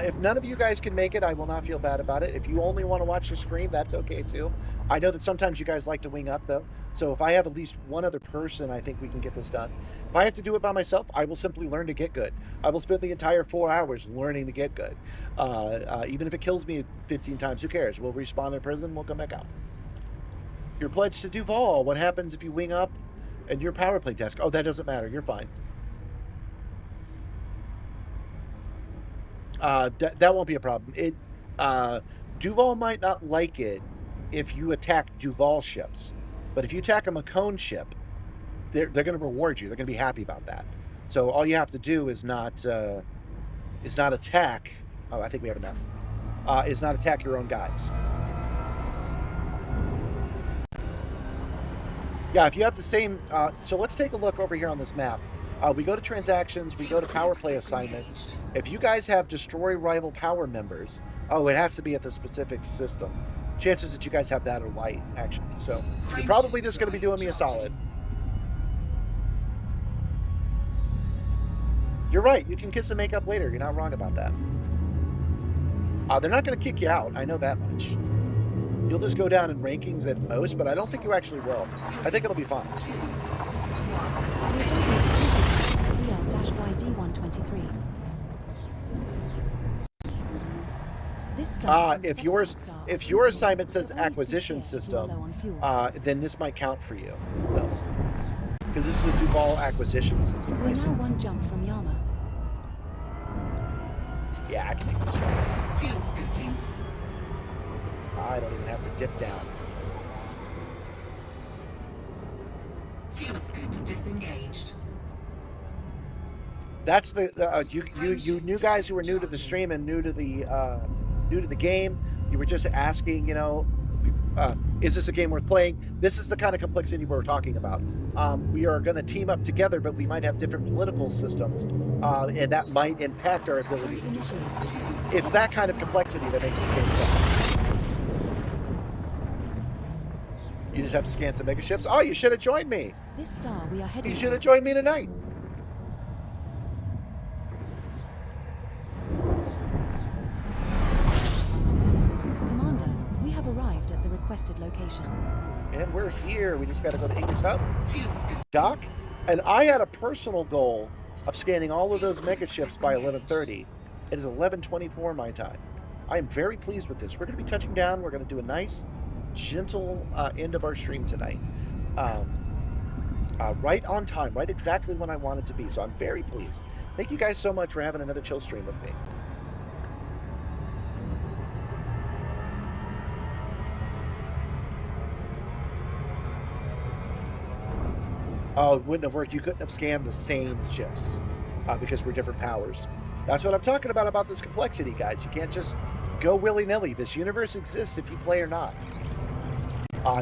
If none of you guys can make it, I will not feel bad about it. If you only want to watch the stream, that's okay too. I know that sometimes you guys like to wing up though. So if I have at least one other person, I think we can get this done. If I have to do it by myself, I will simply learn to get good. I will spend the entire 4 hours learning to get good. Even if it kills me 15 times, who cares? We'll respawn in prison, we'll come back out. You're pledged to Duval. What happens if you wing up and your power play task? Oh, that doesn't matter. You're fine. That won't be a problem. Duval might not like it if you attack Duval ships, but if you attack a Macone ship, they're going to reward you. They're going to be happy about that. So all you have to do is not attack. Oh, I think we have enough. Is not attack your own guys. Yeah, if you have the same... so let's take a look over here on this map. We go to transactions. We go to power play assignments. If you guys have destroy rival power members... Oh, it has to be at the specific system. Chances that you guys have that are light, actually. So you're probably just going to be doing me a solid. You're right. You can kiss and make up later. You're not wrong about that. They're not going to kick you out. I know that much. You'll just go down in rankings at most, but I don't think you actually will. I think it'll be fine. CL-YD123. If your assignment says acquisition system, then this might count for you. No. Because this is a Duval acquisition system. We're now one jump from Yama. Yeah, I can take this one. Fuel scooping. I don't even have to dip down. Fuel scoop disengaged. That's you new guys who are new to the stream and new to the game. You were just asking, is this a game worth playing? This is the kind of complexity we're talking about. We are going to team up together, but we might have different political systems, and that might impact our ability to do this. It's that kind of complexity that makes this game fun. You just have to scan some megaships. Oh, you should have joined me. This star we are heading. You should have joined me tonight. Commander, we have arrived at the requested location. And we're here. We just got to go to Anchor's Hub. Doc, and I had a personal goal of scanning all of those megaships by 11:30. It is 11:24 my time. I am very pleased with this. We're going to be touching down. We're going to do a nice, gentle end of our stream tonight. Right on time, right exactly when I want it to be. So I'm very pleased. Thank you guys so much for having another chill stream with me. Oh, it wouldn't have worked. You couldn't have scanned the same ships because we're different powers. That's what I'm talking about this complexity, guys. You can't just go willy-nilly. This universe exists if you play or not.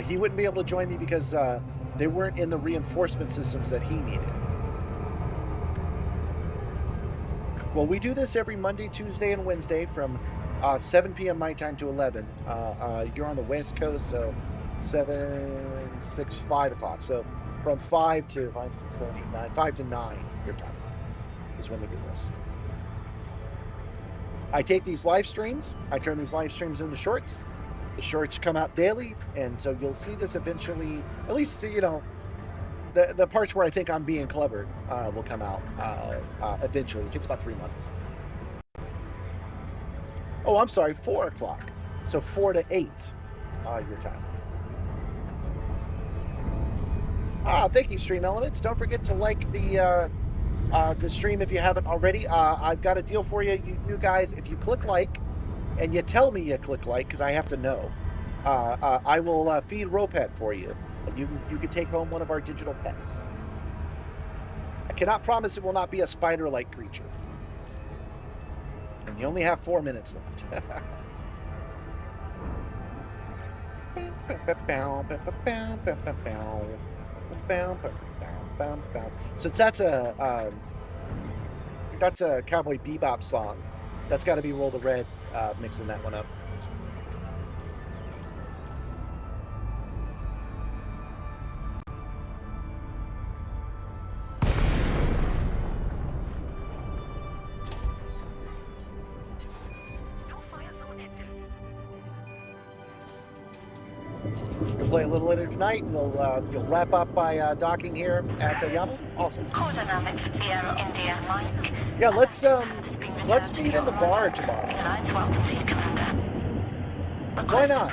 He wouldn't be able to join me because they weren't in the reinforcement systems that he needed. Well, we do this every Monday, Tuesday, and Wednesday from 7 p.m. my time to 11. You're on the West Coast, so 7, 6, 5 o'clock. So from 5 to 5, 6, 7, 8, 9, 5 to 9 your time is when we do this. I take these live streams. I turn these live streams into shorts. The shorts come out daily, and so you'll see this eventually. At least, the parts where I think I'm being clever will come out eventually. It takes about 3 months. Oh, I'm sorry, 4 o'clock. So 4 to 8 your time. Thank you, Stream Elements. Don't forget to like the stream if you haven't already. I've got a deal for you, you new guys. If you click like, and you tell me you click like, because I have to know, I will feed Ropet for you, and you can take home one of our digital pets. I cannot promise it will not be a spider-like creature. And you only have 4 minutes left. Since that's a Cowboy Bebop song, that's got to be Roll the Red mixing that one up. We'll play a little later tonight. You'll wrap up by docking here at Yama. Awesome. Yeah, let's meet in the bar tomorrow. Why not?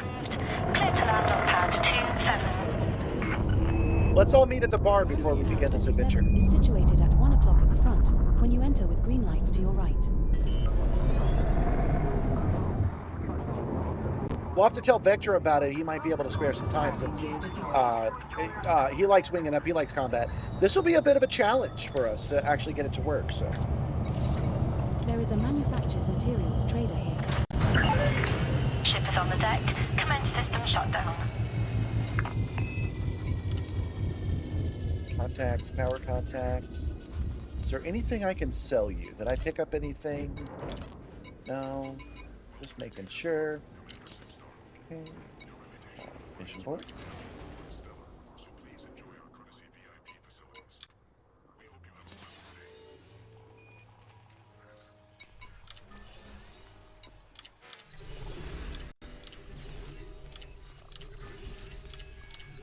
land on pad 27. Let's all meet at the bar before we begin this adventure. Is situated at 1 o'clock at the front, when you enter with green lights to your right. We'll have to tell Vector about it. He might be able to spare some time since he likes winging up. He likes combat. This will be a bit of a challenge for us to actually get it to work. So There is a manufactured materials trader here. Ship is on the deck. Commence system shutdown. contacts, power contacts. Is there anything I can sell you? Did I pick up anything? No. Just making sure. Okay. Mission board. So please enjoy our courtesy VIP facilities. We hope you have a pleasant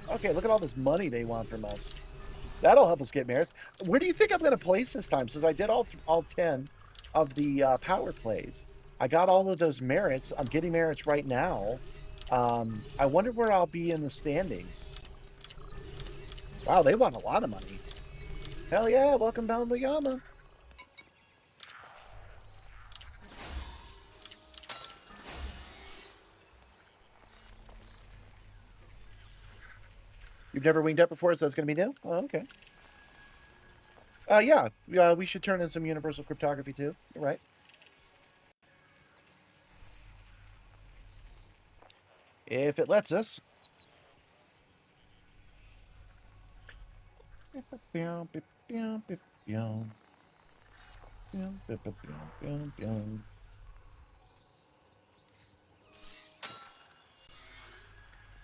stay. Okay, look at all this money they want from us. That'll help us get merits. Where do you think I'm going to place this time? Since I did all 10 of the power plays. I got all of those merits. I'm getting merits right now. I wonder where I'll be in the standings. Wow, they want a lot of money. Hell yeah, welcome down to Yama. You've never winged up before, so that's going to be new? Oh, okay. Yeah, we should turn in some universal cryptography too. You're right. If it lets us.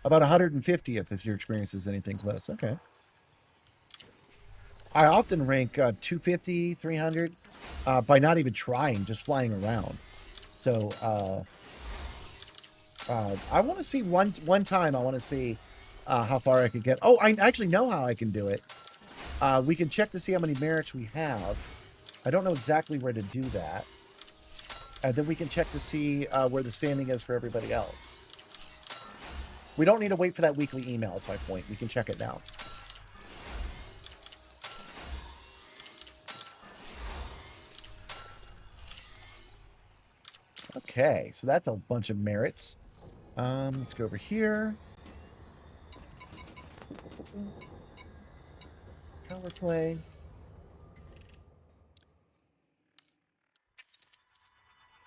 About 150th if your experience is anything close. Okay. I often rank 250, 300 by not even trying, just flying around. So I want to see one time. I want to see how far I can get. Oh, I actually know how I can do it. We can check to see how many merits we have. I don't know exactly where to do that. And then we can check to see where the standing is for everybody else. We don't need to wait for that weekly email, is my point. We can check it now. Okay, so that's a bunch of merits. Let's go over here. Power play.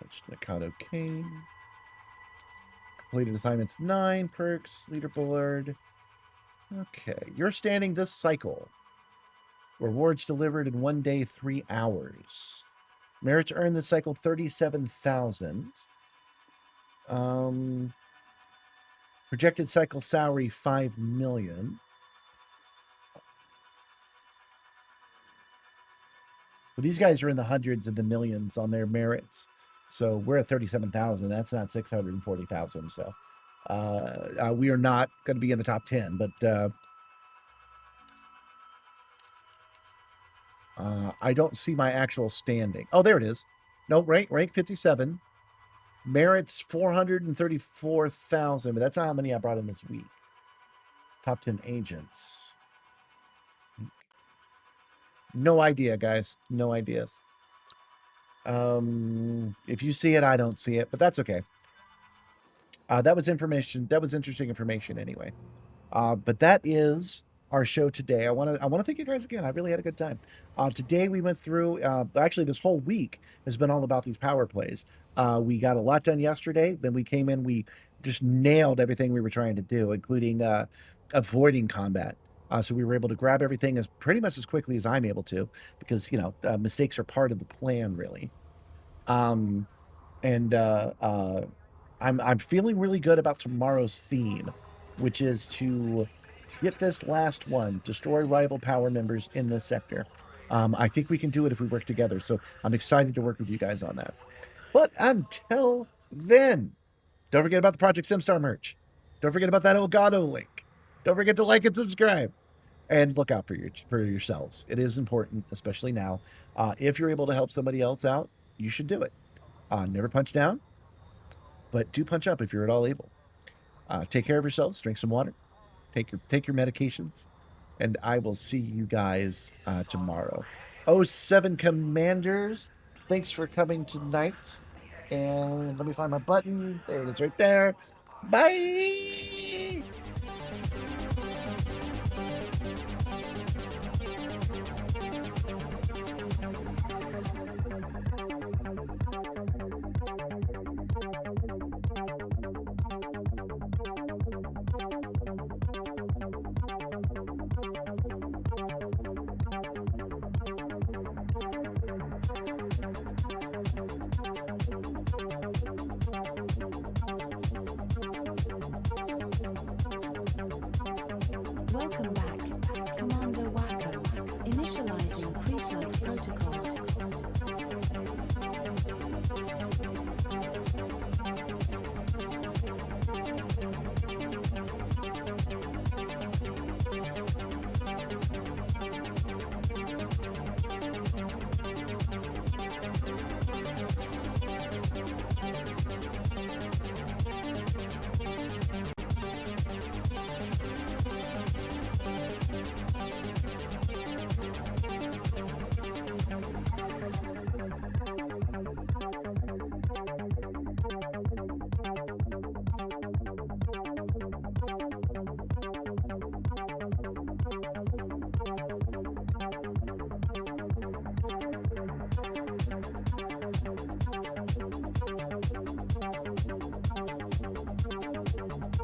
Touched Mikado Cane. Completed assignments 9. Perks. Leaderboard. Okay, you're standing this cycle. Rewards delivered in 1 day, 3 hours. Merits earned this cycle 37,000. Projected cycle salary 5 million. Well, these guys are in the hundreds and the millions on their merits. So we're at 37,000. That's not 640,000. So we are not going to be in the top 10, but I don't see my actual standing. Oh, there it is. No, rank 57. Merits 434,000, but that's not how many I brought in this week. Top 10 agents. No idea, guys. No ideas. If you see it, I don't see it, but that's okay. That was information. That was interesting information anyway. But that is our show today. I want to thank you guys again. I really had a good time. Today we went through, actually this whole week has been all about these power plays. We got a lot done yesterday. Then we came in, we just nailed everything we were trying to do, including avoiding combat. So we were able to grab everything as pretty much as quickly as I'm able to, because, you know, mistakes are part of the plan, really. I'm feeling really good about tomorrow's theme, which is to get this last one, destroy rival power members in this sector. I think we can do it if we work together. So I'm excited to work with you guys on that. But until then, don't forget about the Project Simstarr merch. Don't forget about that Elgato link. Don't forget to like and subscribe. And look out for yourselves. It is important, especially now. If you're able to help somebody else out, you should do it. Never punch down, but do punch up if you're at all able. Take care of yourselves. Drink some water. Take your medications, and I will see you guys tomorrow. 07 Commanders, thanks for coming tonight. And let me find my button. There it is, right there. Bye. Welcome back.